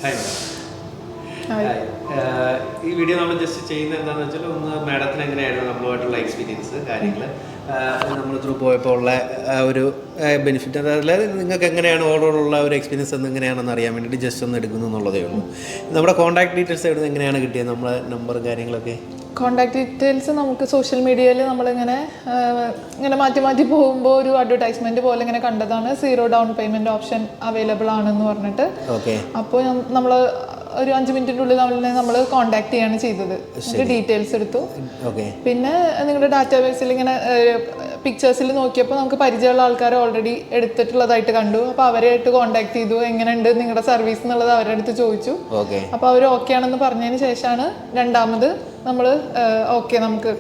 Hi hi. ഈ video നമ്മൾ just ചെയ്യുന്നത് എന്താണെന്ന് വെച്ചാൽ ഒന്ന് മാഡത്തിന് എങ്ങനെയായിരുന്നു നമ്മളുമായിട്ടുള്ള എക്സ്പീരിയൻസ് കാര്യങ്ങൾ നമ്മൾ ത്രൂ പോയപ്പോൾ ഉള്ള ഒരു ബെനിഫിറ്റ്, അതായത് നിങ്ങൾക്ക് എങ്ങനെയാണ് ഓവറോളുള്ള ഒരു എക്സ്പീരിയൻസ് എന്ന് എങ്ങനെയാണെന്ന് അറിയാൻ വേണ്ടിയിട്ട് ജസ്റ്റ് ഒന്ന് എടുക്കുന്നു എന്നുള്ളതേ ഉള്ളൂ. നമ്മുടെ കോൺടാക്ട് ഡീറ്റെയിൽസ് എവിടെ നിന്ന് എങ്ങനെയാണ് കിട്ടിയത്, നമ്മളെ നമ്പറും കാര്യങ്ങളൊക്കെ? കോൺടാക്ട് ഡീറ്റെയിൽസ് നമുക്ക് സോഷ്യൽ മീഡിയയിൽ നമ്മളിങ്ങനെ മാറ്റി മാറ്റി പോകുമ്പോൾ ഒരു അഡ്വർടൈസ്മെൻറ്റ് പോലെ ഇങ്ങനെ കണ്ടതാണ്. 0 ഡൗൺ പേയ്മെൻറ്റ് ഓപ്ഷൻ അവൈലബിൾ ആണെന്ന് പറഞ്ഞിട്ട്. അപ്പോൾ നമ്മൾ ഒരു 5 മിനിറ്റിനുള്ളിൽ നമ്മൾ കോൺടാക്ട് ചെയ്യാണ് ചെയ്തത്. ഡീറ്റെയിൽസ് എടുത്തു. പിന്നെ നിങ്ങളുടെ ഡാറ്റാബേസിൽ ഇങ്ങനെ പിക്ചേഴ്സിൽ നോക്കിയപ്പോൾ നമുക്ക് പരിചയമുള്ള ആൾക്കാർ ഓൾറെഡി എടുത്തിട്ടുള്ളതായിട്ട് കണ്ടു. അപ്പോൾ അവരായിട്ട് കോൺടാക്ട് ചെയ്തു, എങ്ങനെയുണ്ട് നിങ്ങളുടെ സർവീസ് എന്നുള്ളത് അവരുടെ അടുത്ത് ചോദിച്ചു. അപ്പോൾ അവർ ഓക്കെ ആണെന്ന് പറഞ്ഞതിന് ശേഷമാണ് രണ്ടാമത് നമ്മൾ ഓക്കെ നമുക്ക്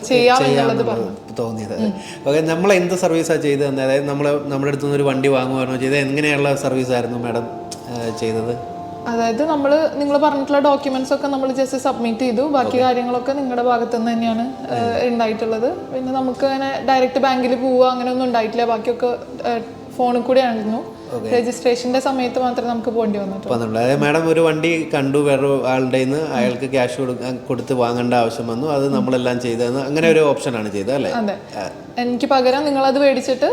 ചെയ്യാം എന്നുള്ളത് തോന്നിയത്. ഓക്കെ, നമ്മൾ എന്ത് സർവീസാണ് ചെയ്തത്? അതായത് നമ്മുടെ അടുത്തുനിന്ന് ഒരു വണ്ടി വാങ്ങുവാനോ ചെയ്തത്? എങ്ങനെയുള്ള സർവീസായിരുന്നു മാഡം ചെയ്തത്? അതായത് നിങ്ങൾ പറഞ്ഞിട്ടുള്ള ഡോക്യുമെന്റ്സ് ഒക്കെ നമ്മൾ ജസ്റ്റ് സബ്മിറ്റ് ചെയ്തു. ബാക്കി കാര്യങ്ങളൊക്കെ നിങ്ങളുടെ ഭാഗത്തു നിന്ന് തന്നെയാണ് ഉണ്ടായിട്ടുള്ളത്. പിന്നെ നമുക്ക് അങ്ങനെ ഡയറക്റ്റ് ബാങ്കിൽ പോവുക അങ്ങനെയൊന്നും ഉണ്ടായിട്ടില്ല. ബാക്കിയൊക്കെ ഫോണിൽ കൂടെ ആയിരുന്നു. രജിസ്ട്രേഷന്റെ സമയത്ത് മാത്രമേ നമുക്ക് പോകേണ്ടി വന്നിട്ടുള്ളൂ. അതായത് മാഡം ഒരു വണ്ടി കണ്ടു, വേറെ ആളുടെ നിന്ന് അയാൾക്ക് ക്യാഷ് കൊടുത്ത് വാങ്ങേണ്ട ആവശ്യം വന്നു, അത് നമ്മളെല്ലാം ചെയ്തതെന്ന് അങ്ങനെ ഒരു ഓപ്ഷനാണ് ചെയ്തത് അല്ലേ? അതെ, എനിക്ക് പകരം നിങ്ങളത് മേടിച്ചിട്ട്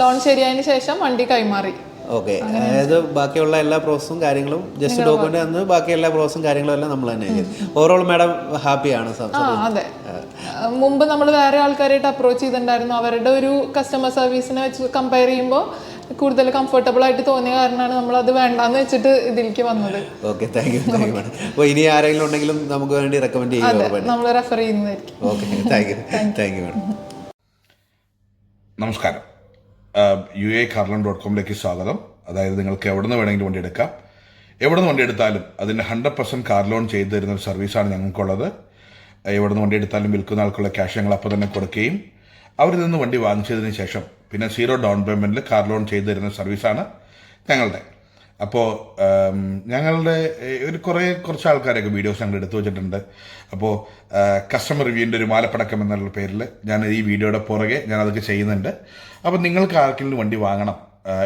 ലോൺ ശരിയായതിനു ശേഷം വണ്ടി കൈമാറി. ഓക്കെ, അതായത് ബാക്കിയുള്ള എല്ലാ പ്രോസസ്സും കാര്യങ്ങളും ജസ്റ്റ് ഡോക്യുമെന്റ് തന്നു, ബാക്കി എല്ലാ പ്രോസസ്സും കാര്യങ്ങളും എല്ലാം നമ്മൾ തന്നെ ചെയ്തു. ഓവറോൾ മാഡം ഹാപ്പിയാണ്? അതെ, മുമ്പ് നമ്മൾ വേറെ ആൾക്കാരായിട്ട് അപ്രോച്ച് ചെയ്തിട്ടുണ്ടായിരുന്നു. അവരുടെ ഒരു കസ്റ്റമർ സർവീസിനെ വെച്ച് കമ്പയർ ചെയ്യുമ്പോൾ കൂടുതൽ കംഫർട്ടബിൾ ആയിട്ട് തോന്നിയ കാരണമാണ് നമ്മൾ അത് വേണ്ടാന്ന് വെച്ചിട്ട് ഇതിലേക്ക് വന്നത്. Okay, thank you madam. അപ്പോൾ ഇനി ആരെങ്കിലും ഉണ്ടെങ്കിലും നമുക്ക് വേണ്ടി റെക്കമെൻഡ് ചെയ്യുക, നമ്മൾ റെഫർ ചെയ്യുന്നതായിരിക്കും. Okay, thank you madam. നമസ്കാരം. UACarLoan.com സ്വാഗതം. അതായത് നിങ്ങൾക്ക് എവിടെ നിന്ന് വേണമെങ്കിലും വണ്ടി എടുക്കാം. എവിടെ നിന്ന് വണ്ടി എടുത്താലും അതിൻ്റെ 100% കാർ ലോൺ ചെയ്തു തരുന്ന ഒരു സർവീസാണ് ഞങ്ങൾക്കുള്ളത്. എവിടെ നിന്ന് വണ്ടി എടുത്താലും വിൽക്കുന്ന ആൾക്കുള്ള ക്യാഷ് ഞങ്ങൾ അപ്പോൾ തന്നെ കൊടുക്കുകയും അവരിൽ നിന്ന് വണ്ടി വാങ്ങിച്ചതിന് ശേഷം പിന്നെ 0 ഡൗൺ പേയ്മെൻറ്റിൽ കാർ ലോൺ ചെയ്തു തരുന്ന സർവീസാണ് ഞങ്ങളുടെ. അപ്പോൾ ഞങ്ങളുടെ കുറച്ച് ആൾക്കാരൊക്കെ വീഡിയോസ് ഞങ്ങൾ എടുത്തു വെച്ചിട്ടുണ്ട്. അപ്പോൾ കസ്റ്റമർ റിവ്യൂവിൻ്റെ ഒരു മാലപ്പടക്കം എന്നുള്ള പേരിൽ ഞാൻ ഈ വീഡിയോയുടെ പുറകെ ഞാൻ അതൊക്കെ ചെയ്യുന്നുണ്ട്. അപ്പോൾ നിങ്ങൾക്ക് ആർക്കെങ്കിലും വണ്ടി വാങ്ങണം,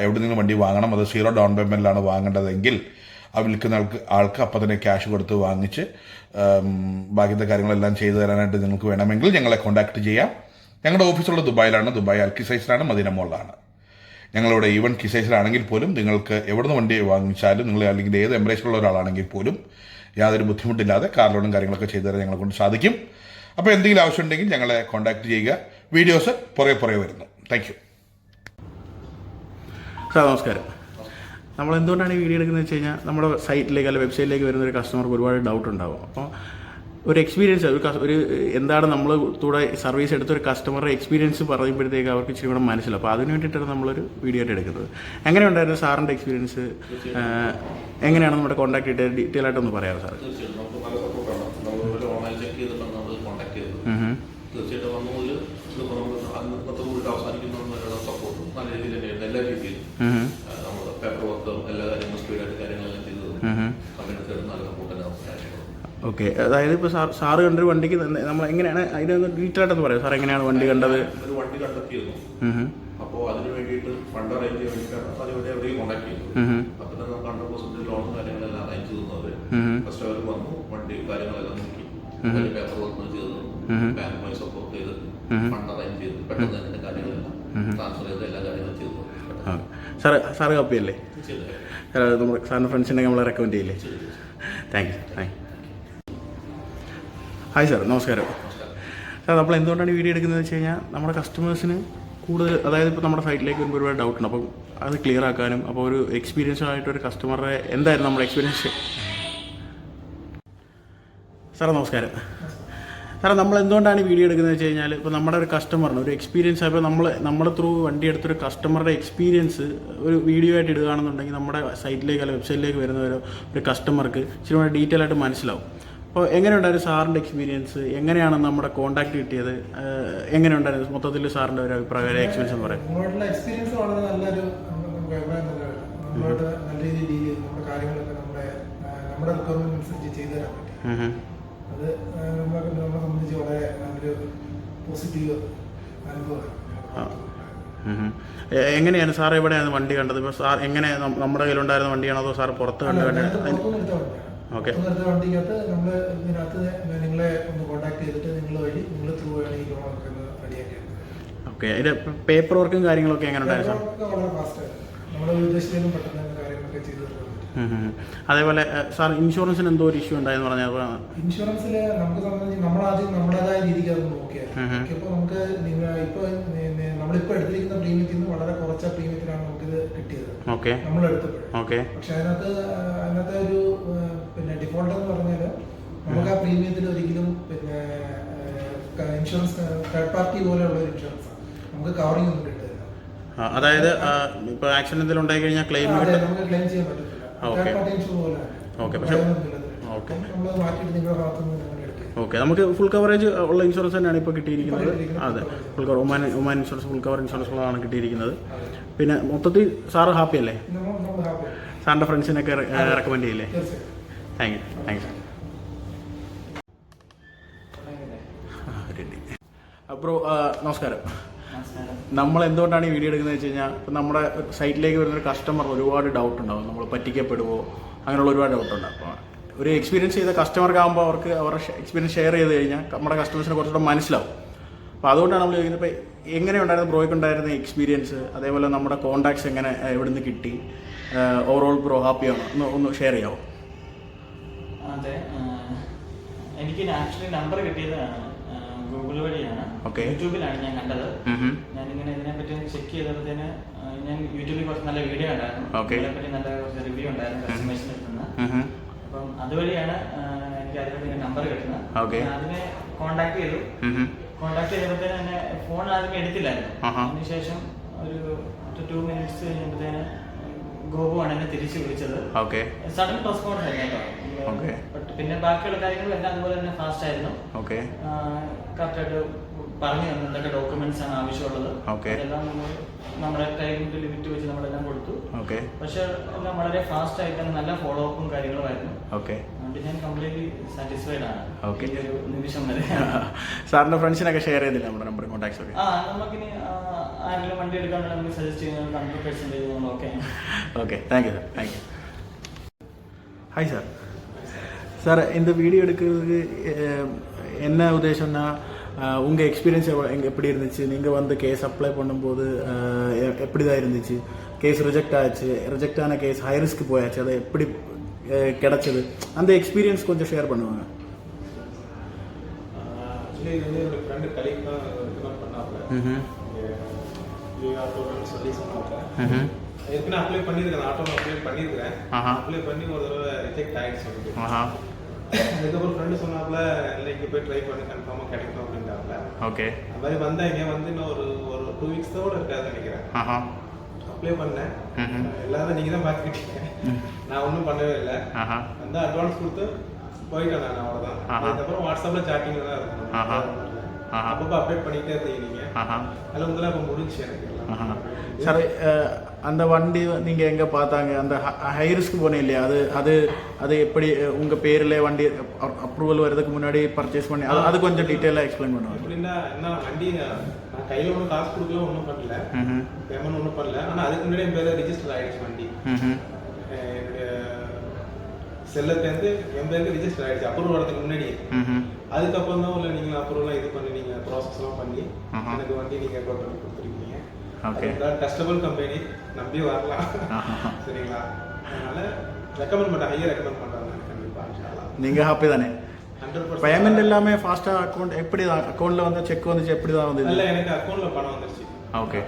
എവിടെ നിന്ന് വണ്ടി വാങ്ങണം, അത് 0 ഡൗൺ പേയ്മെൻറ്റിലാണ് വാങ്ങേണ്ടതെങ്കിൽ ആ വിൽക്കുന്ന ആൾക്ക് അപ്പോൾ തന്നെ ക്യാഷ് കൊടുത്ത് വാങ്ങിച്ച് ബാക്കിയത്തെ കാര്യങ്ങളെല്ലാം ചെയ്തു തരാനായിട്ട് നിങ്ങൾക്ക് വേണമെങ്കിൽ ഞങ്ങളെ കോൺടാക്ട് ചെയ്യാം. ഞങ്ങളുടെ ഓഫീസുള്ള ദുബായിലാണ്. ദുബായ് അൽക്കിസൈസിലാണ്, മദീന മോളിലാണ്. ഞങ്ങളിവിടെ ഈവൻ കിസൈസിലാണെങ്കിൽ പോലും നിങ്ങൾക്ക് എവിടെ നിന്ന് വണ്ടി വാങ്ങിച്ചാലും നിങ്ങൾ അല്ലെങ്കിൽ ഏത് എംബ്രേസിലുള്ള ഒരാളാണെങ്കിൽ പോലും യാതൊരു ബുദ്ധിമുട്ടില്ലാതെ കാർ ലോണും കാര്യങ്ങളൊക്കെ ചെയ്തു തരാൻ ഞങ്ങളെ കൊണ്ട് സാധിക്കും. അപ്പോൾ എന്തെങ്കിലും ആവശ്യമുണ്ടെങ്കിൽ ഞങ്ങളെ കോൺടാക്ട് ചെയ്യുക. വീഡിയോസ് പുറകെ വരുന്നു. Thank you sir. നമസ്കാരം. നമ്മൾ എന്തുകൊണ്ടാണ് ഈ വീഡിയോ എടുക്കുന്നത് വെച്ച് കഴിഞ്ഞാൽ നമ്മുടെ സൈറ്റിലേക്ക് അല്ലെങ്കിൽ വെബ്സൈറ്റിലേക്ക് വരുന്ന ഒരു കസ്റ്റമർക്ക് ഒരുപാട് ഡൗട്ട് ഉണ്ടാവും. അപ്പോൾ ഒരു എക്സ്പീരിയൻസ് ഒരു എന്താണ് നമ്മൾ കൂടെ സർവീസ് എടുത്തൊരു കസ്റ്റമറുടെ എക്സ്പീരിയൻസ് പറയുമ്പോഴത്തേക്ക് അവർക്ക് ഇച്ചിരി കൂടെ മനസ്സിലാവും. അപ്പോൾ അതിന് വേണ്ടിയിട്ടാണ് നമ്മളൊരു വീഡിയോ ആയിട്ട് എടുക്കുന്നത്. എങ്ങനെ ഉണ്ടായിരുന്നു സാറിൻ്റെ എക്സ്പീരിയൻസ്? എങ്ങനെയാണ് നമ്മുടെ കോൺടാക്ട് ഡീറ്റെയിൽ ആയിട്ടൊന്ന് പറയാമോ സാർ? ഓക്കെ, അതായത് ഇപ്പോൾ സാറ് കണ്ടൊരു വണ്ടിക്ക് നമ്മൾ എങ്ങനെയാണ് അതിനൊന്ന് ഡീറ്റെയിൽ ആയിട്ടൊന്ന് പറയാം സാർ? എങ്ങനെയാണ് വണ്ടി കണ്ടത്? ഒരു വണ്ടി കണ്ടെത്തിയിരുന്നു. അപ്പോൾ അതിന് വേണ്ടിയിട്ട് ഫണ്ട് അറേഞ്ച് ചെയ്യാൻ വേണ്ടിയിട്ടാണ് അവരെയും കോൺടാക്ട് ചെയ്തത്. അപ്പോൾ തന്നെ നമുക്ക് 100% ലോണും കാര്യങ്ങളെല്ലാം അറേഞ്ച് ചെയ്യുന്നത്. ഫസ്റ്റ് അവർ വന്നു, വണ്ടി കാര്യങ്ങളെല്ലാം നോക്കി, പേപ്പർ വർക്ക് ചെയ്തു, ബാങ്കുമായി സപ്പോർട്ട് ചെയ്ത് ഫണ്ട് അറേഞ്ച് ചെയ്ത് പെട്ടെന്ന് തന്നെ കാര്യങ്ങളെല്ലാം ട്രാൻസ്ഫർ ചെയ്ത് എല്ലാ കാര്യങ്ങളും ചെയ്തു. സാറ് ഹാപ്പിയല്ലേ? നമ്മുടെ സാറിൻ്റെ ഫ്രണ്ട്സിനെ നമ്മളെ റെക്കമെൻഡ് ചെയ്യില്ലേ? Thank you. ഹായ് സാർ, നമസ്കാരം. സാർ, നമ്മൾ എന്തുകൊണ്ടാണ് ഈ വീഡിയോ എടുക്കുന്നത് വെച്ച് കഴിഞ്ഞാൽ നമ്മുടെ കസ്റ്റമേഴ്സിന് കൂടുതൽ, അതായത് ഇപ്പോൾ നമ്മുടെ സൈറ്റിലേക്ക് വരുമ്പോൾ ഒരുപാട് ഡൗട്ടുണ്ട്. അപ്പം അത് ക്ലിയർ ആക്കാനും, അപ്പോൾ ഒരു എക്സ്പീരിയൻസ് ആയിട്ടൊരു കസ്റ്റമറുടെ എന്തായിരുന്നു നമ്മുടെ എക്സ്പീരിയൻസ്? സാറേ നമസ്കാരം. സാറേ, നമ്മൾ എന്തുകൊണ്ടാണ് ഈ വീഡിയോ എടുക്കുന്നത് വെച്ച് കഴിഞ്ഞാൽ ഇപ്പോൾ നമ്മുടെ ഒരു കസ്റ്റമറിന് ഒരു എക്സ്പീരിയൻസ് ആയപ്പോൾ നമ്മുടെ ത്രൂ വണ്ടി എടുത്തൊരു കസ്റ്റമറുടെ എക്സ്പീരിയൻസ് ഒരു വീഡിയോ ആയിട്ട് ഇടുകയാണെന്നുണ്ടെങ്കിൽ നമ്മുടെ സൈറ്റിലേക്ക് അല്ലെങ്കിൽ വെബ്സൈറ്റിലേക്ക് വരുന്ന ഒരു കസ്റ്റമർക്ക് ഇച്ചിരി കൂടെ ഡീറ്റെയിൽ ആയിട്ട് മനസ്സിലാവും. അപ്പോൾ എങ്ങനെയുണ്ടായിരുന്നു സാറിൻ്റെ എക്സ്പീരിയൻസ്? എങ്ങനെയാണ് നമ്മുടെ കോൺടാക്ട് കിട്ടിയത്? എങ്ങനെയുണ്ടായിരുന്നു മൊത്തത്തിൽ സാറിൻ്റെ ഒരു അഭിപ്രായം, എക്സ്പീരിയൻസ് എന്ന് പറയാം? എക്സ്പീരിയൻസ് വളരെ നല്ലൊരു അഭിപ്രായം തന്നെയാണ്. നമ്മളോട് നല്ല രീതിയിൽ നമ്മുടെ കാര്യങ്ങളൊക്കെ നമ്മുടെ റിക്വയർമെന്റ് അനുസരിച്ച് ചെയ്തു തരാൻ പറ്റി. അത് നമ്മളെ സംബന്ധിച്ച് വളരെ നല്ലൊരു പോസിറ്റീവ് അനുഭവമാണ്. എങ്ങനെയാണ് സാർ എവിടെയാണ് വണ്ടി കണ്ടത്? ഇപ്പോൾ സാർ എങ്ങനെ നമ്മുടെ കയ്യിലുണ്ടായിരുന്ന വണ്ടിയാണോ അതോ സാർ പുറത്ത് കണ്ട വണ്ടി? ഓക്കെ. പുറത്തുനിന്നെടുത്ത വണ്ടിക്കകത്ത് നമ്മൾ ഇതിനകത്ത് നിങ്ങളെ ഒന്ന് കോൺടാക്ട് ചെയ്തിട്ട് നിങ്ങൾ വഴി നിങ്ങൾ ത്രൂ ആണ് ഈ ലോൺ ഒക്കെ റെഡിയാക്കി എടുക്കുന്നത്. ഓക്കെ. അതിൻ്റെ പേപ്പർ വർക്കും കാര്യങ്ങളൊക്കെ എങ്ങനെ ഉണ്ടായിരുന്നു? വളരെ ഫാസ്റ്റായിരുന്നു. നമ്മുടെ ഉദ്ദേശിച്ചതിലും പെട്ടെന്ന് കാര്യങ്ങളൊക്കെ ചെയ്തു തീർക്കാൻ പറ്റും. അതേപോലെ സാർ ഇൻഷുറൻസിന് എന്തോ ഒരു ഇഷ്യൂ ഉണ്ടായെന്ന് പറഞ്ഞാൽ ഇൻഷുറൻസിൽ നമുക്ക് സംബന്ധിച്ച് നമ്മളാദ്യം നമ്മുടേതായ രീതിക്ക് അത് നോക്കിയായിരുന്നു. നോക്കിയപ്പോൾ നമുക്ക് ഇപ്പോൾ നമ്മളിപ്പോൾ എടുത്തിരിക്കുന്ന പ്രീമിയത്തിൽ നിന്ന് വളരെ കുറച്ച പ്രീമിയത്തിലാണ് നമുക്കിത് കിട്ടിയത്. ഓക്കെ. നമ്മളെടുത്തപ്പോൾ. ഓക്കെ. പക്ഷെ അതിനകത്ത് ഒരു പിന്നെ ഡിഫോൾട്ട് എന്ന് പറഞ്ഞാൽ നമുക്ക് ആ പ്രീമിയത്തിൽ ഒരിക്കലും പിന്നെ ഇൻഷുറൻസ് തേർഡ് പാർട്ടി പോലെയുള്ള ഒരു ഇൻഷുറൻസ് നമുക്ക് കവറിംഗ് ഒന്നും കിട്ടില്ല. അതായത് ഇപ്പോൾ ആക്സിഡന്റ് എന്തെങ്കിലും ഉണ്ടായി കഴിഞ്ഞാൽ ക്ലെയിം നമുക്ക് ക്ലെയിം ചെയ്യാൻ പറ്റത്തില്ല. ഓക്കെ. തേർഡ് പാർട്ടി ഇൻഷുർ പോലെ. ഓക്കെ. പക്ഷേ ഓക്കെ. നമ്മൾ മാറ്റിയിട്ട് നിങ്ങളുടെ ഭാഗത്തുനിന്ന് അങ്ങനെ എടുക്കുക. ഓക്കെ. നമുക്ക് ഫുൾ കവറേജ് ഉള്ള ഇൻഷുറൻസ് തന്നെയാണ് ഇപ്പോൾ കിട്ടിയിരിക്കുന്നത്. അതെ, full cover Oman insurance full cover ഇൻഷുറൻസുകളാണ് കിട്ടിയിരിക്കുന്നത്. പിന്നെ മൊത്തത്തിൽ സാറ് ഹാപ്പി അല്ലേ? നമ്മൾ ഹാപ്പി. സാറിൻ്റെ ഫ്രണ്ട്സിനൊക്കെ റെക്കമെൻഡ് ചെയ്യില്ലേ? തീർച്ചയായും. Thank you sir. ബ്രോ നമസ്കാരം. നമ്മൾ എന്തുകൊണ്ടാണ് ഈ വീഡിയോ എടുക്കുന്നത് വെച്ച് കഴിഞ്ഞാൽ ഇപ്പം നമ്മുടെ സൈറ്റിലേക്ക് വരുന്നൊരു കസ്റ്റമർ ഒരുപാട് ഡൗട്ട് ഉണ്ടാവും, നമ്മൾ പറ്റിക്കപ്പെടുമോ അങ്ങനെയുള്ള ഒരുപാട് ഡൗട്ടുണ്ട്. അപ്പോൾ ഒരു എക്സ്പീരിയൻസ് ചെയ്ത കസ്റ്റമർക്കാകുമ്പോൾ അവർക്ക് അവരുടെ എക്സ്പീരിയൻസ് ഷെയർ ചെയ്ത് കഴിഞ്ഞാൽ നമ്മുടെ കസ്റ്റമേഴ്സിനെ കുറച്ചുകൂടെ മനസ്സിലാവും. അപ്പോൾ അതുകൊണ്ടാണ് നമ്മൾ ചോദിക്കുന്നത് ഇപ്പോൾ എങ്ങനെയുണ്ടായിരുന്നു ബ്രോയ്ക്ക് ഉണ്ടായിരുന്ന എക്സ്പീരിയൻസ്, അതേപോലെ നമ്മുടെ കോൺടാക്ട്സ് എങ്ങനെ എവിടെ നിന്ന് കിട്ടി, ഓവറോൾ ബ്രോ ഹാപ്പിയാണോ ഒന്ന് ഷെയർ ചെയ്യാമോ? അതെ, എനിക്ക് ആക്ച്വലി നമ്പർ കിട്ടിയത് ഗൂഗിൾ വഴിയാണ്. ഓക്കെ. യൂട്യൂബിലാണ് ഞാൻ കണ്ടത്. ഞാനിങ്ങനെ ഇതിനെപ്പറ്റി ചെക്ക് ചെയ്തപ്പോഴത്തേന് ഞാൻ യൂട്യൂബിൽ കുറച്ച് നല്ല വീഡിയോ ഉണ്ടായിരുന്നു. ഇതിനെപ്പറ്റി നല്ല കുറച്ച് റിവ്യൂ ഉണ്ടായിരുന്നു കസ്റ്റമേഴ്സിന് കിട്ടുന്ന. അപ്പം അതുവഴിയാണ് എനിക്ക് അതിനെപ്പറ്റി നമ്പർ കിട്ടുന്നത്. അതിനെ കോൺടാക്ട് ചെയ്തു. കോൺടാക്ട് ചെയ്തപ്പോഴത്തേന് എന്നെ ഫോൺ ആദ്യം എടുത്തില്ലായിരുന്നു. അതിനുശേഷം ഒരു 2 minutes കഴിയുമ്പോഴത്തേന് ഗോപുവാണ് എന്നെ തിരിച്ചു വിളിച്ചത്. സഡൻ റെസ്പോൺസ് ആയിരുന്നു കേട്ടോ. പിന്നെ ബാക്കിയുള്ള കാര്യങ്ങളും എല്ലാം അതുപോലെ തന്നെ ഫാസ്റ്റ് ആയിരുന്നു. കറക്റ്റായിട്ട് പറഞ്ഞു തന്നു എന്തൊക്കെ ഡോക്യുമെന്റ്സ് ആണ് ആവശ്യമുള്ളത്. അതെല്ലാം നമ്മുടെ ടൈം ലിമിറ്റ് വെച്ച് നമ്മളെല്ലാം കൊടുത്തു. പക്ഷെ എല്ലാം വളരെ ഫാസ്റ്റ് ആയിട്ട് നല്ല ഫോളോ അപ്പും കാര്യങ്ങളുമായിരുന്നു. അതുകൊണ്ട് ഞാൻ കംപ്ലീറ്റ്ലി സാറ്റിസ്ഫൈഡ് ആണ് ഈ ഒരു നിമിഷം വരെ. സാറിന്റെ ഫ്രണ്ട്സിനൊക്കെ ഷെയർ ചെയ്തില്ല നമ്മുടെ നമ്പർ കോൺടാക്ട്സ് ഒക്കെ? നമുക്കിനി ആരെങ്കിലും വണ്ടി എടുക്കാനുള്ള നമുക്ക് സജസ്റ്റ് ചെയ്യുന്നത് 100% നമ്മൾ okay. Thank you sir. Thank you. Hi sir. Sir இந்த வீடியோ எடுக்கிறதுக்கு என்ன உத்தேசம்னா உங்கள் எக்ஸ்பீரியன்ஸ் எப்படி இருந்துச்சு, நீங்கள் வந்து கேஸ் அப்ளை பண்ணும்போது எப்படி தான் இருந்துச்சு, கேஸ் ரிஜெக்ட் ஆன கேஸ் ஹை ரிஸ்க் போயாச்சு, அதை எப்படி கிடைச்சது, அந்த எக்ஸ்பீரியன்ஸ் கொஞ்சம் ஷேர் பண்ணுவாங்க. ஆக்சுவலி இது வந்து என்னோட ஃப்ரெண்டு கலீக் தான் ரெக்கமெண்ட் பண்ணாப்புல. சொல்லி சொன்னாப்புல. ஏற்கனவே அப்ளை பண்ணியிருக்கேன், ஆட்டோவில் அப்ளை பண்ணியிருக்கிறேன். அப்ளை பண்ணி ஒரு தடவை ரிஜெக்ட் ஆகிடுச்சு வந்து. அதுக்கப்புறம் ஃப்ரெண்டு சொன்னாப்புல இல்லை இங்கே போய் ட்ரை பண்ணி கன்ஃபார்மாக கிடைக்கும் அப்படின்றாப்புல. ஓகே. அது மாதிரி வந்தால் இங்கே வந்து இன்னும் ஒரு 2 weeks கூட இருக்காது நினைக்கிறேன். அப்ளை பண்ணேன். எல்லாரும் நீங்கள் தான் பார்த்துக்கிட்டீங்க, நான் ஒன்றும் பண்ணவே இல்லை. வந்து அட்வான்ஸ் கொடுத்து போயிட்டேன் நான், அவ்வளோதான். அதுக்கப்புறம் வாட்ஸ்அப்பில் சாட்டிங்கில் தான் இருக்கணும். அப்பப்போ அப்டேட் பண்ணிக்கிட்டே இருந்தீங்க. அதில் உங்களாம் இப்போ முடிஞ்சு எனக்கு எல்லாம். சார் அந்த வண்டி நீங்கள் எங்கே பார்த்தாங்க, அந்த ஹை ரிஸ்க் போனேன் இல்லையா, அது எப்படி உங்கள் பேரில் வண்டி அப்ரூவல் வர்றதுக்கு முன்னாடி பர்ச்சேஸ் பண்ணி அது கொஞ்சம் டீட்டெயிலாக எக்ஸ்பிளைன் பண்ணுவாங்க. எப்படின்னா என்ன வண்டி நான் கையில் ஒன்றும் காசு கொடுக்கல, ஒன்றும் பண்ணல, பேமெண்ட் ஒன்றும் பண்ணல. ஆனால் அதுக்கு முன்னாடி என் பேரில் ரிஜிஸ்டர் ஆகிடுச்சு வண்டி. என்னுடைய செல்லத்துலேருந்து என் பேருக்கு ரிஜிஸ்டர் ஆகிடுச்சு அப்ரூவல் வரதுக்கு முன்னாடி. அதுக்கப்புறம் தான் உள்ள நீங்கள் அப்ரூவலாம் இது பண்ணி நீங்கள் ப்ராசஸ்லாம் பண்ணி எனக்கு வண்டி நீங்கள் கோட் பண்ணி கொடுத்துருக்கீங்க. டஸ்டபிள் கம்பெனி, நம்பி வரலாம். சரிங்களா? அதனால ரெக்கமெண்ட் பண்ணுறேன், ஹையாக ரெக்கமெண்ட் பண்ணுறாங்க கண்டிப்பாக. நீங்கள் ஹாப்பி தானே? 100%. பேமெண்ட் எல்லாமே ஃபாஸ்ட்டாக அக்கௌண்ட் எப்படி தான் அக்கௌண்ட்டில் வந்து செக் வந்துச்சு, எப்படி தான் வந்து? இல்லை, எனக்கு அக்கௌண்ட்டில் பணம் வந்துருச்சு. ஓகே.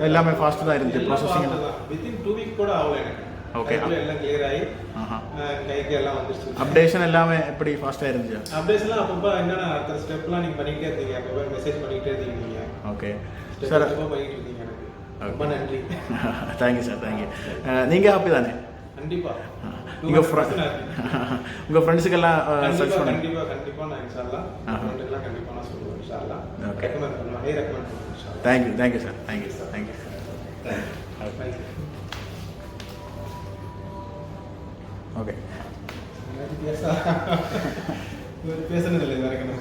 எல்லாமே ஃபாஸ்ட்டு தான் இருந்துச்சு ப்ராசஸிங். வித்தின் 2 weeks கூட ஆகல எனக்கு. ஓகே. எல்லாம் கிளியர் ஆகி கைக்கு எல்லாம் வந்துருச்சு. அப்டேஷன் எல்லாமே எப்படி ஃபாஸ்ட்டாக இருந்துச்சு? அப்டேஷன்லாம் அப்பப்போ என்னென்ன அடுத்த ஸ்டெப்லாம் நீங்கள் பண்ணிக்கிட்டே இருந்தீங்க, அப்பப்போ மெசேஜ் பண்ணிக்கிட்டே இருந்தீங்க நீங்கள். Okay sir. பண்ணிக்கிட்டு இருந்தீங்க. எனக்கு ரொம்ப நன்றி. Thank you sir. தேங்க்யூ. நீங்கள் ஹாப்பி தானே? கண்டிப்பாக. உங்கள் ஃப்ரெண்ட்ஸுக்கெல்லாம் கண்டிப்பாக நான் இன்ஷால்லாம் ஃப்ரெண்டுக்கெல்லாம் கண்டிப்பாக நான் சொல்லுவேன் இன்ஷால்லாம். ரெக்கமெண்ட் பண்ணுவேன், ஹை ரெக்கமெண்ட் பண்ணுவேன் இன்ஷால்லா. Thank you sir. Thank you sir. Thank you. Okay. பேசுனதில்லை இது வரைக்கும்.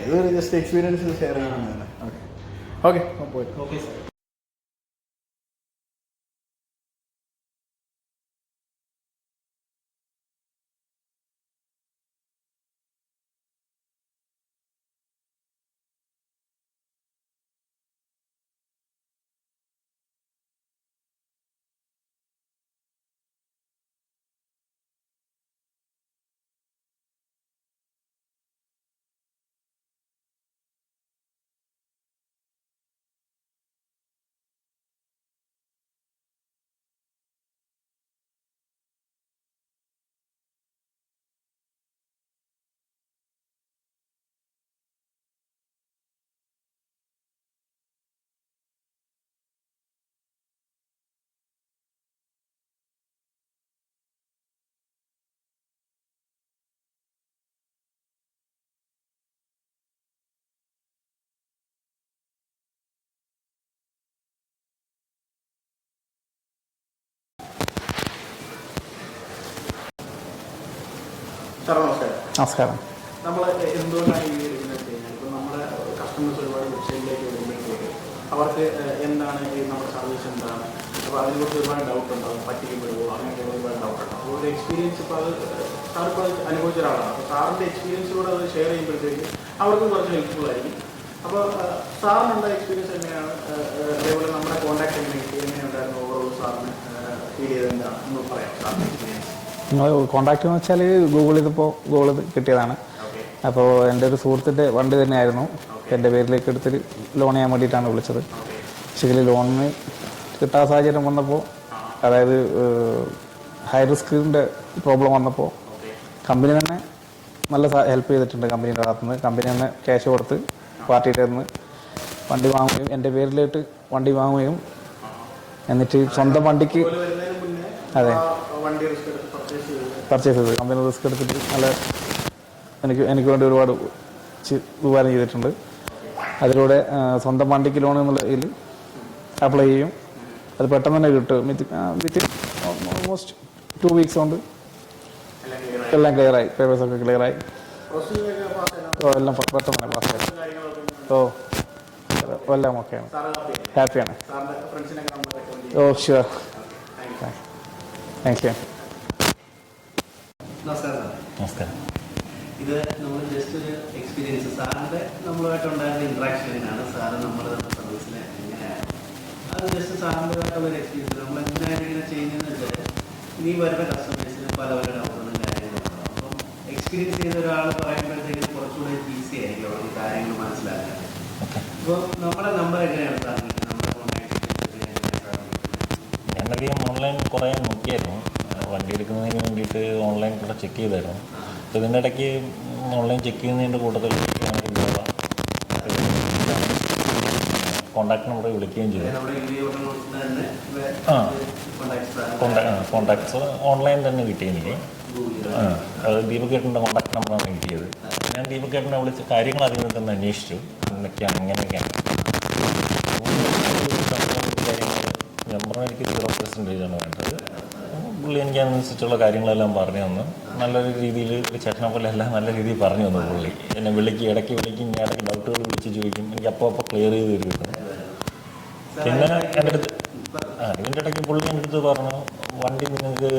இது ஒரு ஜஸ்ட் எக்ஸ்பீரியன்ஸ் ஷேர் பண்ணுங்க. ஓகே. ஓகே. போயிட்டு. Okay sir. സാർ നമസ്കാരം. നമസ്കാരം. നമ്മൾ എന്തുകൊണ്ടാണ് ഈ വീഡിയോ എടുക്കുന്നത് വെച്ച് കഴിഞ്ഞാൽ ഇപ്പോൾ നമ്മുടെ കസ്റ്റമേഴ്സ് ഒരുപാട് വെബ്സൈറ്റിലേക്ക് വരുമ്പോഴത്തേക്ക് അവർക്ക് എന്താണ് ഈ നമ്മുടെ സർവീസ് എന്താണ്, അപ്പോൾ അതിനെക്കുറിച്ച് ഒരുപാട് ഡൗട്ട് ഉണ്ടാവും, പറ്റിക്കപ്പെടുമോ അങ്ങനെയുള്ള ഒരുപാട് ഡൗട്ട് ഉണ്ടാവും. അപ്പോൾ ഒരു എക്സ്പീരിയൻസ് ഇപ്പോൾ അത് സാറിപ്പോൾ അത് അനുഭവിച്ച ഒരാളാണ്. അപ്പോൾ സാറിൻ്റെ എക്സ്പീരിയൻസിലൂടെ അത് ഷെയർ ചെയ്യുമ്പോഴത്തേക്ക് അവർക്കും കുറച്ച് ഹെൽപ്ഫുൾ ആയിരിക്കും. അപ്പോൾ സാറിനുള്ള എക്സ്പീരിയൻസ് എങ്ങനെയാണ്, അതേപോലെ നമ്മുടെ കോൺടാക്ട് എങ്ങനെയുണ്ടായിരുന്നു, ഓവറോൾ സാറിന് ഫീൽ ചെയ്ത് എന്താണ് എന്ന് പറയാം സാറിൻ്റെ എക്സ്പീരിയൻസ്. നിങ്ങൾ കോൺടാക്റ്റ് എന്ന് വെച്ചാൽ ഗൂഗിളിൽ കിട്ടിയതാണ്. അപ്പോൾ എൻ്റെ ഒരു സുഹൃത്തിൻ്റെ വണ്ടി തന്നെയായിരുന്നു എൻ്റെ പേരിലേക്ക് എടുത്തിട്ട് ലോൺ ചെയ്യാൻ വേണ്ടിയിട്ടാണ് വിളിച്ചത്. പക്ഷേ ലോണിന് കിട്ടാൻ സാഹചര്യം വന്നപ്പോൾ, അതായത് ഹൈ റിസ്കിൻ്റെ പ്രോബ്ലം വന്നപ്പോൾ കമ്പനി തന്നെ നല്ല ഹെൽപ്പ് ചെയ്തിട്ടുണ്ട്. കമ്പനീൻ്റെ ഭാഗത്തുനിന്ന് കമ്പനി തന്നെ ക്യാഷ് കൊടുത്ത് പാർട്ടിയുടെ നിന്ന് വണ്ടി വാങ്ങുകയും എൻ്റെ പേരിലേക്ക് വണ്ടി വാങ്ങുകയും എന്നിട്ട് സ്വന്തം വണ്ടിക്ക് അതെ പർച്ചേസ് ചെയ്തത് കമ്പനി റിസ്ക് എടുത്തിട്ട് നല്ല എനിക്ക് വേണ്ടി ഒരുപാട് ഉപകാരം ചെയ്തിട്ടുണ്ട്. അതിലൂടെ സ്വന്തം വണ്ടിക്ക് ലോൺ എന്നുള്ളതിൽ അപ്ലൈ ചെയ്യും. അത് പെട്ടെന്ന് തന്നെ കിട്ടും. വിത്തിൻ ഓൾമോസ്റ്റ് 2 വീക്സ് കൊണ്ട് എല്ലാം ക്ലിയറായി, പേപ്പേഴ്സൊക്കെ ക്ലിയറായി. എല്ലാം പെട്ടെന്ന് തന്നെ പാസ്സായി. എല്ലാം ഓക്കെയാണ്, ഹാപ്പിയാണ്. ഷുവർ. Thank you. നമസ്കാരം. ഇത് നമ്മൾ ജസ്റ്റ് ഒരു എക്സ്പീരിയൻസ്, സാറിൻ്റെ നമ്മളുമായിട്ടുണ്ടായിരുന്ന ഇൻട്രാക്ഷനാണ്. സാറ് നമ്മൾ നമ്മുടെ സർവീസിനെ എങ്ങനെയാണ് അത് ജസ്റ്റ് സാറിൻ്റെതായിട്ടുള്ള ഒരു എക്സ്പീരിയൻസ്. നമ്മൾ എങ്ങനെയാണ് ഇങ്ങനെ ചെയ്യുന്നതെന്ന് വെച്ചാൽ ഇനി വരുന്ന കസ്റ്റമേഴ്സിന് പല ഡൗട്ടുകളും കാര്യങ്ങളുണ്ടാവും. അപ്പം എക്സ്പീരിയൻസ് ചെയ്ത ഒരാൾ പറയുമ്പോഴത്തേക്കും കുറച്ചുകൂടെ ഈസി ആയിരിക്കും അവർക്ക് കാര്യങ്ങൾ മനസ്സിലാക്കാൻ. അപ്പോൾ നമ്മുടെ നമ്പർ എങ്ങനെയാണ് സാർ, നമ്മുടെ കോൺടാക്ട് ഞാനധികം ഓൺലൈൻ കുറേ നോക്കിയായിരുന്നു. വണ്ടി എടുക്കുന്നതിന് വേണ്ടിയിട്ട് ഓൺലൈൻ കൂടെ ചെക്ക് ചെയ്തായിരുന്നു. അപ്പോൾ ഇതിൻ്റെ ഇടയ്ക്ക് ഓൺലൈൻ ചെക്ക് ചെയ്യുന്നതിൻ്റെ കൂട്ടത്തിൽ കോൺടാക്ട് നമ്പർ വിളിക്കുകയും ചെയ്തു. കോൺടാക്ട്സ് ഓൺലൈൻ തന്നെ കിട്ടി എനിക്ക്. അത് ദീപകേട്ടൻ്റെ കോൺടാക്ട് നമ്പറാണ് കിട്ടിയത്. ഞാൻ ദീപകേട്ടനെ വിളിച്ച് കാര്യങ്ങൾ അതിൽ നിന്നൊന്ന് അന്വേഷിച്ചു, എന്തൊക്കെയാണ് ഇങ്ങനെയൊക്കെയാണ്. നമ്പറിന് എനിക്ക് 0% ആണ് വേണ്ടത്. പുള്ളി എനിക്ക് അതിനനുസരിച്ചുള്ള കാര്യങ്ങളെല്ലാം പറഞ്ഞു തന്നു. നല്ലൊരു രീതിയിൽ ഒരു ചേട്ടനെ പോലെ എല്ലാം നല്ല രീതിയിൽ പറഞ്ഞു തന്നു പുള്ളി. എന്നെ ഇടയ്ക്ക് വിളിക്കും, ഞാൻ ഇടയ്ക്ക് ഡൗട്ടുകൾ വിളിച്ച് ചോദിക്കും. എനിക്ക് അപ്പോൾ ക്ലിയർ ചെയ്ത് തരുമായിരുന്നു. പിന്നെ എൻ്റെ അടുത്ത് ഇതിൻ്റെ ഇടയ്ക്ക് പുള്ളി എൻ്റെ അടുത്ത് പറഞ്ഞു, വണ്ടി നിങ്ങൾക്ക്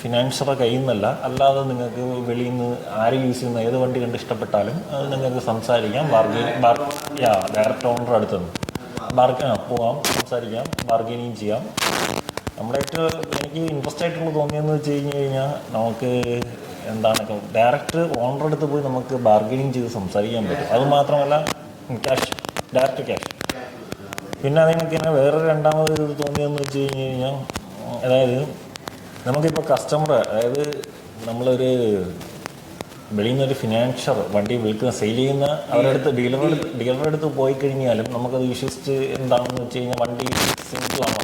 ഫിനാൻഷ്യറെ കയ്യിൽ നിന്നല്ല, അല്ലാതെ നിങ്ങൾക്ക് വെളിയിൽ നിന്ന് ആര് യൂസ് ചെയ്യുന്ന ഏത് വണ്ടി കണ്ട് ഇഷ്ടപ്പെട്ടാലും അത് നിങ്ങൾക്ക് സംസാരിക്കാം. ഡയറക്റ്റ് ഓണർ അടുത്തുനിന്ന് പോവാം, സംസാരിക്കാം, ബാർഗെയിനിങ് ചെയ്യാം. എനിക്ക് ഇൻട്രസ്റ്റ് ആയിട്ടുള്ള തോന്നിയെന്ന് വെച്ച് കഴിഞ്ഞാൽ നമുക്ക് എന്താണ് ഡയറക്റ്റ് ഓണർ അടുത്ത് പോയി നമുക്ക് ബാർഗെയിനിങ് ചെയ്ത് സംസാരിക്കാൻ പറ്റും. അതുമാത്രമല്ല ഡയറക്റ്റ് ക്യാഷ്. പിന്നെ അതിനൊക്കെ തന്നെ വേറെ രണ്ടാമത് ഇത് തോന്നിയെന്ന് വെച്ച് കഴിഞ്ഞാൽ, അതായത് നമുക്കിപ്പോൾ കസ്റ്റമർ, അതായത് നമ്മളൊരു വെളിയിൽ നിന്നൊരു ഫിനാൻഷ്യർ വണ്ടി വിൽക്കുന്ന സെയിൽ ചെയ്യുന്ന അവരുടെ അടുത്ത് ഡീലറുടെ അടുത്ത് പോയി കഴിഞ്ഞാലും നമുക്കത് വിശ്വസിച്ച് എന്താണെന്ന് വെച്ച് കഴിഞ്ഞാൽ വണ്ടി സിമ്പിളാണോ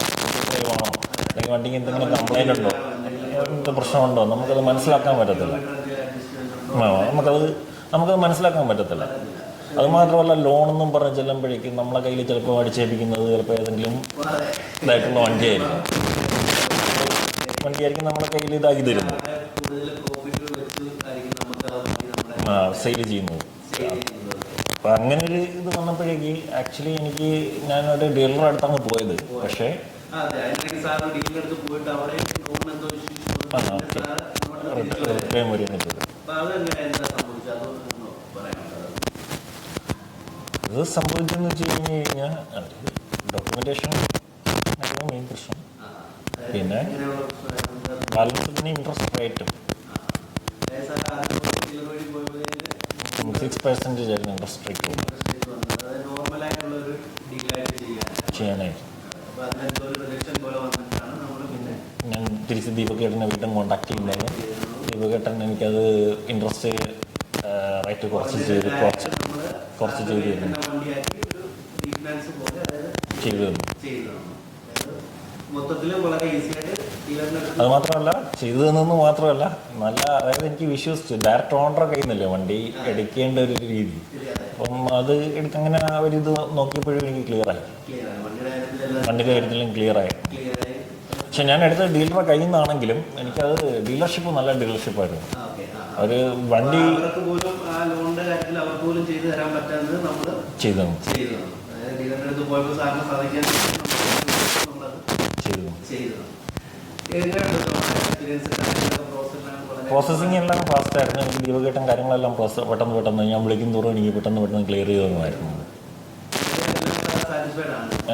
ആണോ അല്ലെങ്കിൽ വണ്ടിക്ക് എന്തെങ്കിലും കംപ്ലൈൻ്റ് ഉണ്ടോ, എന്ത് പ്രശ്നമുണ്ടോ നമുക്കത് മനസ്സിലാക്കാൻ പറ്റത്തില്ല. നമുക്കത് മനസ്സിലാക്കാൻ പറ്റത്തില്ല. അതുമാത്രമല്ല ലോണെന്നും പറഞ്ഞ് ചെല്ലുമ്പോഴേക്കും നമ്മളെ കയ്യിൽ ചിലപ്പോൾ അടിച്ചേൽപ്പിക്കുന്നത് ചിലപ്പോൾ ഏതെങ്കിലും ഇതായിട്ടുള്ള വണ്ടിയായിരിക്കും നമ്മളെ കയ്യിൽ ഇതാക്കി തരുന്നത്, സെയിൽ ചെയ്യുന്നത്. അപ്പം അങ്ങനെ ഒരു ഇത് വന്നപ്പോഴേക്ക് ആക്ച്വലി ഞാനൊരു ഡീലറുടെ അടുത്താണ് പോയത്. പക്ഷേ റിട്ടേൺ വരുന്നത് ഇത് സംഭവിച്ചെന്ന് വെച്ച് കഴിഞ്ഞാൽ ഡോക്യുമെൻറ്റേഷൻ മെയിൻ പ്രശ്നം. പിന്നെ ബാലൻസിന് ഇൻട്രസ്റ്റ് റേറ്റും 6% ആയിരുന്നു ഇൻട്രസ്റ്റ് റേറ്റ് ചെയ്യാനായിട്ട്. ഞാൻ തിരിച്ച് ദീപകേട്ടനെ വീണ്ടും കോൺടാക്ട് ചെയ്യുന്നത്. ദീപകേട്ടൻ എനിക്കത് ഇൻട്രസ്റ്റ് റേറ്റ് കുറച്ച് ചെയ്ത് തന്നു. അത് മാത്രമല്ല ചെയ്തു തന്നെന്ന് മാത്രമല്ല അതായത് എനിക്ക് വിശ്വസിച്ചു ഡയറക്റ്റ് ഓണറുടെ കയ്യിൽ നിന്നല്ലേ വണ്ടി എടുക്കേണ്ട ഒരു രീതി. അപ്പം അത് അങ്ങനെ ഒരിത് നോക്കിയപ്പോഴും എനിക്ക് ക്ലിയറായി, വണ്ടിയുടെ കാര്യത്തിലും ക്ലിയറായി. പക്ഷെ ഞാൻ എടുത്ത ഡീലറുടെ കയ്യിൽ നിന്നാണെങ്കിലും എനിക്കത് ഡീലർഷിപ്പ് നല്ല ഡീലർഷിപ്പായിരുന്നു. ഒരു വണ്ടി അവർക്ക് പോലും ആ ലോണിന്റെ കാര്യത്തിൽ അവർക്ക് പോലും ചെയ്തു തരാൻ പറ്റാത്തത് നമ്മൾ ചെയ്തു ചെയ്തതാണ്. അതായത് ഡീലറിന്റെ അടുത്ത് പോയപ്പോൾ സാറിന് സാധിക്കാൻ നമ്മളത് ചെയ്തതാണ്. എങ്ങനെയുണ്ട് എക്സ്പീരിയൻസ്? പ്രോസസ്സിങ് എല്ലാം ഫാസ്റ്റ് ആയിരുന്നു. എനിക്ക് ദീപകേട്ടൻ കാര്യങ്ങളെല്ലാം പെട്ടെന്ന് ഞാൻ വിളിക്കും തോറും എനിക്ക് പെട്ടെന്ന് ക്ലിയർ ചെയ്തതുമായിരുന്നു.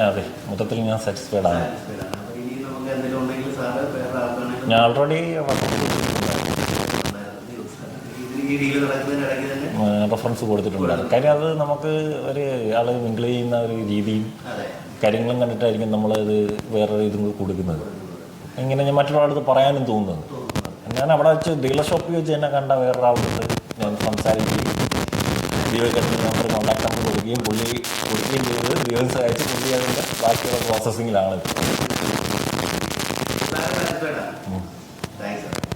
അതെ, മൊത്തത്തിൽ ഞാൻ സാറ്റിസ്ഫൈഡ് ആണ്. ഞാൻ ഓൾറെഡി റെഫറൻസ് കൊടുത്തിട്ടുണ്ടായിരുന്നു. കാര്യം അത് നമുക്ക് ഒരു ആൾ മിങ്കിൾ ചെയ്യുന്ന ഒരു രീതിയും കാര്യങ്ങളും കണ്ടിട്ടായിരിക്കും നമ്മളത് വേറെ ഇതും കൊടുക്കുന്നത്. ഇങ്ങനെ ഞാൻ മറ്റുള്ളവരടുത്ത് പറയാനും തോന്നുന്നത്. ഞാൻ അവിടെ വെച്ച് ഡീലർ ഷോപ്പിൽ വെച്ച് എന്നെ കണ്ട വേറൊരാളുണ്ട്. ഞാൻ സംസാരിക്കുകയും ദീപകേട്ടൻ നമ്പർ കോൺടാക്ട് നമ്പർ കൊടുക്കുകയും ചെയ്ത് ദിവസം അയച്ച് പുള്ളി അതിൻ്റെ ബാക്കിയുള്ള പ്രോസസ്സിങ്ങിലാണ്.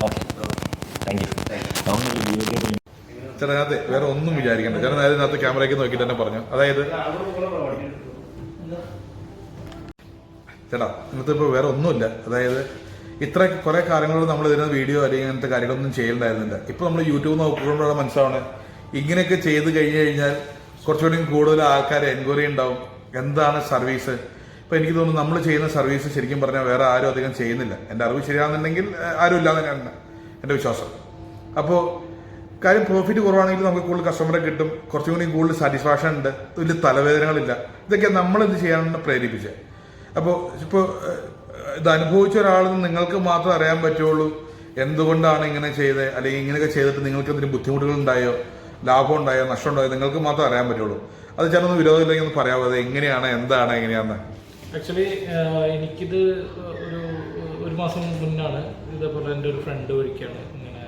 Okay, thank U. ചേട്ടാ അതിനകത്ത് വേറെ ഒന്നും വിചാരിക്കണ്ട. കാരണം അതിനകത്ത് ക്യാമറയ്ക്ക് നോക്കിയിട്ട് തന്നെ പറഞ്ഞു. അതായത് ചേട്ടാ ഇന്നത്തെ ഇപ്പോൾ വേറെ ഒന്നുമില്ല. അതായത് ഇത്ര കുറേ കാര്യങ്ങൾ നമ്മൾ ഇതിന് വീഡിയോ അല്ലെങ്കിൽ അങ്ങനത്തെ കാര്യങ്ങളൊന്നും ചെയ്യണ്ടായിരുന്നില്ല. ഇപ്പോൾ നമ്മൾ യൂട്യൂബ് നോക്കുമ്പോഴാണ് മനസ്സിലാവണേ ഇങ്ങനെയൊക്കെ ചെയ്ത് കഴിഞ്ഞ് കഴിഞ്ഞാൽ കുറച്ചുകൂടി കൂടുതൽ ആൾക്കാർ എൻക്വയറി ഉണ്ടാവും. എന്താണ് സർവീസ്? ഇപ്പോൾ എനിക്ക് തോന്നുന്നു നമ്മൾ ചെയ്യുന്ന സർവീസ് ശരിക്കും പറഞ്ഞാൽ വേറെ ആരും അധികം ചെയ്യുന്നില്ല. എൻ്റെ അറിവ് ശരിയാണെന്നുണ്ടെങ്കിൽ ആരും ഇല്ലാന്ന് തന്നെയാണ് എൻ്റെ വിശ്വാസം. അപ്പോൾ കാര്യം പ്രോഫിറ്റ് കുറവാണെങ്കിൽ നമുക്ക് കൂടുതൽ കസ്റ്റമറെ കിട്ടും, കുറച്ചും കൂടി കൂടുതൽ സാറ്റിസ്ഫാക്ഷൻ ഉണ്ട്, വലിയ തലവേദനകളില്ല. ഇതൊക്കെ നമ്മളിത് ചെയ്യാനാണ് പ്രേരിപ്പിച്ചത്. അപ്പോൾ ഇപ്പോൾ ഇത് അനുഭവിച്ച ഒരാളെന്ന് നിങ്ങൾക്ക് മാത്രം അറിയാൻ പറ്റുള്ളൂ എന്തുകൊണ്ടാണ് ഇങ്ങനെ ചെയ്തത്, അല്ലെങ്കിൽ ഇങ്ങനെയൊക്കെ ചെയ്തിട്ട് നിങ്ങൾക്ക് എന്തെങ്കിലും ബുദ്ധിമുട്ടുകൾ ഉണ്ടായോ, ലാഭം ഉണ്ടായോ, നഷ്ടം ഉണ്ടായോ, നിങ്ങൾക്ക് മാത്രം അറിയാൻ പറ്റുള്ളൂ. അത് ചേട്ടൊന്ന് വിരോധമില്ലെങ്കിൽ ഒന്ന് പറയാമോ, അത് എങ്ങനെയാണ്, എന്താണ്, എങ്ങനെയാണെന്ന്? ആക്ച്വലി എനിക്കിത് ഒരു മാസം മുന്നാണ് ഇതേപോലെ എൻ്റെ ഒരു ഫ്രണ്ട് വഴിക്കാണ് ഇങ്ങനെ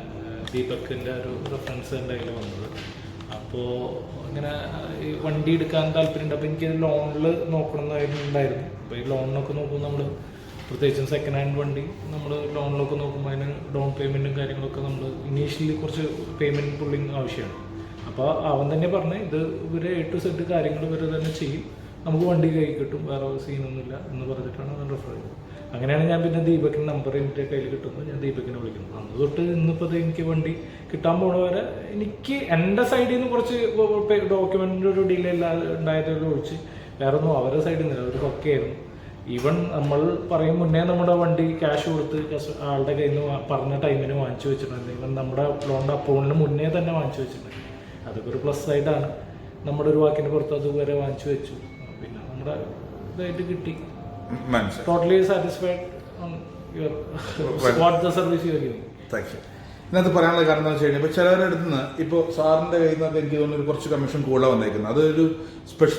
ദീപക്കിൻ്റെ ഒരു റെഫറൻസ് എൻ്റെ കയ്യിൽ വന്നത്. അപ്പോൾ ഇങ്ങനെ ഈ വണ്ടി എടുക്കാൻ താല്പര്യമുണ്ട്. അപ്പോൾ എനിക്കത് ലോണിൽ നോക്കണമെന്നുണ്ടായിരുന്നു. അപ്പോൾ ഈ ലോണിനൊക്കെ നോക്കുമ്പോൾ നമ്മൾ പ്രത്യേകിച്ചും സെക്കൻഡ് ഹാൻഡ് വണ്ടി നമ്മൾ ലോണിലൊക്കെ നോക്കുമ്പോൾ അതിന് ഡൗൺ പേയ്മെൻറ്റും കാര്യങ്ങളൊക്കെ നമ്മൾ ഇനീഷ്യലി കുറച്ച് പേയ്മെൻറ്റ് പുള്ളിങ് ആവശ്യമാണ്. അപ്പോൾ അവൻ തന്നെ പറഞ്ഞ് ഇത് ഇവരെ A to Z കാര്യങ്ങൾ ഇവർ തന്നെ ചെയ്യും, നമുക്ക് വണ്ടി കൈ കിട്ടും, വേറെ സീനൊന്നുമില്ല എന്ന് പറഞ്ഞിട്ടാണ് അവൻ റെഫർ ചെയ്തത്. അങ്ങനെയാണ് ഞാൻ പിന്നെ ദീപക്കിൻ്റെ നമ്പർ എൻ്റെ കയ്യിൽ കിട്ടുന്നത്. ഞാൻ ദീപക്കിനെ വിളിക്കുന്നു. അന്ന് തൊട്ട് ഇന്നിപ്പോൾ എനിക്ക് വണ്ടി കിട്ടാൻ പോണവരെ എനിക്ക് എൻ്റെ സൈഡിൽ നിന്ന് കുറച്ച് ഡോക്യുമെൻ്റിൻ്റെ ഒരു ഡിലേ ഉണ്ടായതൊക്കെ ഒഴിച്ച് വേറെ ഒന്നും അവരുടെ സൈഡിൽ നിന്നില്ല, അവർ പക്കയായിരുന്നു. ഈവൻ നമ്മൾ പറയും മുന്നേ നമ്മുടെ വണ്ടി ക്യാഷ് കൊടുത്ത് ആളുടെ കയ്യിൽ നിന്ന് പറഞ്ഞ ടൈമിന് വാങ്ങിച്ചു വെച്ചിട്ടുണ്ട്. ഈവൻ നമ്മുടെ ലോണിൻ്റെ അപ്രൂവലിന് മുന്നേ തന്നെ വാങ്ങിച്ചു വെച്ചിട്ടുണ്ട്. അതൊക്കെ ഒരു പ്ലസ് സൈഡാണ്. നമ്മുടെ ഒരു വാക്കിന് പുറത്ത് അതുവരെ വാങ്ങിച്ചു വെച്ചു. പിന്നെ നമ്മുടെ ഇതായിട്ട് കിട്ടി. Totally satisfied on your what the service you are giving. Thank you. ഇതിനകത്ത് പറയാനുള്ള കാരണം എന്താ വെച്ച് കഴിഞ്ഞാൽ ഇപ്പോൾ ചിലവരുടെ അടുത്ത് നിന്ന് ഇപ്പോൾ സാറിൻ്റെ കയ്യിൽ നിന്നൊക്കെ എനിക്ക് തോന്നുന്നു കുറച്ച് കമ്മീഷൻ കൂടുതൽ വന്നേക്കുന്നത്. അതൊരു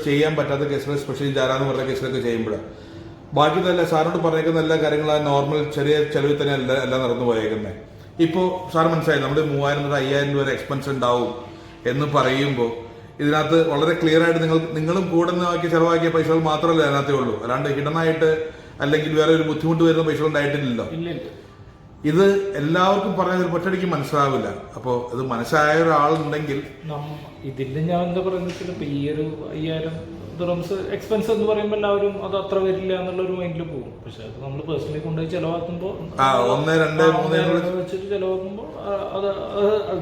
ചെയ്യാൻ പറ്റാത്ത കേസുകൾ, സ്പെഷ്യലി ജാരാന്ന് പറഞ്ഞ കേസിലൊക്കെ ചെയ്യുമ്പോഴാണ്. ബാക്കി നല്ല സാറിനോട് പറഞ്ഞേക്കുന്ന എല്ലാ കാര്യങ്ങളും ആ നോർമൽ ചെറിയ ചെലവിൽ തന്നെ എല്ലാം നടന്നു പോയേക്കുന്നത്. ഇപ്പോൾ സാർ മനസ്സിലായി നമ്മൾ 3000 മുതൽ 5000 രൂപ വരെ എക്സ്പെൻസ് ഉണ്ടാവും എന്ന് പറയുമ്പോൾ ഇതിനകത്ത് വളരെ ക്ലിയർ ആയിട്ട് നിങ്ങളും കൂടെ ചെലവാക്കിയ പൈസകൾ മാത്രമല്ല അതിനകത്തേ ഉള്ളൂ. അല്ലാണ്ട് ഹിഡനായിട്ട് അല്ലെങ്കിൽ വേറെ ഒരു ബുദ്ധിമുട്ട് വരുന്ന പൈസകൾ ഉണ്ടായിട്ടില്ലല്ലോ. ഇത് എല്ലാവർക്കും പറഞ്ഞാൽ ഒറ്റയടിക്ക് മനസ്സിലാവില്ല. അപ്പോൾ ഇത് മനസ്സിലായ ഒരാളുണ്ടെങ്കിൽ ഇതിൽ ഞാൻ എന്താ പറയുന്നത്, ഇപ്പൊ ഈ ഒരു 5000 ദിർഹംസ് എക്സ്പെൻസ് എന്ന് പറയുമ്പോൾ എല്ലാവരും അത് അത്ര വരില്ല എന്നുള്ളൊരു മൈൻഡിൽ പോകും. പക്ഷെ അത് നമ്മൾ പേഴ്സണലി കൊണ്ടുപോയി ചെലവാക്കുമ്പോൾ 1, 2, 3 വെച്ചിട്ട് ചെലവാക്കുമ്പോൾ അത്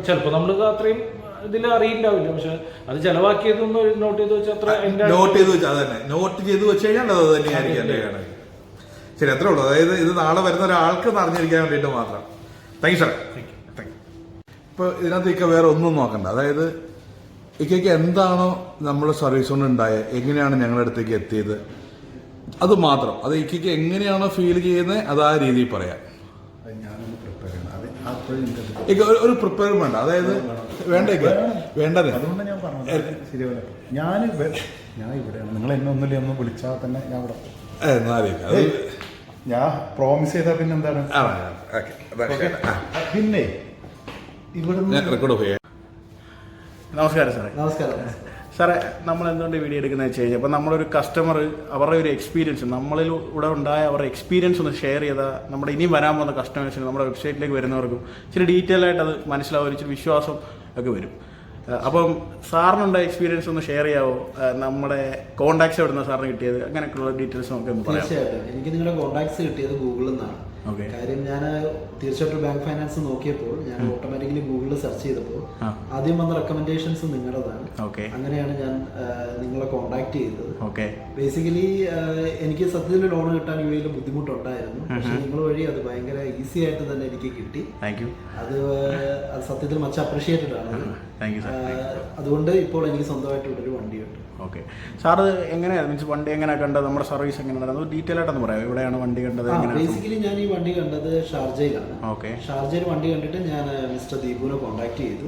ചിലപ്പോൾ നമ്മൾ അത്രയും ഇതിൽ അറിയില്ലാവില്ല. പക്ഷെ അത് ചെലവാക്കിയതൊന്ന് നോട്ട് ചെയ്ത് വെച്ചാൽ അത്ര നോട്ട് ചെയ്ത് വെച്ചാൽ അതന്നെ നോട്ട് ചെയ്ത് വെച്ച് കഴിഞ്ഞാൽ അത് തന്നെയായിരിക്കും. ശരി, അത്രേ ഉള്ളൂ. അതായത് ഇത് നാളെ വരുന്ന ഒരാൾക്ക് അറിഞ്ഞിരിക്കാൻ വേണ്ടിയിട്ട് മാത്രം. Thank you sir. ഇപ്പോൾ ഇതിനകത്ത് ഇക്ക വേറെ ഒന്നും നോക്കണ്ട. അതായത് ഇക്കയ്ക്ക് എന്താണോ നമ്മുടെ സർവീസ് കൊണ്ട് ഉണ്ടായത്, എങ്ങനെയാണ് ഞങ്ങളുടെ അടുത്തേക്ക് എത്തിയത്, അത് മാത്രം. അത് ഇക്കയ്ക്ക് എങ്ങനെയാണോ ഫീൽ ചെയ്യുന്നത് അത് ആ രീതിയിൽ പറയാം. ഒരു പ്രിപ്പയർ വേണ്ട. അതായത് വേണ്ടത് അതുകൊണ്ട് ഞാൻ പറഞ്ഞത് ശരിയല്ല. ഞാൻ ഇവിടെയാണ്. നിങ്ങൾ എന്നെ ഒന്നും വിളിച്ചാൽ തന്നെ ഞാൻ ഇവിടെ ഞാൻ പ്രോമിസ് ചെയ്താൽ പിന്നെ എന്താണ്. പിന്നെ ഇവിടെ നമസ്കാരം സാറേ. നമസ്കാരം സാറേ. നമ്മൾ എന്തുകൊണ്ട് വീഡിയോ എടുക്കുന്നത് വെച്ച് കഴിഞ്ഞാൽ ഇപ്പോൾ നമ്മളൊരു കസ്റ്റമർ അവരുടെ ഒരു എക്സ്പീരിയൻസ് നമ്മളിലൂടെ ഉണ്ടായ അവരുടെ എക്സ്പീരിയൻസ് ഒന്ന് ഷെയർ ചെയ്താൽ നമ്മുടെ ഇനിയും വരാൻ പോകുന്ന കസ്റ്റമേഴ്സിന് നമ്മുടെ വെബ്സൈറ്റിലേക്ക് വരുന്നവർക്കും ഇച്ചിരി ഡീറ്റെയിൽ ആയിട്ട് അത് മനസ്സിലാവും, ഇച്ചിരി വിശ്വാസം ഒക്കെ വരും. അപ്പം സാറിനുണ്ടായ എക്സ്പീരിയൻസ് ഒന്ന് ഷെയർ ചെയ്യാവോ? നമ്മുടെ കോൺടാക്ട്സ് എവിടുന്ന സാറിന് കിട്ടിയത്, അങ്ങനെയൊക്കെയുള്ള ഡീറ്റെയിൽസ് നമുക്ക് പറയാം. തീർച്ചയായിട്ടും എനിക്ക് നിങ്ങളുടെ കോൺടാക്ട്സ് കിട്ടിയത് ഗൂഗിളിൽ നിന്നാണ്. കാര്യം ഞാൻ തീർച്ചയായിട്ടും ബാങ്ക് ഫൈനാൻസ് നോക്കിയപ്പോൾ ഞാൻ ഓട്ടോമാറ്റിക്കലി ഗൂഗിളിൽ സെർച്ച് ചെയ്തപ്പോൾ ആദ്യം വന്ന റെക്കമെൻഡേഷൻസ് നിങ്ങളുടേതാണ്. അങ്ങനെയാണ് ഞാൻ നിങ്ങളെ കോൺടാക്ട് ചെയ്തത്. ബേസിക്കലി എനിക്ക് സത്യത്തിൽ ലോൺ കിട്ടാൻ യു എയിൽ ബുദ്ധിമുട്ടുണ്ടായിരുന്നു. പക്ഷെ നിങ്ങൾ വഴി അത് ഭയങ്കര ഈസി ആയിട്ട് തന്നെ എനിക്ക് കിട്ടി. അത് സത്യത്തിൽ മച്ച് അപ്രീഷിയേറ്റഡ് ആണ്. അതുകൊണ്ട് ഇപ്പോൾ എനിക്ക് സ്വന്തമായിട്ട് ഇവിടെ ഒരു വണ്ടിയുണ്ട്. ഓക്കെ സാറ് എങ്ങനെയാണ് മീൻസ് വണ്ടി എങ്ങനെയാണ് കണ്ടത്, നമ്മുടെ സർവീസ് എങ്ങനെയാണ് ഡീറ്റെയിൽ ആയിട്ടൊന്ന് പറയാം. എവിടെയാണ് വണ്ടി കണ്ടത്? ബേസിക്കലി ഞാൻ ഈ വണ്ടി കണ്ടത് ഷാർജയിലാണ്. ഷാർജയിൽ വണ്ടി കണ്ടിട്ട് ഞാൻ മിസ്റ്റർ ദീപുവിനെ കോൺടാക്ട് ചെയ്തു.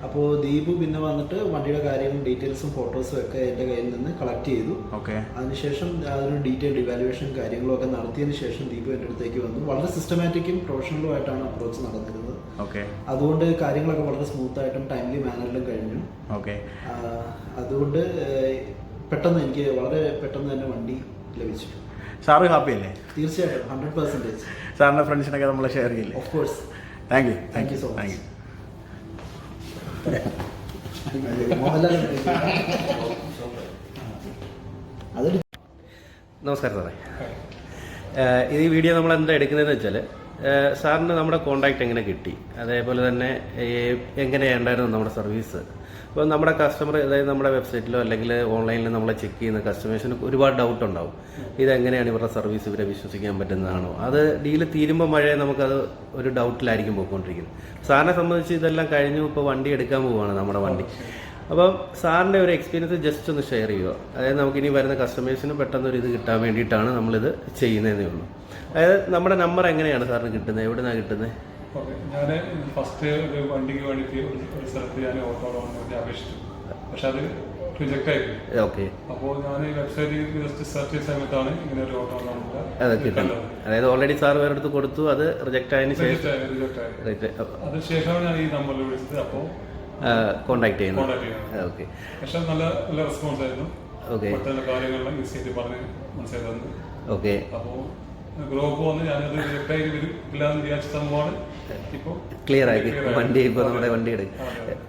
അപ്പോൾ ദീപു പിന്നെ വന്നിട്ട് വണ്ടിയുടെ കാര്യങ്ങളും ഡീറ്റെയിൽസും ഫോട്ടോസും ഒക്കെ എൻ്റെ കയ്യിൽ നിന്ന് കളക്ട് ചെയ്തു. അതിനുശേഷം അതിന് ഡീറ്റെയിൽഡ് ഇവാലുവേഷൻ കാര്യങ്ങളും ഒക്കെ നടത്തിയതിന് ശേഷം ദീപു എൻ്റെ അടുത്തേക്ക് വന്നു. വളരെ സിസ്റ്റമാറ്റിക്കും പ്രൊഫഷണലും ആയിട്ടാണ് അപ്രോച്ച് നടന്നിരുന്നത്. അതുകൊണ്ട് കാര്യങ്ങളൊക്കെ വളരെ സ്മൂത്ത് ആയിട്ടും ടൈംലി മാനറിലും കഴിഞ്ഞു. അതുകൊണ്ട് പെട്ടെന്ന് എനിക്ക് വളരെ പെട്ടെന്ന് തന്നെ വണ്ടി ലഭിച്ചു. സാറ് ഹാപ്പി അല്ലേ? തീർച്ചയായിട്ടും 100%. സാറിൻ്റെ ഫ്രണ്ട്സിനൊക്കെ നമ്മൾ ഷെയർ ചെയ്യില്ലേ? Of course. Thank you so much. നമസ്കാരം സാറേ. ഈ വീഡിയോ നമ്മൾ എന്താ എടുക്കുന്നതെന്ന് വെച്ചാൽ സാറിന് നമ്മുടെ കോൺടാക്റ്റ് എങ്ങനെ കിട്ടി, അതേപോലെ തന്നെ എങ്ങനെയുണ്ടായിരുന്നു നമ്മുടെ സർവീസ്. അപ്പോൾ നമ്മുടെ കസ്റ്റമർ, അതായത് നമ്മുടെ വെബ്സൈറ്റിലോ അല്ലെങ്കിൽ ഓൺലൈനിൽ നമ്മളെ ചെക്ക് ചെയ്യുന്ന കസ്റ്റമേഴ്സിന് ഒരുപാട് ഡൗട്ട് ഉണ്ടാവും. ഇതെങ്ങനെയാണ് ഇവരുടെ സർവീസ്, ഇവരെ വിശ്വസിക്കാൻ പറ്റുന്നതാണോ, അത് ഡീല് തീരുമ്പോൾ മഴയെ നമുക്കത് ഒരു ഡൗട്ടിലായിരിക്കും പോയിക്കൊണ്ടിരിക്കുന്നത്. സാറിനെ സംബന്ധിച്ച് ഇതെല്ലാം കഴിഞ്ഞു, ഇപ്പോൾ വണ്ടി എടുക്കാൻ പോവുകയാണ് നമ്മുടെ വണ്ടി. അപ്പം സാറിൻ്റെ ഒരു എക്സ്പീരിയൻസ് ജസ്റ്റ് ഒന്ന് ഷെയർ ചെയ്യുക. അതായത് നമുക്കിനി വരുന്ന കസ്റ്റമേഴ്സിന് പെട്ടെന്ന് ഒരു ഇത് കിട്ടാൻ വേണ്ടിയിട്ടാണ് നമ്മളിത് ചെയ്യുന്നതേ ഉള്ളൂ. അതായത് നമ്മുടെ നമ്പർ എങ്ങനെയാണ് സാറിന് കിട്ടുന്നത്, എവിടെ നിന്നാണ് കിട്ടുന്നത്? ഞാൻ ഫസ്റ്റ് ഒരു വണ്ടിക്ക് വേണ്ടിയിട്ട് ഒരു സ്ഥലത്ത് ഞാൻ ഓട്ടോ ലോണിന് വേണ്ടി അപേക്ഷിച്ചു. പക്ഷെ അത് റിജക്റ്റ് ആയിരുന്നു. അപ്പോൾ ഞാൻ വെബ്സൈറ്റിൽ ജസ്റ്റ് സെർച്ച് ചെയ്ത സമയത്താണ് ഇങ്ങനെ ഒരു ഓട്ടോ ലോൺ കിട്ടുന്നത്. അതായത് ഓൾറെഡി സാർ വേറെ അടുത്ത് കൊടുത്തു, അത് റിജക്റ്റ് ആയതിനു ശേഷം അതിനുശേഷമാണ് ഞാൻ ഈ നമ്പറിൽ വിളിച്ചത്. അപ്പോൾ കോൺടാക്ട് ചെയ്യുന്നു. പക്ഷെ നല്ല റെസ്പോൺസ് ആയിരുന്നു. പെട്ടെന്ന് കാര്യങ്ങളെല്ലാം ഈസി ആയിട്ട് പറഞ്ഞ് മനസ്സിലാക്കി തന്നു. അപ്പോൾ ഗ്രോപ്പ് വന്ന് ഞാനത് റിജക്റ്റായി വരും ഇല്ലാന്ന് വിചാരിച്ച സംഭവമാണ് ഇപ്പോൾ ക്ലിയർ ആക്കി വണ്ടി. ഇപ്പോൾ നമ്മുടെ വണ്ടി എടുക്കും,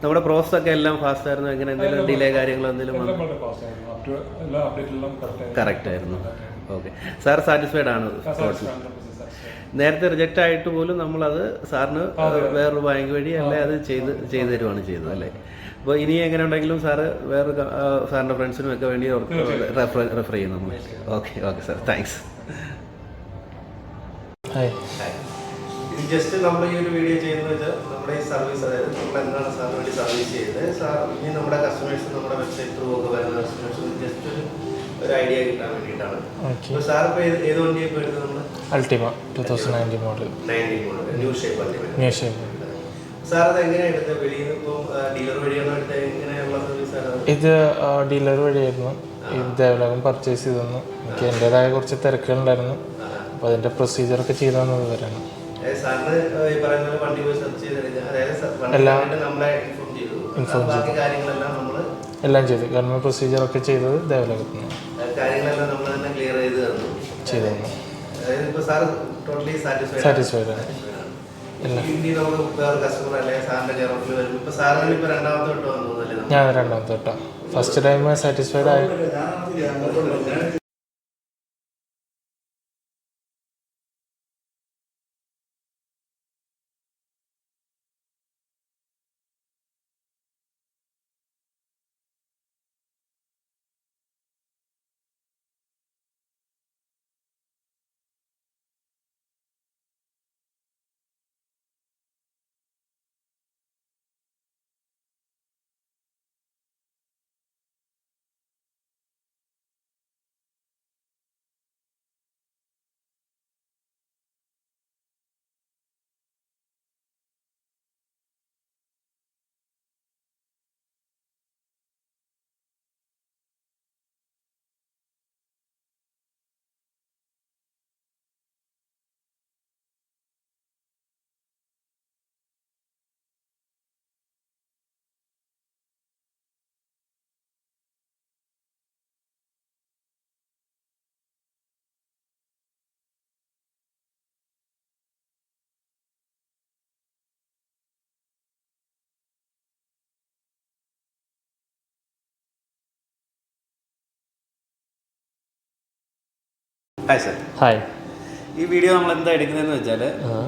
നമ്മുടെ പ്രോസസ് ഒക്കെ എല്ലാം ഫാസ്റ്റ് ആയിരുന്നു. എങ്ങനെ എന്തെങ്കിലും ഡിലേ കാര്യങ്ങളോ എന്തെങ്കിലും കറക്റ്റ് ആയിരുന്നു? ഓക്കെ. സാർ സാറ്റിസ്ഫൈഡ് ആണ്? നേരത്തെ റിജക്റ്റ് ആയിട്ട് പോലും നമ്മളത് സാറിന് വേറൊരു ബാങ്ക് വഴി അല്ലേ അത് ചെയ്തു തരുവാണ് ചെയ്തത് അല്ലേ? അപ്പോൾ ഇനി എങ്ങനെ ഉണ്ടെങ്കിലും സാറ് വേറെ സാറിൻ്റെ ഫ്രണ്ട്സിനും ഒക്കെ വേണ്ടി റെഫർ ചെയ്യും നമ്മൾ. Okay sir, thanks. ഇത് ജസ്റ്റ് നമ്മൾ ഈ ഒരു വീഡിയോ ചെയ്യുന്നത് വെച്ചാൽ നമ്മുടെ ഈ സർവീസ്, അതായത് നമ്മൾ എന്താണ് സാറിന് വേണ്ടി സർവീസ് ചെയ്തത്, സാർ ഇനി നമ്മുടെ കസ്റ്റമേഴ്സ് നമ്മുടെ വെബ്സൈറ്റ് ത്രൂ ഒക്കെ വരുന്ന കസ്റ്റമേഴ്സിന് ജസ്റ്റ് ഒരു ഐഡിയ കിട്ടാൻ വേണ്ടിയിട്ടാണ്. അപ്പോൾ സാർ ഇപ്പോൾ ഏത് വണ്ടിയാണ് ഇപ്പോൾ എടുത്തത്? നമ്മൾ Altima 2019 model new shape Altima. Sir അത് എങ്ങനെയാണ് എടുത്തത്? വെളിയിൽ നിന്ന് ഇപ്പം ഡീലർ വഴിയാണോ എടുത്തത്? എങ്ങനെയുള്ള സർവീസാണ് ഇത്? ഡീലർ വഴിയായിരുന്നു. ഈ ദേവലോകം പർച്ചേസ് ചെയ്തു. എനിക്ക് എൻ്റെതായ കുറച്ച് തിരക്കുകളുണ്ടായിരുന്നു. അപ്പോൾ അതിൻ്റെ പ്രൊസീജിയറൊക്കെ ചെയ്തു തന്നത് ഇവരാണ്. എല്ലാം ചെയ്തു. ഗവൺമെൻറ് പ്രൊസീജിയറൊക്കെ ചെയ്തത് ദേവലോകത്ത് നിന്ന് ചെയ്തു തന്നു. സാറ്റിസ്ഫൈഡ് ആണ്. ഞാൻ രണ്ടാമത്തെ തൊട്ടാ. ഫസ്റ്റ് ടൈം സാറ്റിസ്ഫൈഡ് ആയി. Hi sir. ഹായ്. ഈ വീഡിയോ നമ്മൾ എന്താ എടുക്കുന്നതെന്ന് വെച്ചാൽ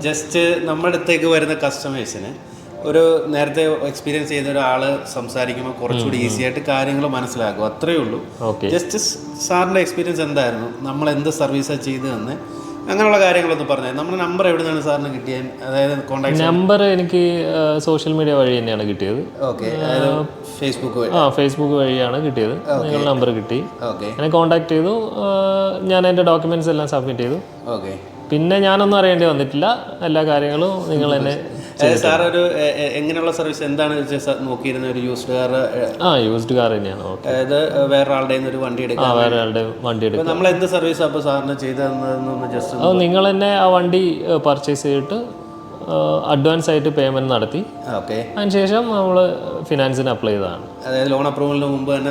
ജസ്റ്റ് നമ്മുടെ അടുത്തേക്ക് വരുന്ന കസ്റ്റമേഴ്സിന് ഒരു നേരത്തെ എക്സ്പീരിയൻസ് ചെയ്ത ഒരാൾ സംസാരിക്കുമ്പോൾ കുറച്ചുകൂടി ഈസി ആയിട്ട് കാര്യങ്ങൾ മനസ്സിലാക്കും, അത്രയേ ഉള്ളൂ. ജസ്റ്റ് സാറിൻ്റെ എക്സ്പീരിയൻസ് എന്തായിരുന്നു, നമ്മൾ എന്ത് സർവീസാണ് ചെയ്തതെന്ന് അങ്ങനെയുള്ള കാര്യങ്ങളൊന്ന് പറഞ്ഞത്. നമ്മുടെ നമ്പർ എവിടെ നിന്നാണ് സാറിന് കിട്ടിയത്? അതായത് കോൺടാക്ട് നമ്പർ എനിക്ക് സോഷ്യൽ മീഡിയ വഴി തന്നെയാണ് കിട്ടിയത്. ഓക്കെ, അതായത് ഫേസ്ബുക്ക് വഴി? ഫേസ്ബുക്ക് വഴിയാണ് കിട്ടിയത്. നിങ്ങളുടെ നമ്പർ കിട്ടി, ഓക്കെ. എന്നെ കോൺടാക്ട് ചെയ്തു. ഞാൻ എൻ്റെ ഡോക്യുമെൻറ്റ്സ് എല്ലാം സബ്മിറ്റ് ചെയ്തു. ഓക്കെ. പിന്നെ ഞാനൊന്നും അറിയേണ്ടി വന്നിട്ടില്ല, എല്ലാ കാര്യങ്ങളും നിങ്ങൾ തന്നെ. സാർ ഒരു എങ്ങനെയുള്ള സർവീസ് എന്താണ് നോക്കിയിരുന്ന? ഒരു യൂസ്ഡ് കാർ? യൂസ്ഡ് കാർ തന്നെയാണ്. അതായത് വേറെ ആളുടെ ഒരു വണ്ടി എടുക്കാം? വേറെ ആളുടെ വണ്ടി എടുക്കാം. നമ്മൾ എന്ത് സർവീസ് അപ്പോൾ സാറിന് ചെയ്തു തന്നതെന്നൊന്ന് ജസ്റ്റ്? അത് നിങ്ങൾ തന്നെ ആ വണ്ടി പർച്ചേസ് ചെയ്തിട്ട് അഡ്വാൻസ് ആയിട്ട് പേയ്മെൻറ്റ് നടത്തി. ഓക്കെ. അതിനുശേഷം നമ്മൾ ഫിനാൻസിന് അപ്ലൈ ചെയ്തതാണ്. അതായത് ലോൺ അപ്രൂവലിന് മുമ്പ് തന്നെ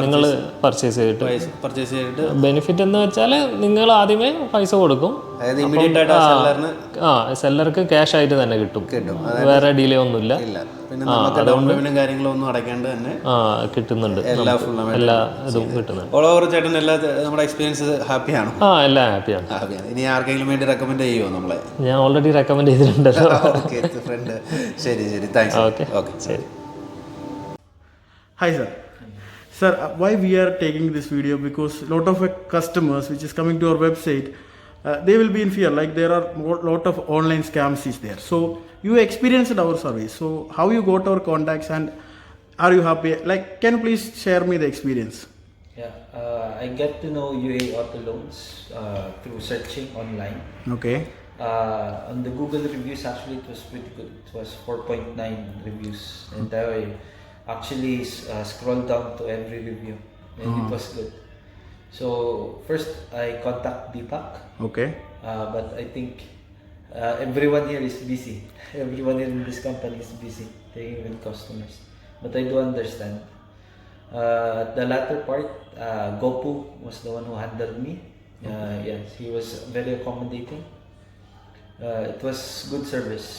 നിങ്ങൾ പർച്ചേസ് ചെയ്തിട്ട് ബെനിഫിറ്റ് എന്ന് വെച്ചാൽ നിങ്ങൾ ആദ്യമേ പൈസ കൊടുക്കും. അതായത് ഇമ്മീഡിയറ്റ് ആയിട്ട് സെല്ലർക്ക് ക്യാഷ് ആയിട്ട് തന്നെ കിട്ടും. വേറെ ഡിലേ ഒന്നുമില്ല. പിന്നെ നമുക്ക് ഡൗൺ പേയ്മെന്റും കാര്യങ്ങളൊന്നും അടയ്ക്കാണ്ട് തന്നെ കിട്ടുന്നുണ്ട്. എല്ലാ ഇതും കിട്ടുന്നുണ്ട്. ഓൾ ഓവർ ചേട്ടൻ എല്ലാ നമ്മുടെ എക്സ്പീരിയൻസ് ഹാപ്പിയാണോ? എല്ലാം ഹാപ്പിയാണ്. ഇനി ആർക്കെങ്കിലും വേണ്ടി റെക്കമെൻഡ് ചെയ്യുമോ നമ്മളെ? ഞാൻ ഓൾറെഡി റെക്കമെൻഡ് ചെയ്തിട്ടുണ്ടല്ലോ. ഫ്രണ്ട്. ശരി ശരി, താങ്ക്സ്. ഓക്കെ ശരി. Hi sir. Sir, why we are taking this video? Because lot of customers which is coming to our website, they will be in fear, like there are lot of online scams is there. So you experienced our service. So how you got our contacts and are you happy? Like, can you please share me the experience? Yeah, I get to know UAE Auto Loans through searching online. Okay. On the Google reviews, actually it was pretty good. It was 4.9 reviews, and I actually scrolled down to every review, and it was good. So first I contact Deepak. Okay. But I think everyone here is busy. Everyone in this company is busy taking in customers. But I do understand. The latter part, Gopu was the one who handled me. Yes, he was very accommodating. It was good service.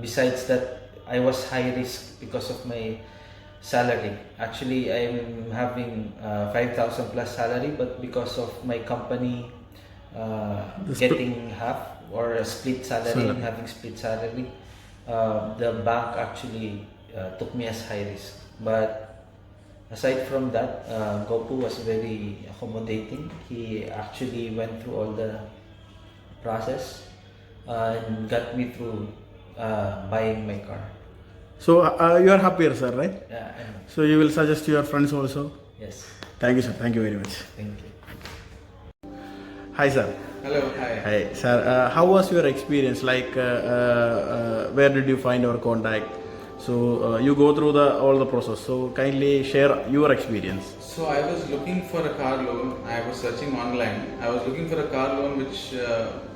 Besides that, I was high risk because of my salary. Actually, I'm having 5,000 plus salary, but because of my company getting half or a split salary, having split salary, the bank actually took me as high risk. But aside from that, Gopu was very accommodating. He actually went through all the process and got me through buying my car. So you are happier, sir, right? Yeah, I know. So you will suggest to your friends also? Yes. Thank you, sir. Thank you very much. Thank you. Hi, sir. Hello, hi. Hi, sir. How was your experience? Like, where did you find our contact? So you go through all the process. So kindly share your experience. So I was looking for a car loan. I was searching online. I was looking for a car loan which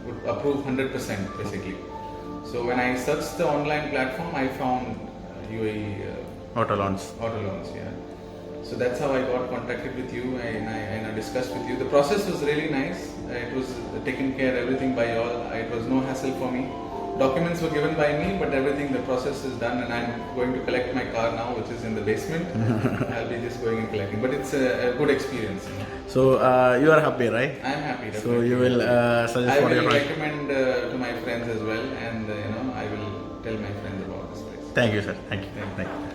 would approve 100% basically. So when I searched the online platform, I found UAE Auto Loans. Auto Loans, yeah. So that's how I got contacted with you and I discussed with you. The process was really nice. It was taken care everything by you all. It was no hassle for me. Documents were given by me, but everything, the process is done, and I'm going to collect my car now, which is in the basement. I'll be just going and collecting, but it's a good experience. So you are happy, right? I'm happy. So you will suggest I for your will friends. recommend to my friends as well, and I will tell my friends about this place. Thank you, sir. Thank you. Thank you.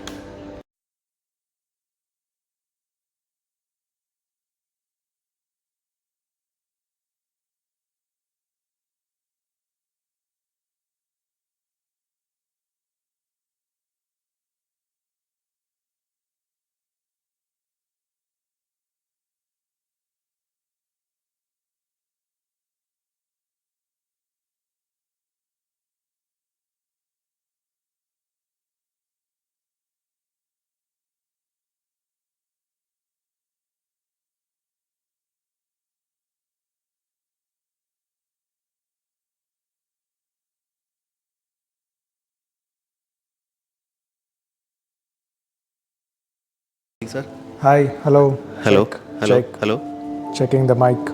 Sir. Hi, hello. Hello. Check, Hello. check. Hello. Checking the mic.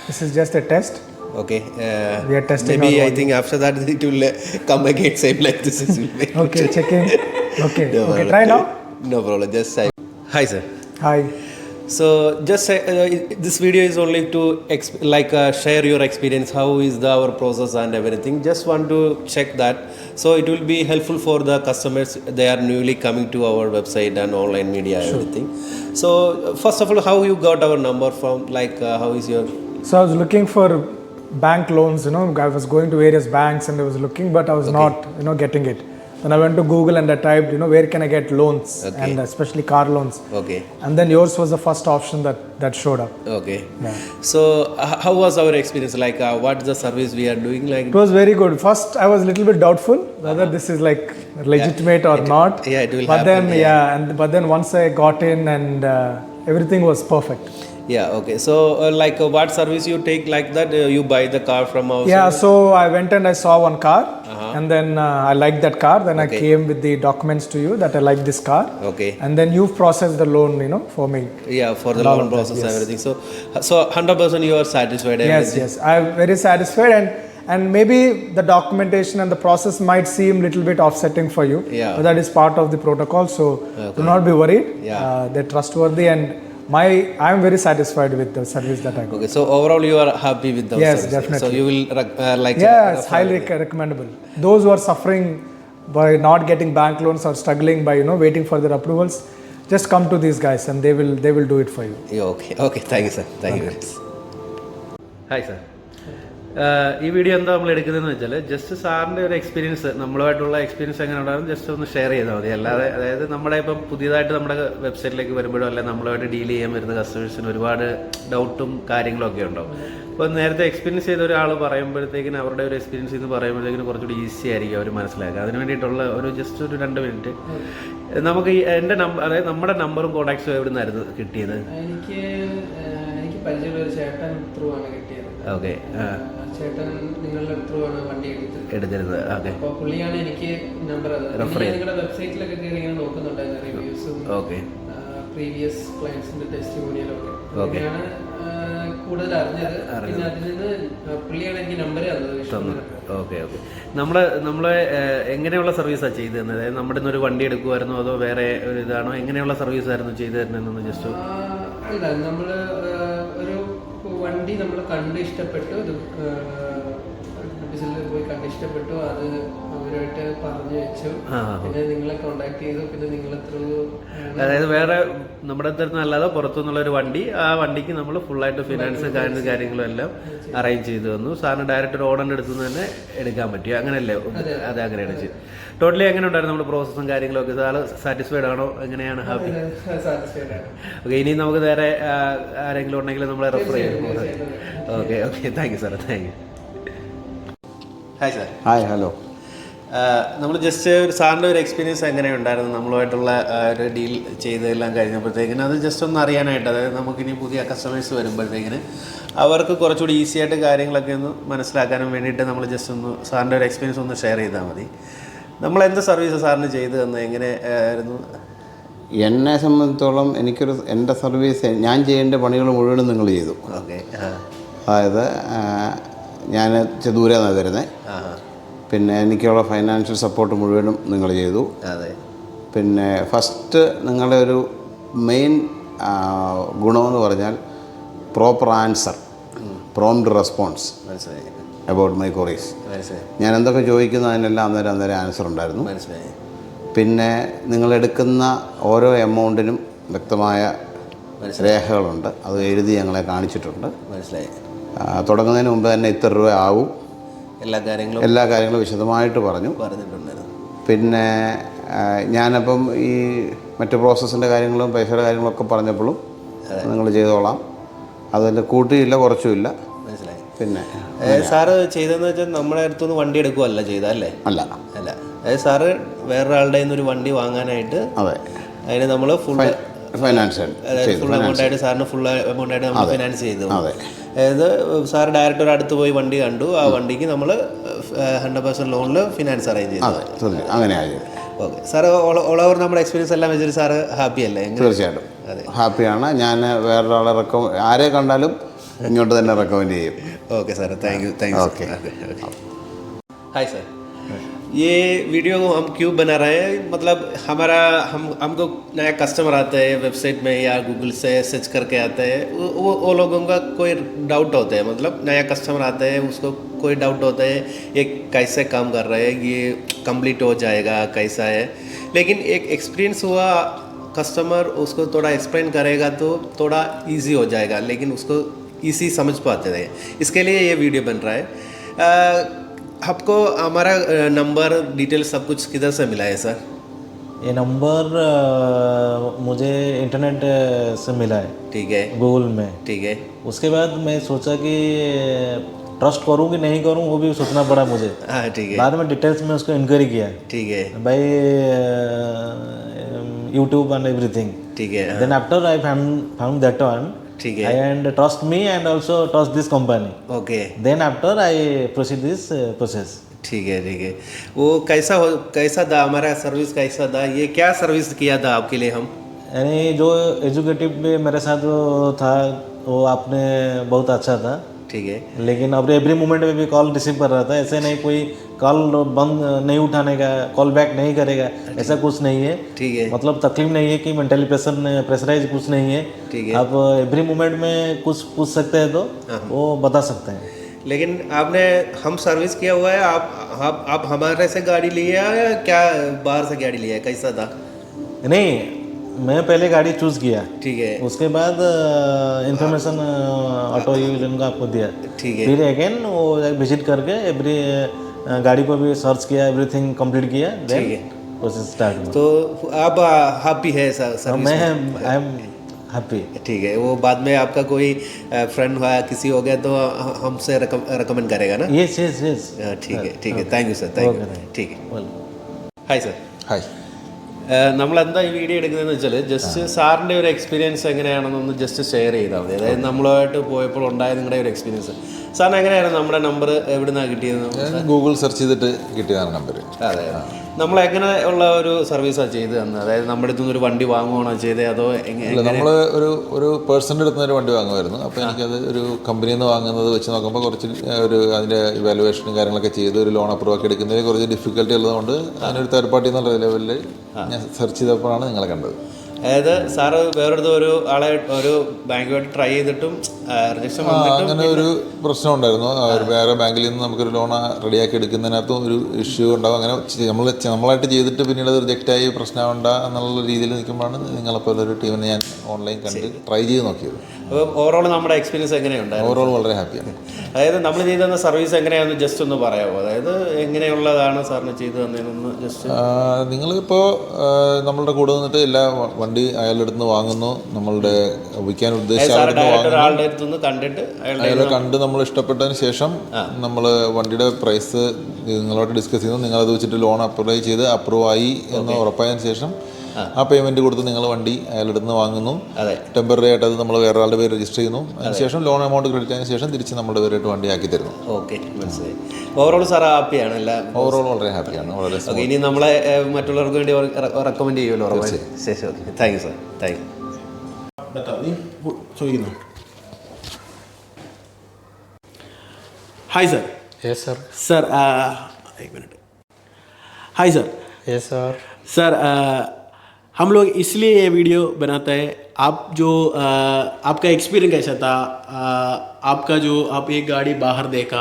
This is just a test. Okay. We are testing. Maybe I think after that it will come again same like this. Okay, checking. Okay, No okay. problem. Try now. No problem. Just say. Hi, sir. Hi. So just say, this video is only to share your experience. How is our process and everything? Just want to check that. So it will be helpful for the customers. They are newly coming to our website and online media everything. So first of all, how you got our number from? How is your? So I was looking for bank loans. I was going to various banks and I was looking, but I was not, getting it. Then I went to Google and I typed, where can I get loans, and especially car loans. Okay. And then yours was the first option that showed up. Okay. Yeah. So how was our experience? What's the service we are doing? It was very good. First, I was a little bit doubtful whether this is legitimate or not. Yeah, it will but happen. Then, but then once I got in and everything was perfect. Yeah, okay. So, what service you take like that? You buy the car from our Yeah, so I went and I saw one car, and then I liked that car. Then I came with the documents to you that I like this car. Okay. And then you've processed the loan, for me. Yeah, for the loan process, yes. everything. So 100% you are satisfied. Yes, I'm very satisfied, and maybe the documentation and the process might seem a little bit offsetting for you. Yeah. But that is part of the protocol, so do not be worried. Yeah. They're trustworthy, and I'm very satisfied with the service that I got. Okay, so overall you are happy with the Yes, service. definitely. So you will It's highly recommendable. Those who are suffering by not getting bank loans or struggling by waiting for their approvals, just come to these guys and they will do it for you. Yeah, okay. Thank you, sir. Thank you. Hi, sir. ഈ video എന്താ നമ്മൾ എടുക്കുന്നതെന്ന് വെച്ചാൽ just സാറിൻ്റെ ഒരു experience, നമ്മളുമായിട്ടുള്ള experience എങ്ങനെ ഉണ്ടാകും just ഒന്ന് ഷെയർ ചെയ്താൽ മതി. അല്ലാതെ അതായത് നമ്മുടെ ഇപ്പം പുതിയതായിട്ട് നമ്മുടെ വെബ്സൈറ്റിലേക്ക് വരുമ്പോഴോ അല്ലെങ്കിൽ നമ്മളുമായിട്ട് ഡീൽ ചെയ്യാൻ വരുന്ന കസ്റ്റമേഴ്സിന് ഒരുപാട് ഡൗട്ടും കാര്യങ്ങളൊക്കെ ഉണ്ടാവും. അപ്പോൾ നേരത്തെ എക്സ്പീരിയൻസ് ചെയ്ത ഒരാൾ പറയുമ്പോഴത്തേക്കിന് അവരുടെ ഒരു എക്സ്പീരിയൻസ് എന്ന് പറയുമ്പോഴത്തേക്കിന് കുറച്ചുകൂടി ഈസി ആയിരിക്കും അവർ മനസ്സിലാക്കുക. അതിന് വേണ്ടിയിട്ടുള്ള ഒരു ജസ്റ്റ് ഒരു 2 മിനിറ്റ് നമുക്ക് എൻ്റെ നമ്പർ, അതായത് നമ്മുടെ നമ്പറും കോൺടാക്ട്സും എവിടെ നിന്നായിരുന്നു കിട്ടിയത്? എനിക്ക് പരിചയമുള്ള ഒരു ചേട്ടൻ ത്രൂ ആണ് കിട്ടിയത്. ഓക്കെ. ചേട്ടൻ നിങ്ങളുടെ ത്രൂ ആണ് വണ്ടി എടുത്തിരുന്നത്. ഓക്കെ. അപ്പോൾ പുള്ളിയാണ് എനിക്ക് നമ്പർ നിങ്ങളുടെ വെബ്സൈറ്റിലൊക്കെ കയറി ഇങ്ങനെ നോക്കുന്നുണ്ടായിരുന്നു റിവ്യൂസും പ്രീവിയസ് ക്ലയൻസിന്റെ ടെസ്റ്റിമോണിയലൊക്കെ. അങ്ങനെയാണ് കൂടുതൽ അറിഞ്ഞത്. പിന്നെ അതിൽ നിന്ന് പുള്ളിയാണ് എനിക്ക് നമ്പർ തന്നത്. ഓക്കെ. നമ്മളെ എങ്ങനെയുള്ള സർവീസാണ് ചെയ്തു തന്നത്? നമ്മുടെ നിന്ന് ഒരു വണ്ടി എടുക്കുമായിരുന്നോ അതോ വേറെ ഒരു ഇതാണോ? എങ്ങനെയുള്ള സർവീസായിരുന്നു ചെയ്തു തരുന്നതെന്ന് ജസ്റ്റ്? അല്ല, നമ്മൾ ഒരു വണ്ടി നമ്മൾ കണ്ട് ഇഷ്ടപ്പെട്ടു, പോയി കണ്ട് ഇഷ്ടപ്പെട്ടു, അത് അവരുമായിട്ട് പറഞ്ഞു വെച്ചു, പിന്നെ നിങ്ങളെ കോണ്ടാക്ട് ചെയ്തു, പിന്നെ നിങ്ങൾ ത്രൂ, അതായത് വേറെ നമ്മുടെ അടുത്ത് അല്ലാതെ പുറത്തുനിന്നുള്ള ഒരു വണ്ടി, ആ വണ്ടിക്ക് നമ്മൾ ഫുള്ളായിട്ട് ഫിനാൻസ് കാര്യങ്ങളും എല്ലാം അറേഞ്ച് ചെയ്തു തന്നു. സാറിന് ഡയറക്റ്റ് ഒരു ഓർഡറിൻ്റെ അടുത്ത് നിന്ന് തന്നെ എടുക്കാൻ പറ്റും, അങ്ങനെയല്ലേ? അതെ, അങ്ങനെയാണ് ചെയ്ത്. ടോട്ടലി എങ്ങനെ ഉണ്ടായിരുന്നു നമ്മുടെ പ്രോസസ്സും കാര്യങ്ങളൊക്കെ? സാറ് സാറ്റിസ്ഫൈഡ് ആണോ? എങ്ങനെയാണ്? ഹാപ്പി? ഓക്കെ. ഇനി നമുക്ക് വേറെ ആരെങ്കിലും ഉണ്ടെങ്കിൽ നമ്മളെ റെഫർ ചെയ്യും. Okay. Thank you sir. Thank U. Hi sir. Hi. Hello. നമ്മൾ ജസ്റ്റ് ഒരു സാറിൻ്റെ ഒരു എക്സ്പീരിയൻസ് എങ്ങനെയുണ്ടായിരുന്നു നമ്മളുമായിട്ടുള്ള ഒരു ഡീൽ ചെയ്തെല്ലാം കഴിഞ്ഞപ്പോഴത്തേക്കിന്? അത് ജസ്റ്റ് ഒന്ന് അറിയാനായിട്ട്, അതായത് നമുക്കിനി പുതിയ കസ്റ്റമേഴ്സ് വരുമ്പോഴത്തേക്കിന് അവർക്ക് കുറച്ചുകൂടി ഈസി ആയിട്ട് കാര്യങ്ങളൊക്കെ ഒന്ന് മനസ്സിലാക്കാനും വേണ്ടിയിട്ട് നമ്മൾ ജസ്റ്റ് ഒന്ന് സാറിൻ്റെ ഒരു എക്സ്പീരിയൻസ് ഒന്ന് ഷെയർ ചെയ്താൽ മതി. നമ്മൾ എന്ത് സർവീസ് സാറിന് ചെയ്തു തന്നത്? എങ്ങനെ ആയിരുന്നു? എന്നെ സംബന്ധിച്ചോളം എൻ്റെ സർവീസ്, ഞാൻ ചെയ്യേണ്ട പണികൾ മുഴുവനും നിങ്ങൾ ചെയ്തു. ഓക്കെ. അതായത് ഞാൻ ദൂരെ നിന്നാണ് വരുന്നത്. പിന്നെ എനിക്കുള്ള ഫൈനാൻഷ്യൽ സപ്പോർട്ട് മുഴുവനും നിങ്ങൾ ചെയ്തു. അതെ. പിന്നെ ഫസ്റ്റ് നിങ്ങളുടെ ഒരു മെയിൻ ഗുണമെന്ന് പറഞ്ഞാൽ proper answer, prompt response about my queries. ഞാൻ എന്തൊക്കെ ചോദിക്കുന്നു അതിനെല്ലാം അന്നേരം ആൻസർ ഉണ്ടായിരുന്നു. പിന്നെ നിങ്ങളെടുക്കുന്ന ഓരോ എമൗണ്ടിനും വ്യക്തമായ രേഖകളുണ്ട്, അത് എഴുതി ഞങ്ങളെ കാണിച്ചിട്ടുണ്ട്. മനസ്സിലായി. തുടങ്ങുന്നതിന് മുമ്പ് തന്നെ ഇത്ര രൂപ ആവും, എല്ലാ കാര്യങ്ങളും വിശദമായിട്ട് പറഞ്ഞിട്ടുണ്ടായിരുന്നു. പിന്നെ ഞാനപ്പം ഈ മറ്റ് പ്രോസസ്സിൻ്റെ കാര്യങ്ങളും പൈസയുടെ കാര്യങ്ങളൊക്കെ പറഞ്ഞപ്പോഴും നിങ്ങൾ ചെയ്തോളാം, അതിൽ കൂട്ടിയില്ല കുറച്ചുമില്ല. മനസ്സിലായി. പിന്നെ സാറ് ചെയ്തതെന്ന് വെച്ചാൽ നമ്മുടെ അടുത്തുനിന്ന് വണ്ടി എടുക്കുകയല്ല ചെയ്തല്ലേ? അല്ല. അതായത് സാറ് വേറൊരാളുടെ ഒരു വണ്ടി വാങ്ങാനായിട്ട് അതിന് നമ്മൾ ഫുൾ ഫൈനാൻസ്, അതായത് ഫുൾ എമൗണ്ട് ആയിട്ട് സാറിന് ഫുൾ എമൗണ്ട് ആയിട്ട് നമ്മൾ ഫിനാൻസ് ചെയ്തു. അതായത് സാർ ഡയറക്റ്റ് ഒരു അടുത്ത് പോയി വണ്ടി കണ്ടു, ആ വണ്ടിക്ക് നമ്മൾ 100% ലോണിൽ ഫിനാൻസ് അറേഞ്ച് ചെയ്തു. അങ്ങനെയായി. ഓക്കെ. സാർ ഓൾ ഓവർ നമ്മുടെ എക്സ്പീരിയൻസ് എല്ലാം വെച്ചിട്ട് സാറ് ഹാപ്പി അല്ലേ? തീർച്ചയായിട്ടും ഹാപ്പിയാണ്. ഞാൻ വേറൊരാളെ ആരെ കണ്ടാലും ഇങ്ങോട്ട് തന്നെ റെക്കമെൻഡ് ചെയ്യും. Okay sir, thank you okay. Hi sir, ये वीडियो हम क्यों बना रहे हैं, मतलब हमको नया कस्टमर आता है वेबसाइट में या गूगल से सर्च करके आता है, वो लोगों का कोई डाउट होता है, मतलब नया कस्टमर आता है उसको कोई डाउट होता है ये कैसे काम कर रहा है, ये कंप्लीट हो जाएगा कैसा है, लेकिन एक एक्सपीरियंस हुआ कस्टमर उसको थोड़ा एक्सप्लेन करेगा तो थोड़ा इजी हो जाएगा, लेकिन उसको इसी समझ पाते हैं, इसके लिए ये वीडियो बन रहा है। आपको हमारा नंबर डिटेल सब कुछ किधर से मिला है सर? ये नंबर मुझे इंटरनेट से मिला है। ठीक है, गूगल में। ठीक है, उसके बाद मैं सोचा कि ट्रस्ट करूँ कि नहीं करूँ, वो भी सोचना पड़ा मुझे। हाँ ठीक है। बाद में डिटेल्स में उसको इंक्वायरी किया। ठीक है, बाय यूट्यूब एंड एवरीथिंग। ठीक है। Then after I found that one, ठीक है, and trust me and also trust this company. Okay, then after I proceed this process. ठीक है, ठीक है। वो कैसा था हमारा सर्विस, कैसा था, ये क्या सर्विस किया था आपके लिए हम? यानी जो एजुकेटिव मेरे साथ जो था वो आपने बहुत अच्छा था। ठीक है, लेकिन अब एवरी मोमेंट में भी कॉल रिसीव कर रहा था, ऐसे नहीं कोई कॉल बंद नहीं उठाने का, कॉल बैक नहीं करेगा, ऐसा कुछ नहीं है। ठीक है, मतलब तकलीफ नहीं है कि मेंटली प्रेशराइज कुछ नहीं है। ठीक है, आप एवरी मोमेंट में कुछ पूछ सकते हैं तो वो बता सकते हैं। लेकिन आपने हम सर्विस किया हुआ है, आप हमारे से गाड़ी लिया या क्या बाहर से गाड़ी लिया है, कैसा था? नहीं, मैं पहले गाड़ी चूज़ किया। ठीक है, उसके बाद इंफॉर्मेशन ऑटो यूजन का आपको दिया। ठीक है, फिर अगेन वो विजिट करके एवरी गाड़ी को भी सर्च किया, एवरीथिंग कंप्लीट किया, देन प्रोसेस स्टार्ट हुआ। तो आप हैप्पी है सर? मैं आई एम हैप्पी। ठीक है, वो बाद में आपका कोई फ्रेंड हुआ किसी हो गया तो हमसे रिकमेंड करेगा ना? Yes yes yes. ठीक है, ठीक है, thank you sir, thank you. ठीक है, ഹായ് സർ. ഹായ്. നമ്മളെന്താ ഈ വീഡിയോ എടുക്കുന്നതെന്ന് വെച്ചാൽ ജസ്റ്റ് സാറിൻ്റെ ഒരു എക്സ്പീരിയൻസ് എങ്ങനെയാണെന്നൊന്ന് ജസ്റ്റ് ഷെയർ ചെയ്താൽ മതി. അതായത് നമ്മളുമായിട്ട് പോയപ്പോൾ ഉണ്ടായ നിങ്ങളുടെ ഒരു എക്സ്പീരിയൻസ്. സാറിന് എങ്ങനെയായിരുന്നു നമ്മുടെ നമ്പർ എവിടെ നിന്നാണ് കിട്ടിയത്? ഗൂഗിൾ സെർച്ച് ചെയ്തിട്ട് കിട്ടിയതാണ് നമ്പർ. അതെ, നമ്മൾ എങ്ങനെ ഉള്ള ഒരു സർവീസാണ് ചെയ്ത് തന്നത്? അതായത് നമ്മുടെ അടുത്ത് നിന്ന് ഒരു വണ്ടി വാങ്ങുവാണോ ചെയ്തത് അതോ എങ്ങനെ? നമ്മൾ ഒരു പേഴ്സൻ്റെ അടുത്ത് നിന്ന് ഒരു വണ്ടി വാങ്ങുമായിരുന്നു. അപ്പോൾ എനിക്കത് ഒരു കമ്പനിയിൽ നിന്ന് വാങ്ങുന്നത് വെച്ച് നോക്കുമ്പോൾ കുറച്ച് അതിൻ്റെ ഇവാലുവേഷനും കാര്യങ്ങളൊക്കെ ചെയ്ത് ഒരു ലോൺ അപ്രൂവ് ആക്കി എടുക്കുന്നതിൽ കുറച്ച് ഡിഫിക്കൽട്ടി ഉള്ളതുകൊണ്ട് അതിനൊരു തേർഡ് പാർട്ടി എന്നുള്ള ലെവലിൽ ഞാൻ സെർച്ച് ചെയ്തപ്പോഴാണ് നിങ്ങളെ കണ്ടത്. അതായത് സാറ് വേറൊരു ഒരു ബാങ്കുമായിട്ട് ട്രൈ ചെയ്തിട്ടും റിജക്ഷൻ വന്നിട്ടും അങ്ങനെ ഒരു പ്രശ്നം ഉണ്ടായിരുന്നു. വേറെ ബാങ്കിൽ നിന്ന് നമുക്കൊരു ലോൺ റെഡിയാക്കി എടുക്കുന്നതിനകത്തും ഒരു ഇഷ്യൂ ഉണ്ടാവും. അങ്ങനെ നമ്മളായിട്ട് ചെയ്തിട്ട് പിന്നീട് അത് റിജക്റ്റായി പ്രശ്നമുണ്ട എന്നുള്ള രീതിയിൽ നിൽക്കുമ്പോഴാണ് നിങ്ങളെപ്പോലെ ഒരു ടീമിനെ ഞാൻ ഓൺലൈൻ കണ്ട് ട്രൈ ചെയ്ത് നോക്കിയത്. അപ്പോൾ ഓവറോൾ നമ്മുടെ എക്സ്പീരിയൻസ് എങ്ങനെയുണ്ടായിരുന്നു? ഓവറോൾ വളരെ ഹാപ്പിയാണ്. അതായത് നമ്മൾ ചെയ്തു തന്ന സർവീസ് എങ്ങനെയാണെന്ന് ജസ്റ്റ് ഒന്ന് പറയാമോ? അതായത് എങ്ങനെയുള്ളതാണ് സാറിന് ചെയ്തു തന്നതെന്ന് ജസ്റ്റ്. നിങ്ങളിപ്പോൾ നമ്മളുടെ കൂടെ നിന്നിട്ട് എല്ലാ വണ്ടി അയാളുടെ അടുത്ത് നിന്ന് വാങ്ങുന്നു, നമ്മളുടെ വിൽക്കാൻ ഉദ്ദേശിച്ച അയാളെ കണ്ട് നമ്മൾ ഇഷ്ടപ്പെട്ടതിന് ശേഷം നമ്മൾ വണ്ടിയുടെ പ്രൈസ് നിങ്ങളോട് ഡിസ്കസ് ചെയ്യുന്നു. നിങ്ങളത് വെച്ചിട്ട് ലോൺ അപ്ലൈ ചെയ്ത് അപ്രൂവ് ആയി എന്ന് ഉറപ്പായതിനു ശേഷം ആ പേയ്മെൻറ്റ് കൊടുത്ത് നിങ്ങൾ വണ്ടി അയാളുടെ നിന്ന് വാങ്ങുന്നു. ടെമ്പററി ആയിട്ട് അത് നമ്മൾ വേറെ ആളുടെ പേര് രജിസ്റ്റർ ചെയ്യുന്നു. അതിനുശേഷം ലോൺ എമൗണ്ട് ക്രെഡിറ്റ് ആയതിനു ശേഷം തിരിച്ച് നമ്മുടെ പേരായിട്ട് വണ്ടി ആക്കി തരുന്നു. ഓക്കെ, മനസ്സിലായി. ഓവറോൾ സാർ ഹാപ്പിയാണ്? ഓവറോൾ വളരെ ഹാപ്പിയാണ്. വളരെ ഇനി നമ്മളെ മറ്റുള്ളവർക്ക് വേണ്ടി റെക്കമെൻഡ് ചെയ്യുമല്ലോ? ശരി, okay, thank you sir, thank you. ചോദിക്കുന്നു. Hi sir. Yes sir. Sir एक minute. Hi sir. Yes sir. Sir हम लोग इसलिए ये वीडियो बनाते हैं, आप जो आपका एक्सपीरियंस कैसा था, आपका जो आप एक गाड़ी बाहर देखा,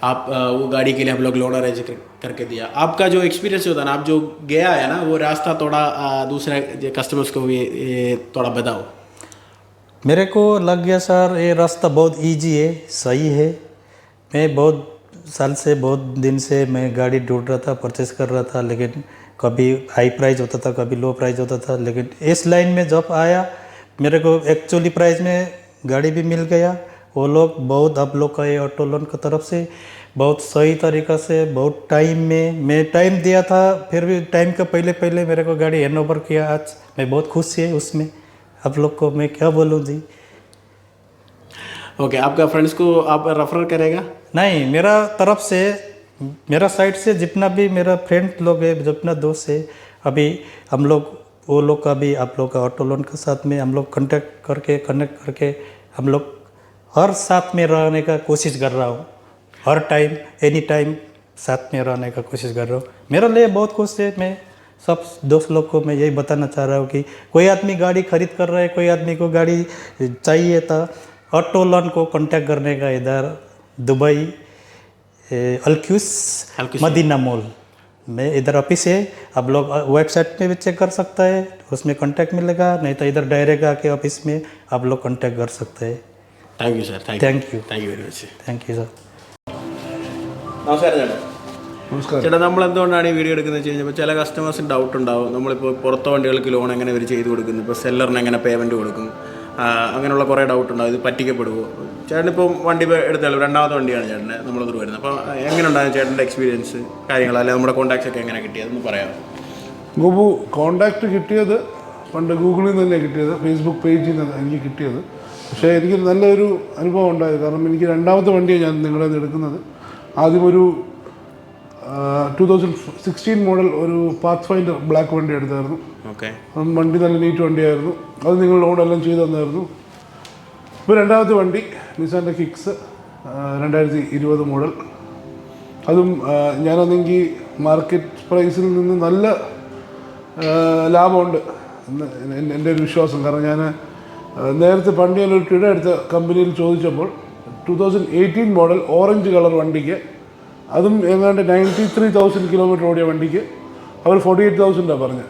आप वो गाड़ी के लिए हम लोग लोन अरेंज करके दिया, आपका जो एक्सपीरियंस होता है ना, आप जो गया है ना वो रास्ता थोड़ा दूसरे कस्टमर्स को भी थोड़ा बताओ. मेरे को लग गया सर ये रास्ता बहुत इजी है, सही है. मैं बहुत साल से बहुत दिन से मैं गाड़ी ढूंढ रहा था, परचेस कर रहा था, लेकिन कभी हाई प्राइस होता था, कभी लो प्राइस होता था. लेकिन इस लाइन में जब आया मेरे को एक्चुअली प्राइस में गाड़ी भी मिल गया. वो लोग बहुत आप लोग का ये ऑटो लोन की तरफ से बहुत सही तरीक़ा से बहुत टाइम में मैं टाइम दिया था, फिर भी टाइम के पहले मेरे को गाड़ी हैंड ओवर किया. आज मैं बहुत खुश है उसमें. आप लोग को मैं क्या बोलूँ जी. ओके, आपका फ्रेंड्स को आप रेफर करेगा? नहीं, मेरा तरफ से मेरा साइड से जितना भी मेरा फ्रेंड लोग है, जितना दोस्त है, अभी हम लोग वो लोग का भी आप लोग का ऑटो लोन के साथ में हम लोग कनेक्ट करके हम लोग हर साथ में रहने का कोशिश कर रहा हूँ, हर टाइम एनी टाइम साथ में रहने का कोशिश कर रहा हूँ। मेरे लिए बहुत खुश है। मैं सब दोस्त लोग को मैं यही बताना चाह रहा हूँ कि कोई आदमी गाड़ी खरीद कर रहा है, कोई आदमी को गाड़ी चाहिए था, ऑटो लोन को कांटेक्ट करने का इधर दुबई अल्क्यूस मदीना मॉल में इधर ऑफिस है। आप लोग वेबसाइट में भी चेक कर सकते हैं, उसमें कांटेक्ट मिलेगा, नहीं तो इधर डायरेक्ट आके ऑफिस में आप लोग कांटेक्ट कर सकते हैं। Thank you sir Thank you. Thank you very much. Thank you sir. നമസ്കാരം ചേട്ടാ. ചേട്ടാ, നമ്മൾ എന്തുകൊണ്ടാണ് ഈ വീഡിയോ എടുക്കുന്നത് വെച്ച് കഴിഞ്ഞാൽ ചില കസ്റ്റമേഴ്സിന് ഡൗട്ട് ഉണ്ടാവും. നമ്മളിപ്പോൾ പുറത്തെ വണ്ടികൾക്ക് ലോൺ എങ്ങനെ ഇവർ ചെയ്ത് കൊടുക്കുന്നു, ഇപ്പോൾ സെല്ലറിന് എങ്ങനെ പേയ്മെൻറ്റ് കൊടുക്കും, അങ്ങനെയുള്ള കുറേ ഡൗട്ട് ഉണ്ടാവും. ഇത് പറ്റിക്കപ്പെടുമോ? ചേട്ടനിപ്പം വണ്ടി എടുത്താലും രണ്ടാമത്തെ വണ്ടിയാണ് ചേട്ടന് നമ്മളത് വരുന്നത്. അപ്പോൾ എങ്ങനെ ഉണ്ടായിരുന്നു ചേട്ടൻ്റെ എക്സ്പീരിയൻസ്, കാര്യങ്ങൾ, അല്ലെങ്കിൽ നമ്മുടെ കോൺടാക്ട്സ് ഒക്കെ എങ്ങനെ കിട്ടിയതെന്ന് പറയാമോ? ഗോപു, കോണ്ടാക്ട് കിട്ടിയത് പണ്ട് ഗൂഗിളിൽ നിന്ന് തന്നെ കിട്ടിയത്, ഫേസ്ബുക്ക് പേജിൽ നിന്ന് എനിക്ക് കിട്ടിയത്. പക്ഷേ എനിക്ക് നല്ലൊരു അനുഭവം ഉണ്ടായത്. കാരണം എനിക്ക് രണ്ടാമത്തെ വണ്ടിയാണ് ഞാൻ നിങ്ങളുടെ നിന്ന് എടുക്കുന്നത്. ആദ്യം ഒരു 2016 മോഡൽ ഒരു പാത്ത് ഫൈൻഡർ ബ്ലാക്ക് വണ്ടി എടുത്തായിരുന്നു. ഓക്കെ. വണ്ടി നല്ല നീറ്റ് വണ്ടിയായിരുന്നു. അത് നിങ്ങൾ ലോണെല്ലാം ചെയ്തു തന്നായിരുന്നു. ഇപ്പോൾ രണ്ടാമത്തെ വണ്ടി നിസാൻ്റെ കിക്സ് 2020 മോഡൽ. അതും ഞാനന്നെങ്കിൽ മാർക്കറ്റ് പ്രൈസിൽ നിന്ന് നല്ല ലാഭമുണ്ട് എൻ്റെ ഒരു വിശ്വാസം. കാരണം ഞാൻ നേരത്തെ പണ്ട് ഞാനൊരു ടിഡ എടുത്ത കമ്പനിയിൽ ചോദിച്ചപ്പോൾ 2018 മോഡൽ ഓറഞ്ച് കളർ വണ്ടിക്ക്, അതും ഏതാണ്ട് 93,000 കിലോമീറ്റർ ഓടിയ വണ്ടിക്ക് അവർ 48,000 പറഞ്ഞത്.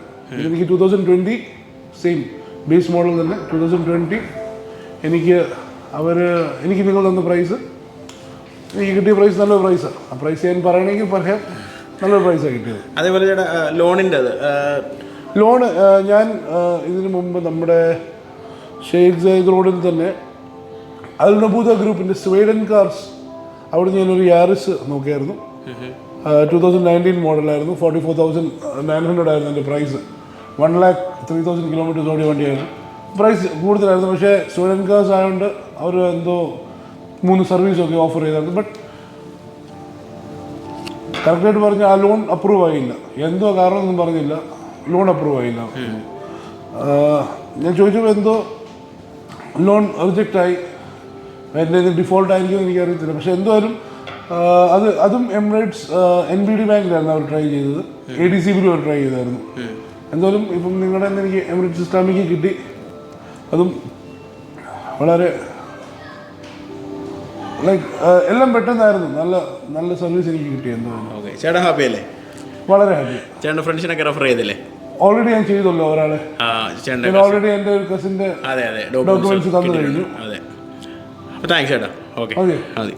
എനിക്ക് 2020 സെയിം ബേസ് മോഡൽ തന്നെ 2020 എനിക്ക് നിങ്ങൾ തന്ന പ്രൈസ്, എനിക്ക് കിട്ടിയ പ്രൈസ് നല്ലൊരു പ്രൈസാണ്. ആ പ്രൈസ് ഞാൻ പറയണമെങ്കിൽ പറയാം, നല്ലൊരു പ്രൈസാണ് കിട്ടിയത്. അതേപോലെ ചേട്ടാ ലോണിൻ്റെ ലോണ് ഞാൻ ഇതിനു മുമ്പ് നമ്മുടെ ഷെയ്ഖ് സയ്യിദ് റോഡിൽ തന്നെ അൽ നബൂദ ഗ്രൂപ്പിൻ്റെ സ്വീഡൻ കാർസ്, അവിടെ ഞാനൊരു യാറിസ് നോക്കിയായിരുന്നു. 2019 മോഡലായിരുന്നു. 44,900 ആയിരുന്നു എൻ്റെ പ്രൈസ്. 1,03,000 കിലോമീറ്റേഴ്സ് ഓടിയ വണ്ടിയായിരുന്നു. പ്രൈസ് കൂടുതലായിരുന്നു. പക്ഷേ സ്വീഡൻ കാർസ് ആയതുകൊണ്ട് അവർ എന്തോ 3 സർവീസൊക്കെ ഓഫർ ചെയ്തായിരുന്നു. ബട്ട് കറക്റ്റായിട്ട് പറഞ്ഞാൽ ആ ലോൺ അപ്രൂവ് ആയില്ല. എന്തോ കാരണമൊന്നും പറഞ്ഞില്ല, ലോൺ അപ്രൂവ് ആയില്ല. ഞാൻ ചോദിച്ചപ്പോൾ എന്തോ ലോൺ റിജക്റ്റായി, എൻ്റെ ഡിഫോൾട്ട് ആയിരിക്കും എനിക്കറിയത്തില്ല. പക്ഷേ എന്തായാലും അതും എമിറേറ്റ്സ് NBD ബാങ്കിലായിരുന്നു അവർ ട്രൈ ചെയ്തത്. ADCBയിലും അവർ ട്രൈ ചെയ്തായിരുന്നു. എന്തായാലും ഇപ്പം നിങ്ങളുടെ തന്നെ എനിക്ക് എമിറേറ്റ്സ് ഇസ്ലാമിക്ക് കിട്ടി. അതും വളരെ ലൈക്ക് എല്ലാം പെട്ടെന്നായിരുന്നു. നല്ല സർവീസ് എനിക്ക് കിട്ടി. എന്തായാലും ഓക്കെ. ചേട്ടാ ഹാപ്പി അല്ലേ? വളരെ ഹാപ്പി. ചേട്ടൻ്റെ ഫ്രണ്ട്സിനൊക്കെ റെഫർ ചെയ്തില്ലേ? ഓൾറെഡി ഞാൻ ചെയ്തല്ലോ ഒരാളെ. ഓൾറെഡി എൻ്റെ ഒരു കസിൻ്റെ ഡോക്യുമെന്റ്സ് തന്നു കഴിഞ്ഞു. അതെ. അപ്പോൾ താങ്ക്സ് ചേട്ടാ. ഓക്കെ. മതി.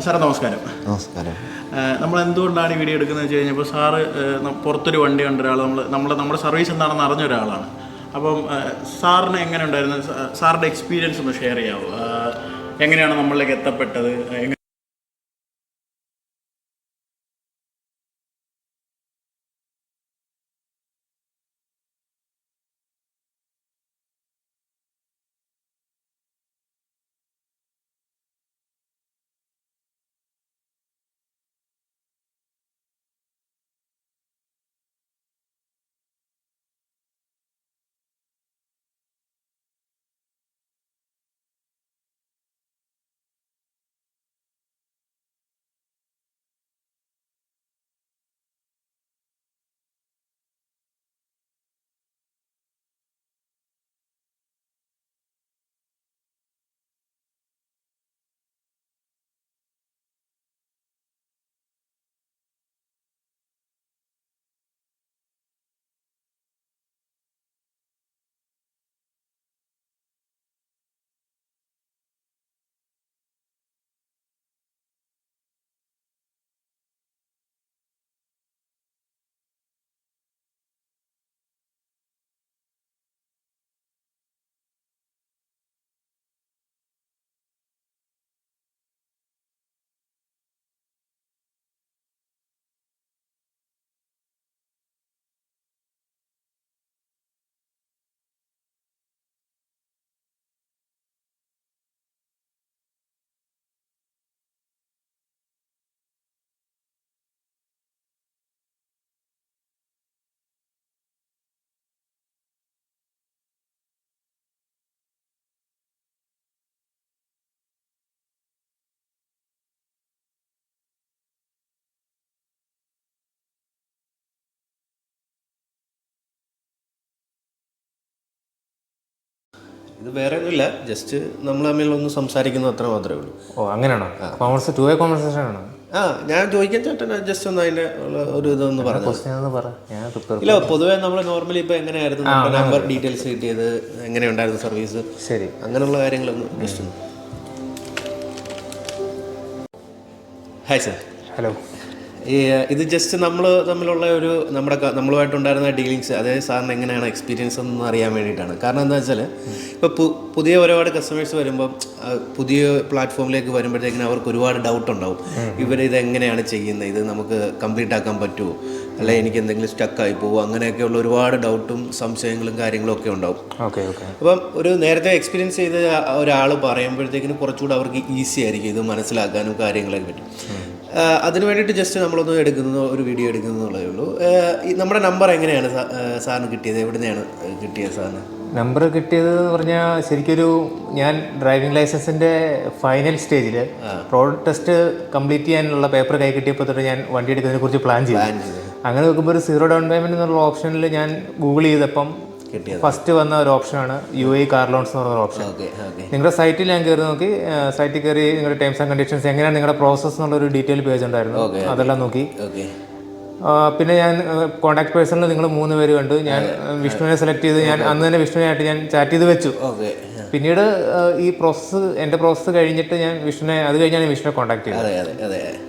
സാറേ നമസ്കാരം. നമസ്കാരം. നമ്മൾ എന്തുകൊണ്ടാണ് ഈ വീഡിയോ എടുക്കുന്നത് വെച്ച് കഴിഞ്ഞപ്പോൾ സാറ് പുറത്തൊരു വണ്ടി കണ്ട ഒരാൾ, നമ്മുടെ സർവീസ് എന്താണെന്ന് അറിഞ്ഞ ഒരാളാണ്. അപ്പം സാറിന് എങ്ങനെ ഉണ്ടായിരുന്നു? സാറിൻ്റെ എക്സ്പീരിയൻസ് ഒന്ന് ഷെയർ ചെയ്യാമോ? എങ്ങനെയാണ് നമ്മളിലേക്ക് എത്തപ്പെട്ടത്? ഇത് വേറെ ഒന്നുമില്ല, ജസ്റ്റ് നമ്മൾ തമ്മിൽ ഒന്ന് സംസാരിക്കുന്നത് അത്ര മാത്രമേ ഉള്ളൂ. ഓ അങ്ങനെയാണോ? കോൺവെർസ് ടു വേ കോൺവെർസേഷൻ ആണോ? ഞാൻ ചോദിക്കാൻ ചേട്ടൻ ജസ്റ്റ് ഒന്ന് അതിൻ്റെ ഒരു ഇതൊന്ന് പറഞ്ഞു. ഇല്ല, പൊതുവേ നമ്മൾ നോർമലി ഇപ്പോൾ എങ്ങനെയായിരുന്നു നമ്മുടെ നമ്പർ ഡീറ്റെയിൽസ് കിട്ടിയത്, എങ്ങനെയുണ്ടായിരുന്നു സർവീസ്, ശരി, അങ്ങനെയുള്ള കാര്യങ്ങളൊന്ന് ജസ്റ്റ് ഒന്ന്. Hi sir. ഹലോ. ഇത് ജസ്റ്റ് നമ്മൾ തമ്മിലുള്ള ഒരു നമ്മളുമായിട്ടുണ്ടായിരുന്ന ഡീലിങ്സ്, അതായത് സാറിന് എങ്ങനെയാണ് എക്സ്പീരിയൻസ് എന്ന് അറിയാൻ വേണ്ടിയിട്ടാണ്. കാരണം എന്താ വെച്ചാൽ ഇപ്പോൾ പുതിയ ഒരുപാട് കസ്റ്റമേഴ്സ് വരുമ്പം പുതിയ പ്ലാറ്റ്ഫോമിലേക്ക് വരുമ്പോഴത്തേക്കിനും അവർക്ക് ഒരുപാട് ഡൗട്ട് ഉണ്ടാവും. ഇവരിത് എങ്ങനെയാണ് ചെയ്യുന്നത്, ഇത് നമുക്ക് കംപ്ലീറ്റ് ആക്കാൻ പറ്റുമോ, അല്ലെ എനിക്ക് എന്തെങ്കിലും സ്റ്റക്കായി പോകുമോ, അങ്ങനെയൊക്കെയുള്ള ഒരുപാട് ഡൗട്ടും സംശയങ്ങളും കാര്യങ്ങളും ഒക്കെ ഉണ്ടാവും. അപ്പം ഒരു നേരത്തെ എക്സ്പീരിയൻസ് ചെയ്ത ഒരാൾ പറയുമ്പോഴത്തേക്കിനും കുറച്ചുകൂടെ അവർക്ക് ഈസി ആയിരിക്കും ഇത് മനസ്സിലാക്കാനും കാര്യങ്ങളൊക്കെ പറ്റും. അതിന് വേണ്ടിയിട്ട് ജസ്റ്റ് നമ്മളൊന്ന് ഒരു വീഡിയോ എടുക്കുന്നതേ ഉള്ളൂ. നമ്മുടെ നമ്പർ എങ്ങനെയാണ് സാറിന് കിട്ടിയത്, എവിടുന്നെയാണ് കിട്ടിയത് സാറിന്? നമ്പർ കിട്ടിയത് എന്ന് പറഞ്ഞാൽ ശരിക്കൊരു ഞാൻ ഡ്രൈവിംഗ് ലൈസൻസിൻ്റെ ഫൈനൽ സ്റ്റേജിൽ റോഡ് ടെസ്റ്റ് കംപ്ലീറ്റ് ചെയ്യാനുള്ള പേപ്പർ കൈ കിട്ടിയപ്പോൾ തൊട്ട് ഞാൻ വണ്ടി എടുക്കുന്നതിനെ കുറിച്ച് പ്ലാൻ ചെയ്തു. അങ്ങനെ നോക്കുമ്പോൾ ഒരു 0 ഡൗൺ പേയ്മെൻറ്റ് എന്നുള്ള ഓപ്ഷനിൽ ഞാൻ ഗൂഗിൾ ചെയ്തപ്പം ഫസ്റ്റ് വന്ന ഒരു ഓപ്ഷനാണ് UAE കാർ ലോൺസ് എന്ന് പറഞ്ഞ ഓപ്ഷൻ. നിങ്ങളുടെ സൈറ്റിൽ ഞാൻ കയറി നോക്കി, സൈറ്റിൽ കയറി നിങ്ങളുടെ ടേംസ് ആൻഡ് കണ്ടീഷൻസ് എങ്ങനെയാണ് നിങ്ങളുടെ പ്രോസസ്സ് എന്നുള്ളൊരു ഡീറ്റെയിൽ പേജ് ഉണ്ടായിരുന്നു, അതെല്ലാം നോക്കി. പിന്നെ ഞാൻ കോൺടാക്ട് പേഴ്സണിൽ നിങ്ങൾ 3 പേര് കണ്ടു. ഞാൻ വിഷ്ണുവിനെ സെലക്ട് ചെയ്ത് ഞാൻ അന്ന് തന്നെ വിഷ്ണുവിനായിട്ട് ഞാൻ ചാറ്റ് ചെയ്ത് വെച്ചു. പിന്നീട് ഈ എൻ്റെ പ്രോസസ്സ് കഴിഞ്ഞിട്ട് ഞാൻ അത് കഴിഞ്ഞാൽ ഞാൻ വിഷ്ണുവിനെ കോൺടാക്ട് ചെയ്തു.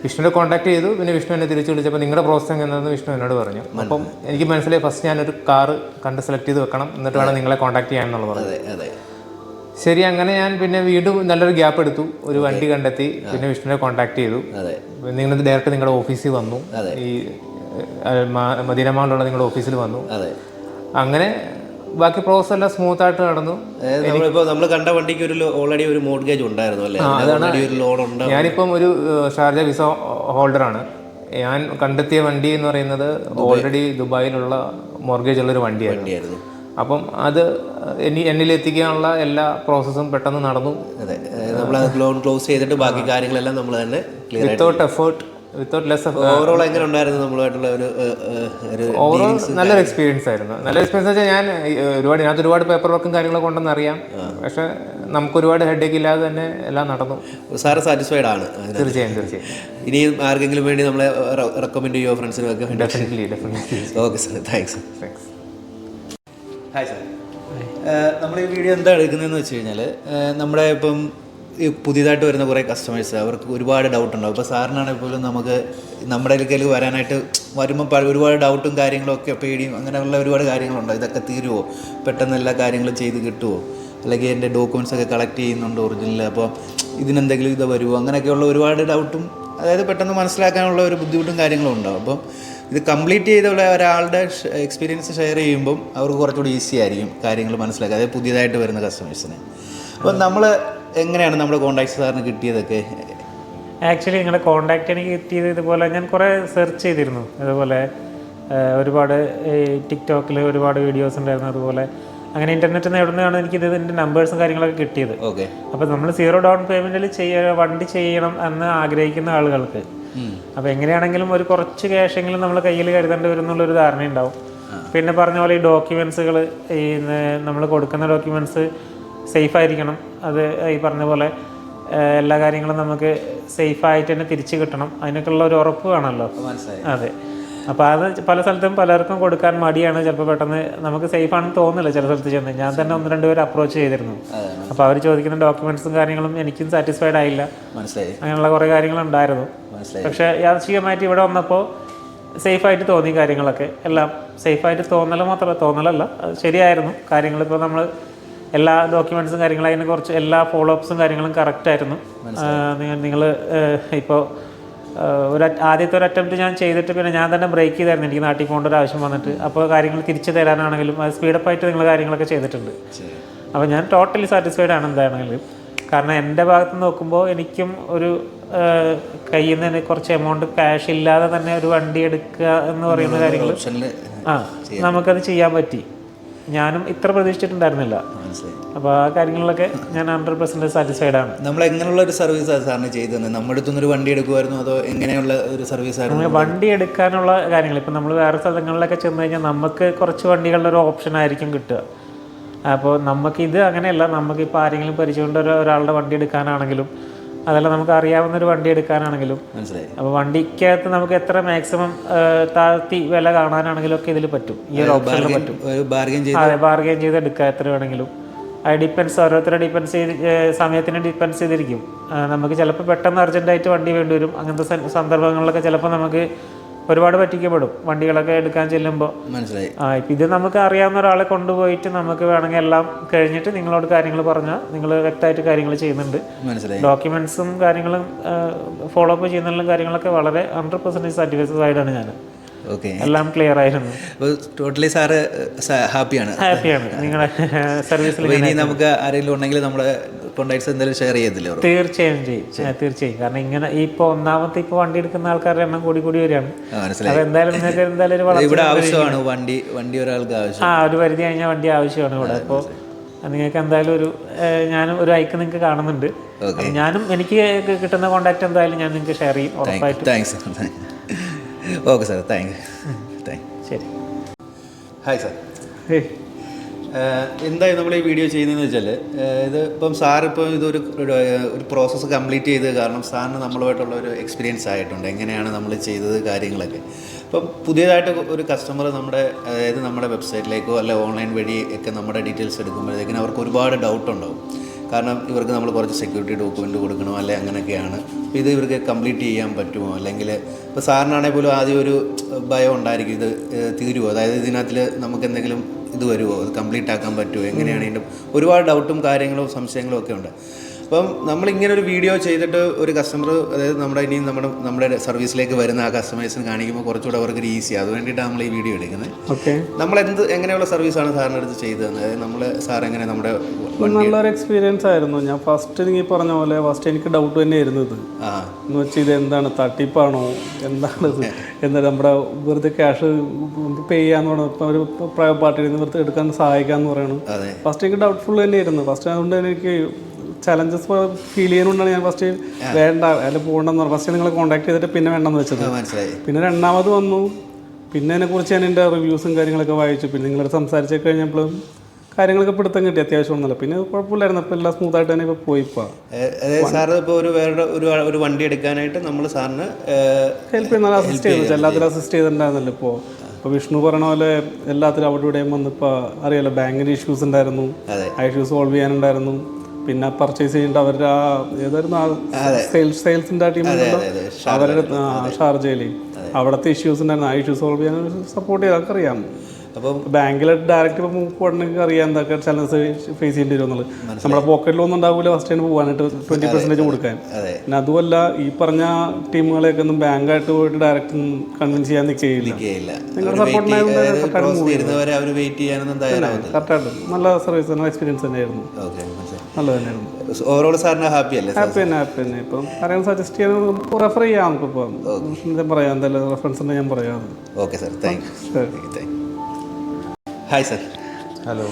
വിഷ്ണുവിനെ കോൺടാക്ട് ചെയ്തു. പിന്നെ വിഷ്ണു എന്നെ തിരിച്ചു വിളിച്ചപ്പോൾ നിങ്ങളുടെ പ്രോസസ്സ് എങ്ങനെയാണെന്ന് വിഷ്ണു എന്നോട് പറഞ്ഞു. അപ്പം എനിക്ക് മനസ്സിലായി ഫസ്റ്റ് ഞാനൊരു കാറ് കണ്ട് സെലക്ട് ചെയ്ത് വെക്കണം, എന്നിട്ട് വേണം നിങ്ങളെ കോൺടാക്ട് ചെയ്യാമെന്നുള്ളത് പറഞ്ഞു. ശരി, അങ്ങനെ ഞാൻ പിന്നെ വീണ്ടും നല്ലൊരു ഗ്യാപ്പ് എടുത്തു, ഒരു വണ്ടി കണ്ടെത്തി, പിന്നെ വിഷ്ണുവിനെ കോൺടാക്ട് ചെയ്തു. നിങ്ങൾ ഡയറക്റ്റ് നിങ്ങളുടെ ഓഫീസിൽ വന്നു, ഈ മദീന മാളിലുള്ള നിങ്ങളുടെ ഓഫീസിൽ വന്നു. അങ്ങനെ ബാക്കി പ്രോസസ് എല്ലാം സ്മൂത്ത് ആയിട്ട് നടന്നു. നമ്മൾ കണ്ട വണ്ടിക്ക് ഓൾറെഡി ഒരു മോർഗേജ് ഉണ്ടായിരുന്നു അല്ലേ? ഞാനിപ്പം ഒരു ഷാർജ വിസ ഹോൾഡറാണ്. ഞാൻ കണ്ടെത്തിയ വണ്ടി എന്ന് പറയുന്നത് ഓൾറെഡി ദുബായിലുള്ള മോർഗേജ് ഉള്ളൊരു വണ്ടിയായിരുന്നു. അപ്പം അത് എന്നിലെത്തിക്കാനുള്ള എല്ലാ പ്രോസസ്സും പെട്ടെന്ന് നടന്നു. ലോൺ ക്ലോസ് ചെയ്തിട്ട് ബാക്കി കാര്യങ്ങളെല്ലാം നമ്മൾ തന്നെ വിത്തൗട്ട് എഫേർട്ട്, ഓവറോൾ എങ്ങനെ ഉണ്ടായിരുന്നു നമ്മളുമായിട്ടുള്ള ഓവറോൾ നല്ലൊരു എക്സ്പീരിയൻസ് ആയിരുന്നു. നല്ലൊരു എക്സ്പീരിയൻസ് വെച്ചാൽ ഞാൻ ഒരുപാട് പേപ്പർ വർക്കും കാര്യങ്ങളൊക്കെ ഉണ്ടെന്ന് അറിയാം, പക്ഷെ നമുക്ക് ഒരുപാട് ഹെഡേക്ക് ഇല്ലാതെ തന്നെ എല്ലാം നടന്നു. സാറ് സാറ്റിസ്ഫൈഡ് ആണ്? തീർച്ചയായും. ഇനിയും ആർക്കെങ്കിലും വേണ്ടി നമ്മളെ റെക്കമെൻഡ് ചെയ്യുമോ ഫ്രണ്ട്സിനൊക്കെ? Definitely. Okay sir, thanks. Hi sir. നമ്മൾ ഈ വീഡിയോ എന്താ എടുക്കുന്നതെന്ന് വെച്ച് കഴിഞ്ഞാൽ നമ്മുടെ ഇപ്പം ഈ പുതിയതായിട്ട് വരുന്ന കുറേ കസ്റ്റമേഴ്സ് അവർക്ക് ഒരുപാട് ഡൗട്ട് ഉണ്ടാവും. ഇപ്പോൾ സാറിനാണെങ്കിൽ പോലും നമുക്ക് നമ്മുടെ കയ്യിൽ വരാനായിട്ട് വരുമ്പോൾ ഒരുപാട് ഡൗട്ടും കാര്യങ്ങളൊക്കെ പേടിയും അങ്ങനെയുള്ള ഒരുപാട് കാര്യങ്ങളുണ്ടാവും. ഇതൊക്കെ തീരുമോ, പെട്ടെന്ന് എല്ലാ കാര്യങ്ങളും ചെയ്ത് കിട്ടുമോ, അല്ലെങ്കിൽ എൻ്റെ ഡോക്യുമെൻറ്റ്സ് ഒക്കെ കളക്ട് ചെയ്യുന്നുണ്ട് ഒറിജിനൽ, അപ്പോൾ ഇതിനെന്തെങ്കിലും ഇത് വരുമോ, അങ്ങനെയൊക്കെയുള്ള ഒരുപാട് ഡൗട്ടും അതായത് പെട്ടെന്ന് മനസ്സിലാക്കാനുള്ള ഒരു ബുദ്ധിമുട്ടും കാര്യങ്ങളും ഉണ്ടാവും. അപ്പം ഇത് കംപ്ലീറ്റ് ചെയ്തുള്ള ഒരാളുടെ എക്സ്പീരിയൻസ് ഷെയർ ചെയ്യുമ്പം അവർക്ക് കുറച്ചുകൂടി ഈസി ആയിരിക്കും കാര്യങ്ങൾ മനസ്സിലാക്കുക, അതായത് പുതിയതായിട്ട് വരുന്ന കസ്റ്റമേഴ്സിന്. അപ്പം നമ്മൾ എങ്ങനെയാണ് നമ്മുടെ കോൺടാക്ട് സാറിന് കിട്ടിയതൊക്കെ? ആക്ച്വലി നിങ്ങളുടെ കോൺടാക്ട് എനിക്ക് കിട്ടിയത് ഇതുപോലെ ഞാൻ കുറേ സെർച്ച് ചെയ്തിരുന്നു. അതുപോലെ ഒരുപാട് ഈ ടിക്ടോക്കിൽ ഒരുപാട് വീഡിയോസ് ഉണ്ടായിരുന്നു. അതുപോലെ അങ്ങനെ ഇൻ്റർനെറ്റിൽ നിന്ന് എവിടെ നിന്നാണ് ഇതിൻ്റെ നമ്പേഴ്സും കാര്യങ്ങളൊക്കെ കിട്ടിയത്. അപ്പോൾ നമ്മൾ 0 ഡൗൺ പേയ്മെൻറ്റിൽ വണ്ടി ചെയ്യണം എന്ന് ആഗ്രഹിക്കുന്ന ആളുകൾക്ക് അപ്പോൾ എങ്ങനെയാണെങ്കിലും ഒരു കുറച്ച് ക്യാഷെങ്കിലും നമ്മൾ കയ്യിൽ കരുതേണ്ടി വരും എന്നുള്ളൊരു ധാരണയുണ്ടാവും. പിന്നെ പറഞ്ഞ പോലെ ഈ ഡോക്യുമെൻറ്റ്സുകൾ ഈ നമ്മൾ കൊടുക്കുന്ന ഡോക്യുമെൻറ്റ്സ് സേഫായിരിക്കണം. അത് ഈ പറഞ്ഞ പോലെ എല്ലാ കാര്യങ്ങളും നമുക്ക് സേഫായിട്ട് തന്നെ തിരിച്ച് കിട്ടണം, അതിനൊക്കെയുള്ള ഒരു ഉറപ്പ് വേണമല്ലോ. അതെ. അപ്പോൾ അത് പല സ്ഥലത്തും പലർക്കും കൊടുക്കാൻ മടിയാണ്. ചിലപ്പോൾ പെട്ടെന്ന് നമുക്ക് സേഫ് ആണെന്ന് തോന്നില്ല ചില സ്ഥലത്ത് ചെന്ന്. ഞാൻ തന്നെ 1-2 പേര് അപ്രോച്ച് ചെയ്തിരുന്നു. അപ്പോൾ അവർ ചോദിക്കുന്ന ഡോക്യുമെൻറ്റ്സും കാര്യങ്ങളും എനിക്കും സാറ്റിസ്ഫൈഡ് ആയില്ല. അങ്ങനെയുള്ള കുറേ കാര്യങ്ങളുണ്ടായിരുന്നു. പക്ഷേ യാദൃശ്ചികമായിട്ട് ഇവിടെ വന്നപ്പോൾ സേഫായിട്ട് തോന്നി കാര്യങ്ങളൊക്കെ. എല്ലാം സേഫായിട്ട് തോന്നലല്ല, അത് ശരിയായിരുന്നു കാര്യങ്ങൾ. ഇപ്പോൾ നമ്മൾ എല്ലാ ഡോക്യുമെൻറ്റ്സും കാര്യങ്ങളും അതിന് കുറച്ച് എല്ലാ ഫോളോ അപ്സും കാര്യങ്ങളും കറക്റ്റായിരുന്നു. നിങ്ങൾ ഇപ്പോൾ ആദ്യത്തെ ഒരു അറ്റംപ്റ്റ് ഞാൻ ചെയ്തിട്ട് പിന്നെ ഞാൻ തന്നെ ബ്രേക്ക് ചെയ്തായിരുന്നു, എനിക്ക് നാട്ടിൽ പോകേണ്ട ഒരു ആവശ്യം വന്നിട്ട്. അപ്പോൾ കാര്യങ്ങൾ തിരിച്ചു തരാനാണെങ്കിലും അത് സ്പീഡപ്പായിട്ട് നിങ്ങൾ കാര്യങ്ങളൊക്കെ ചെയ്തിട്ടുണ്ട്. അപ്പോൾ ഞാൻ ടോട്ടലി സാറ്റിസ്ഫൈഡ് ആണ് എന്താണെങ്കിലും. കാരണം എൻ്റെ ഭാഗത്ത് നോക്കുമ്പോൾ എനിക്കും ഒരു കയ്യിൽ നിന്ന് കുറച്ച് എമൗണ്ട് ക്യാഷ് ഇല്ലാതെ തന്നെ ഒരു വണ്ടി എടുക്കുക എന്ന് പറയുന്ന കാര്യങ്ങൾ നമുക്കത് ചെയ്യാൻ പറ്റി. ഞാനും ഇത്ര പ്രതീക്ഷിച്ചിട്ടുണ്ടായിരുന്നില്ല. അപ്പോൾ ആ കാര്യങ്ങളിലൊക്കെ ഞാൻ 100% സാറ്റിസ്ഫൈഡ് ആണ്. നമ്മൾ എങ്ങനെയുള്ള ഒരു സർവീസാണ് സാറിന് ചെയ്തത്? നമ്മുടെ അടുത്തുനിന്നൊരു വണ്ടി എടുക്കുമായിരുന്നു അതോ എങ്ങനെയുള്ള ഒരു സർവീസായിരുന്നു? വണ്ടി എടുക്കാനുള്ള കാര്യങ്ങൾ ഇപ്പം നമ്മൾ വേറെ സ്ഥലങ്ങളിലൊക്കെ ചെന്ന് കഴിഞ്ഞാൽ നമുക്ക് കുറച്ച് വണ്ടികളുടെ ഒരു ഓപ്ഷൻ ആയിരിക്കും കിട്ടുക. അപ്പോൾ നമുക്കിത് അങ്ങനെയല്ല, നമുക്കിപ്പോൾ ആരെങ്കിലും പരിചയമുള്ള ഒരാളുടെ വണ്ടി എടുക്കാനാണെങ്കിലും അതല്ല നമുക്ക് അറിയാവുന്നൊരു വണ്ടി എടുക്കാനാണെങ്കിലും അപ്പോൾ വണ്ടിക്കകത്ത് നമുക്ക് എത്ര മാക്സിമം താഴ്ത്തി വില കാണാനാണെങ്കിലും ഒക്കെ ഇതിൽ പറ്റും, ഈ ഒരു ഓപ്ഷനിൽ പറ്റും. അതെ, ബാർഗെയിൻ ചെയ്ത് എടുക്കുക എത്ര വേണമെങ്കിലും. അത് ഡിപ്പെൻസ്, ഓരോരുത്തരെ ഡിപ്പെൻസ് ചെയ്ത് സമയത്തിന് ഡിപ്പെൻസ് ചെയ്തിരിക്കും. നമുക്ക് ചിലപ്പോൾ പെട്ടെന്ന് അർജൻറ്റായിട്ട് വണ്ടി വേണ്ടി വരും. അങ്ങനത്തെ സന്ദർഭങ്ങളിലൊക്കെ ചിലപ്പോൾ നമുക്ക് ഒരുപാട് പറ്റിക്കപ്പെടും വണ്ടികളൊക്കെ എടുക്കാൻ ചെല്ലുമ്പോൾ. ഇപ്പം ഇത് നമുക്ക് അറിയാവുന്ന ഒരാളെ കൊണ്ടുപോയിട്ട് നമുക്ക് വേണമെങ്കിൽ എല്ലാം കഴിഞ്ഞിട്ട് നിങ്ങളോട് കാര്യങ്ങൾ പറഞ്ഞാൽ നിങ്ങൾ വ്യക്തമായിട്ട് കാര്യങ്ങൾ ചെയ്യുന്നുണ്ട്. ഡോക്യുമെൻസും കാര്യങ്ങളും ഫോളോ അപ്പ് ചെയ്യുന്നതിലും കാര്യങ്ങളൊക്കെ വളരെ 100% സാറ്റിസ്ഫൈഡ് ആണ് ഞാൻ. എല്ലാം ക്ലിയർ ആയിരുന്നു. ടോട്ടലി സാറ് ഹാപ്പിയാണ് നിങ്ങളുടെ സർവീസിൽ. ഇനി നമുക്ക് ആരെങ്കിലും ഉണ്ടെങ്കിൽ നമ്മുടെ കോൺടാക്ട്സ് എന്തെങ്കിലും ഷെയർ ചെയ്യത്തില്ലേ? തീർച്ചയായും ചെയ്യും, തീർച്ചയായും. കാരണം ഇങ്ങനെ ഇപ്പോൾ ഒന്നാമത്തെ ഇപ്പോൾ വണ്ടി എടുക്കുന്ന ആൾക്കാരുടെ എണ്ണം കൂടി വരികയാണ്. അതെന്തായാലും നിങ്ങൾക്ക് എന്തായാലും ഇവിടെ ആവശ്യമാണ് വണ്ടി ഒരാൾക്ക് ആവശ്യം. ഒരു പരിധി കഴിഞ്ഞാൽ വണ്ടി ആവശ്യമാണ് ഇവിടെ. അപ്പോൾ നിങ്ങൾക്ക് എന്തായാലും ഞാനും ഒരു ഐക്ക് നിങ്ങൾക്ക് കാണുന്നുണ്ട്. ഞാനും എനിക്ക് കിട്ടുന്ന കോൺടാക്ട് എന്തായാലും ഞാൻ നിങ്ങൾക്ക് ഷെയർ ചെയ്യും ഉറപ്പായിട്ടും. Thanks. Okay sir, thank you. ശരി. Hi sir. എന്തായാലും നമ്മൾ ഈ വീഡിയോ ചെയ്യുന്നതെന്ന് വെച്ചാൽ ഇത് ഇപ്പം സാറിപ്പോൾ ഇതൊരു പ്രോസസ്സ് കംപ്ലീറ്റ് ചെയ്ത്, കാരണം സാറിന് നമ്മളുമായിട്ടുള്ള ഒരു എക്സ്പീരിയൻസ് ആയിട്ടുണ്ട് എങ്ങനെയാണ് നമ്മൾ ചെയ്തത് കാര്യങ്ങളൊക്കെ. ഇപ്പം പുതിയതായിട്ട് ഒരു കസ്റ്റമർ നമ്മുടെ വെബ്സൈറ്റിലേക്കോ അല്ലെ ഓൺലൈൻ വഴി ഒക്കെ നമ്മുടെ ഡീറ്റെയിൽസ് എടുക്കുമ്പോഴത്തേക്കിനും അവർക്ക് ഒരുപാട് ഡൗട്ട് ഉണ്ടാവും. കാരണം ഇവർക്ക് നമ്മൾ കുറച്ച് സെക്യൂരിറ്റി ഡോക്യുമെൻ്റ് കൊടുക്കണോ അല്ലെ അങ്ങനെയൊക്കെയാണ്. ഇത് ഇവർക്ക് കംപ്ലീറ്റ് ചെയ്യാൻ പറ്റുമോ, അല്ലെങ്കിൽ ഇപ്പോൾ സാറിനാണെങ്കിൽ പോലും ആദ്യം ഒരു ഭയം ഉണ്ടായിരിക്കും, ഇത് തീരുമോ, അതായത് ഇതിനകത്തിൽ നമുക്ക് എന്തെങ്കിലും ഇത് വരുമോ, അത് കംപ്ലീറ്റ് ആക്കാൻ പറ്റുമോ, എങ്ങനെയാണ് ഇതിൻ്റെ ഒരുപാട് ഡൗട്ടും കാര്യങ്ങളും സംശയങ്ങളും ഒക്കെ ഉണ്ട്. അപ്പം നമ്മളിങ്ങനെ ഒരു വീഡിയോ ചെയ്തിട്ട് ഒരു കസ്റ്റമർ, അതായത് നമ്മുടെ സർവീസിലേക്ക് വരുന്ന ആ കസ്റ്റമേഴ്സിന് കാണിക്കുമ്പോൾ കുറച്ചുകൂടെ അവർക്ക് ഈസി. അത് വേണ്ടിയിട്ടാണ് നമ്മൾ ഈ വീഡിയോ എടുക്കുന്നത്. നമ്മൾ എങ്ങനെയുള്ള സർവീസാണ് സാറിന് അടുത്ത് ചെയ്തത്? അതായത് സാർ എങ്ങനെ നമ്മുടെ നല്ലൊരു എക്സ്പീരിയൻസ് ആയിരുന്നു. ഞാൻ ഫസ്റ്റ് നീ പറഞ്ഞ പോലെ എനിക്ക് ഡൗട്ട് തന്നെയായിരുന്നു ഇത് എന്ന് വെച്ചാൽ ഇത് എന്താണ്, തട്ടിപ്പാണോ, എന്താണിത്, എന്താ നമ്മുടെ വെറുതെ ക്യാഷ് പേ ചെയ്യാന്ന് പറയുന്നത്, ഇപ്പം ഒരു പ്രൈവറ്റ് പാർട്ടിയിൽ നിന്ന് വെറുതെ എടുക്കാൻ സഹായിക്കാമെന്ന് പറയുന്നത് ഫസ്റ്റ് എനിക്ക് ഡൗട്ട്ഫുൾ തന്നെയായിരുന്നു. ഫസ്റ്റ് അതുകൊണ്ട് തന്നെ എനിക്ക് ചലഞ്ചസ് ഫീൽ ചെയ്യുന്നതുകൊണ്ടാണ് ഞാൻ ഫസ്റ്റ് വേണ്ട അതിൽ പോകണ്ടെന്ന് പറഞ്ഞു. ഫസ്റ്റ് നിങ്ങളെ കോൺടാക്ട് ചെയ്തിട്ട് പിന്നെ വേണ്ടെന്ന് വെച്ചത്. പിന്നെ രണ്ടാമത് വന്നു, പിന്നെ അതിനെക്കുറിച്ച് ഞാൻ എൻ്റെ റിവ്യൂസും കാര്യങ്ങളൊക്കെ വായിച്ചു. പിന്നെ നിങ്ങളോട് സംസാരിച്ച് കഴിഞ്ഞപ്പോഴും കാര്യങ്ങളൊക്കെ പിടുത്തം കിട്ടി, അത്യാവശ്യം ഒന്നുമില്ല. പിന്നെ കുഴപ്പമില്ലായിരുന്നു, ഇപ്പോൾ എല്ലാം സ്മൂത്തായിട്ട് തന്നെ ഇപ്പോൾ പോയി. ഇപ്പോൾ സാറ് ഇപ്പോൾ ഒരു വണ്ടി എടുക്കാനായിട്ട് നമ്മൾ സാറിന് ഹെൽപ്പ് ചെയ്യുന്ന അസിസ്റ്റ് ചെയ്തു, എല്ലാത്തിലും അസിസ്റ്റ് ചെയ്തിട്ടുണ്ടായിരുന്നല്ലോ. ഇപ്പോൾ വിഷ്ണു പറഞ്ഞ പോലെ എല്ലാത്തിലും അവിടെ ഇവിടെയും വന്നിപ്പോൾ അറിയാലോ, ബാങ്കിൻ്റെ ഇഷ്യൂസ് ഉണ്ടായിരുന്നു, ആ ഇഷ്യൂസ് സോൾവ് ചെയ്യാനുണ്ടായിരുന്നു. പിന്നെ പർച്ചേസ് ചെയ്യേണ്ട അവരുടെ ഏതായിരുന്നു സെയിൽസിൻ്റെ ആ ടീമുണ്ടല്ലോ, അവരുടെ ഷാർജയിൽ അവിടുത്തെ ഇഷ്യൂസ് ഉണ്ടായിരുന്നു. ആ ഇഷ്യൂസ് സോൾവ് ചെയ്യാൻ സപ്പോർട്ട് ചെയ്തൊക്കെ അറിയാം. അപ്പോൾ ബാങ്കിൽ ഡയറക്റ്റ് ഇപ്പോൾ പോകണമെങ്കിൽ അറിയാം എന്തൊക്കെ ചലഞ്ചസ് ഫേസ് ചെയ്യേണ്ടി വരും എന്നുള്ളത്. നമ്മുടെ പോക്കറ്റിലൊന്നും ഉണ്ടാവില്ല ഫസ്റ്റ് ടൈം പോകാനായിട്ട് 20% കൊടുക്കാൻ. പിന്നെ അതുമല്ല ഈ പറഞ്ഞ ടീമുകളെയൊക്കെ ഒന്നും ബാങ്കായിട്ട് പോയിട്ട് ഡയറക്റ്റ് കൺവിൻസ് ചെയ്യാൻ നിൽക്കുകയില്ല. നിങ്ങളുടെ സപ്പോർട്ടിനായിട്ട് കറക്റ്റായിട്ട് നല്ല സർവീസ്, നല്ല എക്സ്പീരിയൻസ് തന്നെയായിരുന്നു. നല്ലത് തന്നെയായിരുന്നു. ഓവറോൾ സാറിന് ഹാപ്പി തന്നെ. ഇപ്പം ആരെങ്കിലും സജസ്റ്റ് ചെയ്യാൻ റെഫർ ചെയ്യാം, നമുക്കിപ്പോൾ ഞാൻ പറയാം, എന്തായാലും റെഫറൻസ് ഉണ്ടെങ്കിൽ ഞാൻ പറയാം. Okay sir, thank U. Hi sir. Hello.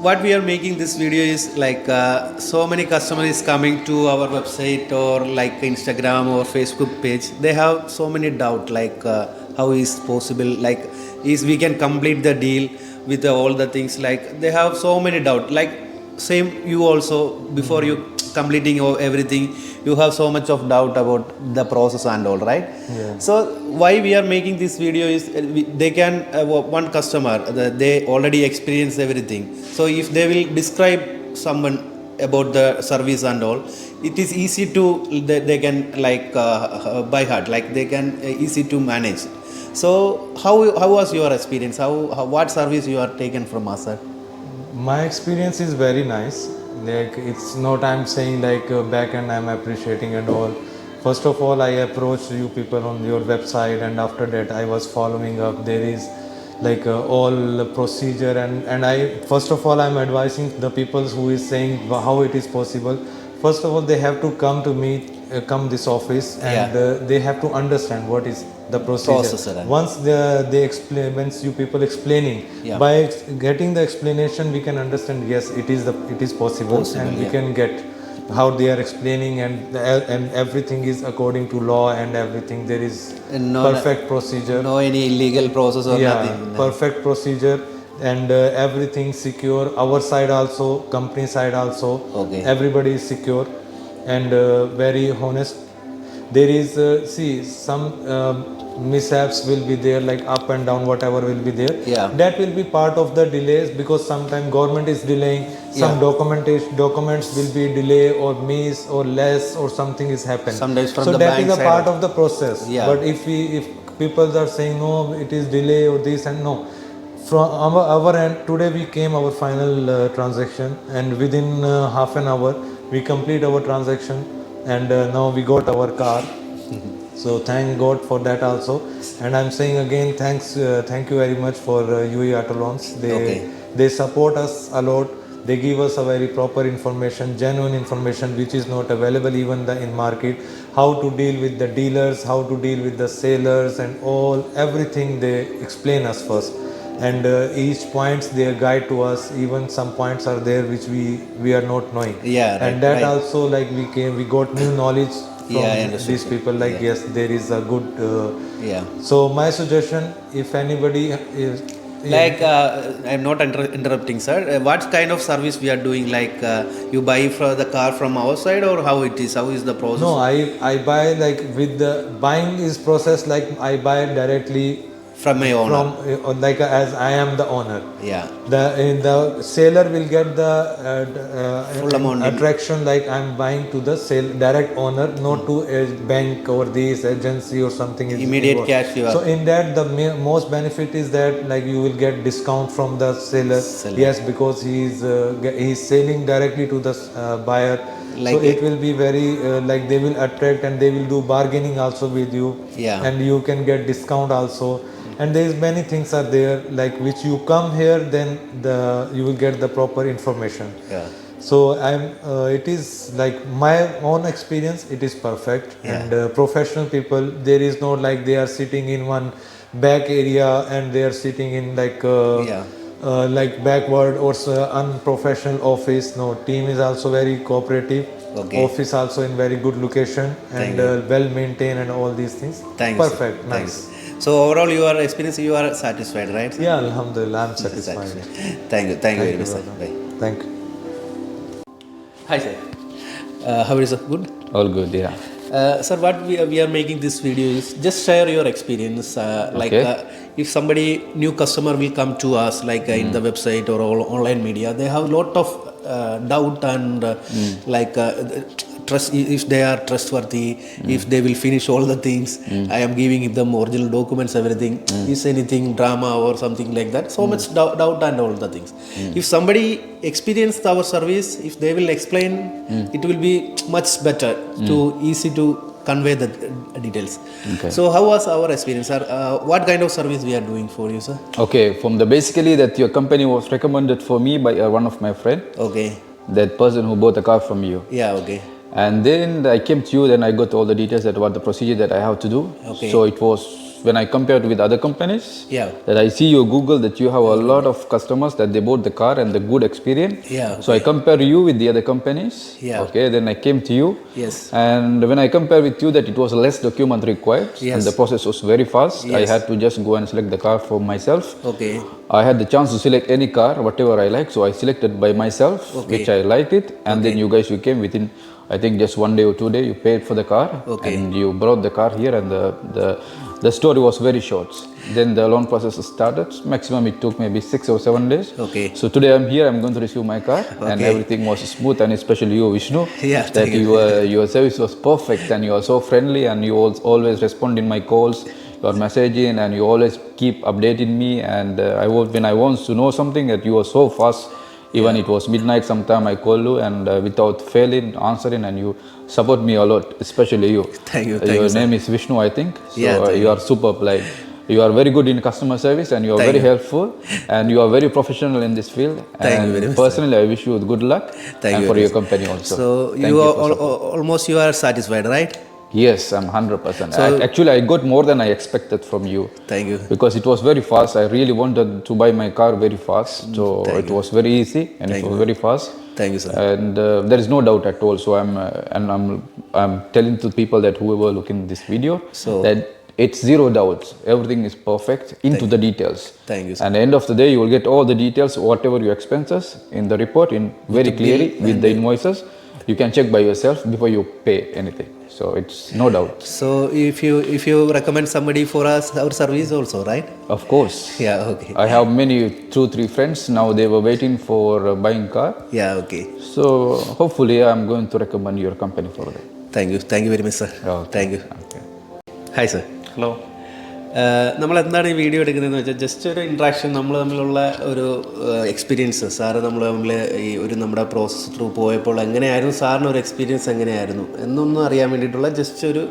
What we are making this video is like so many customers is coming to our website or like Instagram or Facebook page. They have so many doubt like how is possible, like is we can complete the deal with all the things, like they have so many doubt. Like same you also, before you completing everything, you have so much of doubt about the process and all, right? So why we are making this video is they can one customer they already experience everything. So if they will describe someone about the service and all, it is easy to they can like by heart, like they can easy to manage. So how was your experience? How what service you are taken from us, sir? My experience is very nice. Like it's not I'm saying like back and I'm appreciating and all. First of all, I approached you people on your website, and after that I was following up. There is like all procedure, and I first of all I'm advising the people who is saying how it is possible. First of all, they have to come to me, come this office, and they have to understand what is the procedure. Once they explain, once you people explaining, by getting the explanation we can understand, yes, it is possible, and we can get how they are explaining, and everything is according to law and everything. There is perfect procedure, no any illegal process or nothing. Perfect procedure, and everything secure. Our side also, company side also. Okay. Everybody is secure and very honest. There is see some mishaps will be there, like up and down, whatever will be there. Yeah. That will be part of the delays, because sometimes government is delaying. Some documents will be delay or miss or less or something is happening. Sometimes from so the that bank is a side part also. of the process. Yeah. But if people are saying no, it is delay or this and no. From our end, today we came our final transaction, and within half an hour we complete our transaction, and now we got our car. So thank God for that also. And I'm saying again, thank you very much for UE Auto Loans. They support us a lot. They give us a very proper information, genuine information, which is not available even in market. How to deal with the dealers, how to deal with the sellers, and everything they explain us first. And each points they guide to us. Even some points are there which we are not knowing. Yeah, and right, that right. also, like we got new knowledge from Yeah, I understand. these people. Like yes, there is a good. Yeah. So my suggestion, if anybody is Like I'm not interrupting, sir. What kind of service we are doing? Like you buy the car from our side, or how it is? How is the process? No, I buy like with the buying is process, like I buy directly from my owner. From like as I am the owner. Yeah. The seller will get the full amount attraction, like I'm buying to the direct owner, not to a bank or this agency or something. Immediate cash you are. So in that the most benefit is that like you will get discount from the seller. Yes, because he's selling directly to the buyer. Like so it will be very like they will attract, and they will do bargaining also with you. Yeah. And you can get discount also. And there is many things are there, like which you come here, then you will get the proper information. Yeah. So it is like my own experience, it is perfect. And professional people, there is no like they are sitting in one back area and they are sitting in like like backward or unprofessional office. No, team is also very cooperative. Okay. Office also in very good location and well maintained and all these things. Thanks. Perfect. Sir. Nice. Thanks. So overall, your experience, you are satisfied, right? Yeah, Alhamdulillah, I'm satisfied. Thank you very much, sir. Bye. Thank you. Hi, sir. How is it? Good? All good, yeah. Sir, what we are making this video is just share your experience. Like if somebody new customer will come to us, like in the website or online media, they have a lot of doubt and like trust, if they are trustworthy, if they will finish all the things. I am giving them original documents, everything. Is anything drama or something like that? So much doubt and all the things. If somebody experienced our service, if they will explain, it will be much better, easy to convey the details. Okay. So how was our experience, sir? What kind of service we are doing for you, sir? Okay, from the basically that your company was recommended for me by one of my friend. Okay. That person who bought the car from you. Yeah, okay. And then I came to you, then I got all the details that what the procedure that I have to do. Okay. So it was when I compared with other companies, Yeah. that I see your Google that you have a lot of customers that they bought the car and the good experience. Yeah, So I compare you with the other companies. Yeah. Okay, then I came to you. Yes. And when I compare with you that it was less document required, Yes. and the process was very fast. I Yes. had to just go and select the car for myself. Okay. I had the chance to select any car, whatever I like. So I selected by myself, Okay. which I liked it. And then you guys, you came within, I think just 1 day or 2 days, you paid for the car. Okay. And you brought the car here, and the story was very short. Then the loan process started. Maximum it took maybe 6 or 7 days. Okay. So today I'm here, I'm going to receive my car. And Okay. everything was smooth, and especially you, Vishnu. Yeah, that thank you. your service was perfect, and you are so friendly, and you always respond in my calls. You are messaging, and you always keep updating me. And when I want to know something, that you are so fast. Even it was midnight sometime, I call you, and without failing, answering, and you support me a lot, especially you. Thank you. Your Sir. name is Vishnu, I think. So Yeah, thank you are superb. Like you are very good in customer service, and you are Thank very you. helpful, and you are very professional in this field. Thank you and very much, personally, I wish you good luck Thank and you for very your much. company also. So Thank you are for support. almost you are satisfied, right? Yes, I'm 100%. So- Actually, I got more than I expected from you. Thank you. Because it was very fast. I really wanted to buy my car very fast. So it was very easy, and Thank it was you. very fast. Thank you, sir. And there is no doubt at all. So I'm telling to people that whoever looking this video, So- that it's zero doubts. Everything is perfect into the details. Thank you, sir. And at the end of the day, you will get all the details, whatever your expenses in the report, in very clearly with the invoices. You can check by yourself before you pay anything. So it's no doubt. So if you recommend somebody for us our service also, right? Of course. Yeah, okay. I have many 2-3 friends now. They were waiting for buying car. Yeah, okay. So hopefully I'm going to recommend your company for that. Thank you very much, sir. Thank you. Hi, sir. Hello. നമ്മൾ എന്താണ് ഈ video എടുക്കുന്നതെന്ന് വെച്ചാൽ just ഒരു interaction നമ്മൾ തമ്മിലുള്ള ഒരു experience. Sir നമ്മൾ തമ്മിൽ ഈ ഒരു നമ്മുടെ പ്രോസസ് ത്രൂ പോയപ്പോൾ എങ്ങനെയായിരുന്നു, സാറിന് ഒരു എക്സ്പീരിയൻസ് എങ്ങനെയായിരുന്നു എന്നൊന്നും അറിയാൻ വേണ്ടിയിട്ടുള്ള ജസ്റ്റ് ഒരു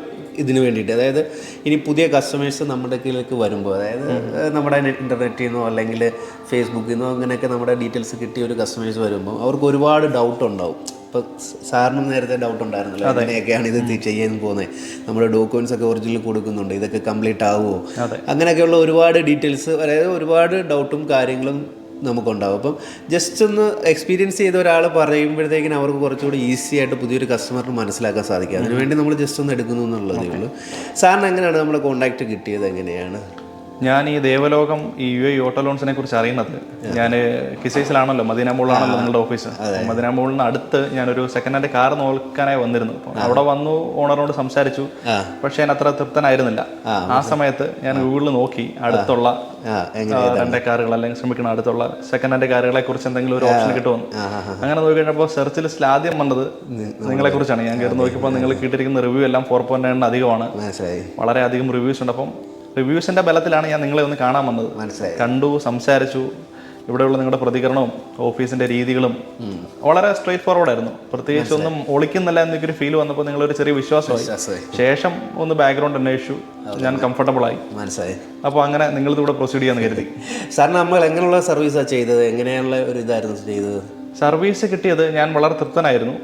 ഇതിന് വേണ്ടിയിട്ട്. അതായത് ഇനി പുതിയ കസ്റ്റമേഴ്സ് നമ്മുടെ കീഴിലേക്ക് വരുമ്പോൾ, അതായത് നമ്മുടെ ഇൻ്റർനെറ്റിൽ നിന്നോ അല്ലെങ്കിൽ ഫേസ്ബുക്കിൽ നിന്നോ അങ്ങനെയൊക്കെ നമ്മുടെ ഡീറ്റെയിൽസ് കിട്ടിയ ഒരു കസ്റ്റമേഴ്സ് വരുമ്പോൾ അവർക്ക് ഒരുപാട് ഡൗട്ട് ഉണ്ടാവും. ഇപ്പോൾ സാറിനും നേരത്തെ ഡൗട്ട് ഉണ്ടായിരുന്നല്ലോ, അങ്ങനെയൊക്കെയാണ് ഇത് ചെയ്യാൻ പോകുന്നത്, നമ്മുടെ ഡോക്യുമെൻറ്റ്സ് ഒക്കെ ഒറിജിനൽ കൊടുക്കുന്നുണ്ട്, ഇതൊക്കെ കംപ്ലീറ്റ് ആവുമോ, അങ്ങനെയൊക്കെയുള്ള ഒരുപാട് ഡീറ്റെയിൽസ്, അതായത് ഒരുപാട് ഡൗട്ടും കാര്യങ്ങളും നമുക്കുണ്ടാവും. അപ്പം ജസ്റ്റ് ഒന്ന് എക്സ്പീരിയൻസ് ചെയ്ത ഒരാൾ പറയുമ്പോഴത്തേക്കിനും അവർക്ക് കുറച്ചുകൂടി ഈസി ആയിട്ട് പുതിയൊരു കസ്റ്റമറിന് മനസ്സിലാക്കാൻ സാധിക്കും. അതിനുവേണ്ടി നമ്മൾ ജസ്റ്റ് ഒന്ന് എടുക്കുന്നു എന്നുള്ളതേ ഉള്ളൂ. സാറിന് എങ്ങനെയാണ് നമ്മുടെ കോൺടാക്റ്റ് കിട്ടിയത്, എങ്ങനെയാണ്? ഞാൻ ഈ ദേവലോകം ഈ UAE ഓട്ടോ ലോൺസിനെ കുറിച്ച് അറിയുന്നത്, ഞാൻ കിസൈസിലാണല്ലോ, മദീന മോളിലാണല്ലോ നിങ്ങളുടെ ഓഫീസ്. മദീന മോളിന് അടുത്ത് ഞാനൊരു സെക്കൻഡ് ഹാൻഡ് കാർ നോക്കാനായി വന്നിരുന്നു. അവിടെ വന്നു, ഓണറിനോട് സംസാരിച്ചു. പക്ഷെ ഞാൻ അത്ര തൃപ്തനായിരുന്നില്ല. ആ സമയത്ത് ഞാൻ ഗൂഗിളിൽ നോക്കി അടുത്തുള്ള രണ്ട് കാറുകൾ, അല്ലെങ്കിൽ ശ്രമിക്കണം അടുത്തുള്ള സെക്കൻഡ് ഹാൻഡ് കാറുകളെ കുറിച്ച് എന്തെങ്കിലും ഒരു ഓപ്ഷൻ കിട്ടുമെന്ന്. അങ്ങനെ നോക്കി കഴിഞ്ഞപ്പോൾ സെർച്ച് ലിസ്റ്റിൽ ആദ്യം വന്നത് നിങ്ങളെ കുറിച്ചാണ്. ഞാൻ കയറി നോക്കിയപ്പോൾ നിങ്ങൾ കിട്ടിയിരിക്കുന്ന റിവ്യൂ എല്ലാം 4.9 അധികമാണ്, വളരെ അധികം റിവ്യൂസ് ഉണ്ട്. അപ്പം റിവ്യൂസിൻ്റെ ബലത്തിലാണ് ഞാൻ നിങ്ങളെ ഒന്ന് കാണാൻ വന്നത്. കണ്ടു, സംസാരിച്ചു. ഇവിടെയുള്ള നിങ്ങളുടെ പ്രതികരണവും ഓഫീസിൻ്റെ രീതികളും വളരെ സ്ട്രെയിറ്റ് ഫോർവേഡ് ആയിരുന്നു. പ്രത്യേകിച്ച് ഒന്നും ഒളിക്കുന്നില്ല എന്നൊരു ഫീൽ വന്നപ്പോൾ നിങ്ങളൊരു ചെറിയ വിശ്വാസമായി. ശേഷം ഒന്ന് ബാക്ക്ഗ്രൗണ്ട് അന്വേഷിച്ചു, ഞാൻ കംഫർട്ടബിളായി. മനസ്സിലായി. അപ്പോൾ അങ്ങനെ നിങ്ങളിതിവിടെ പ്രൊസീഡ് ചെയ്യാന്ന് കരുതി. സാറിന് നമ്മൾ എങ്ങനെയുള്ള സർവീസാണ് ചെയ്തത്, എങ്ങനെയുള്ള ഒരു ഇതായിരുന്നു ചെയ്തത്? സർവീസ് കിട്ടിയത് ഞാൻ വളരെ തൃപ്തനായിരുന്നു.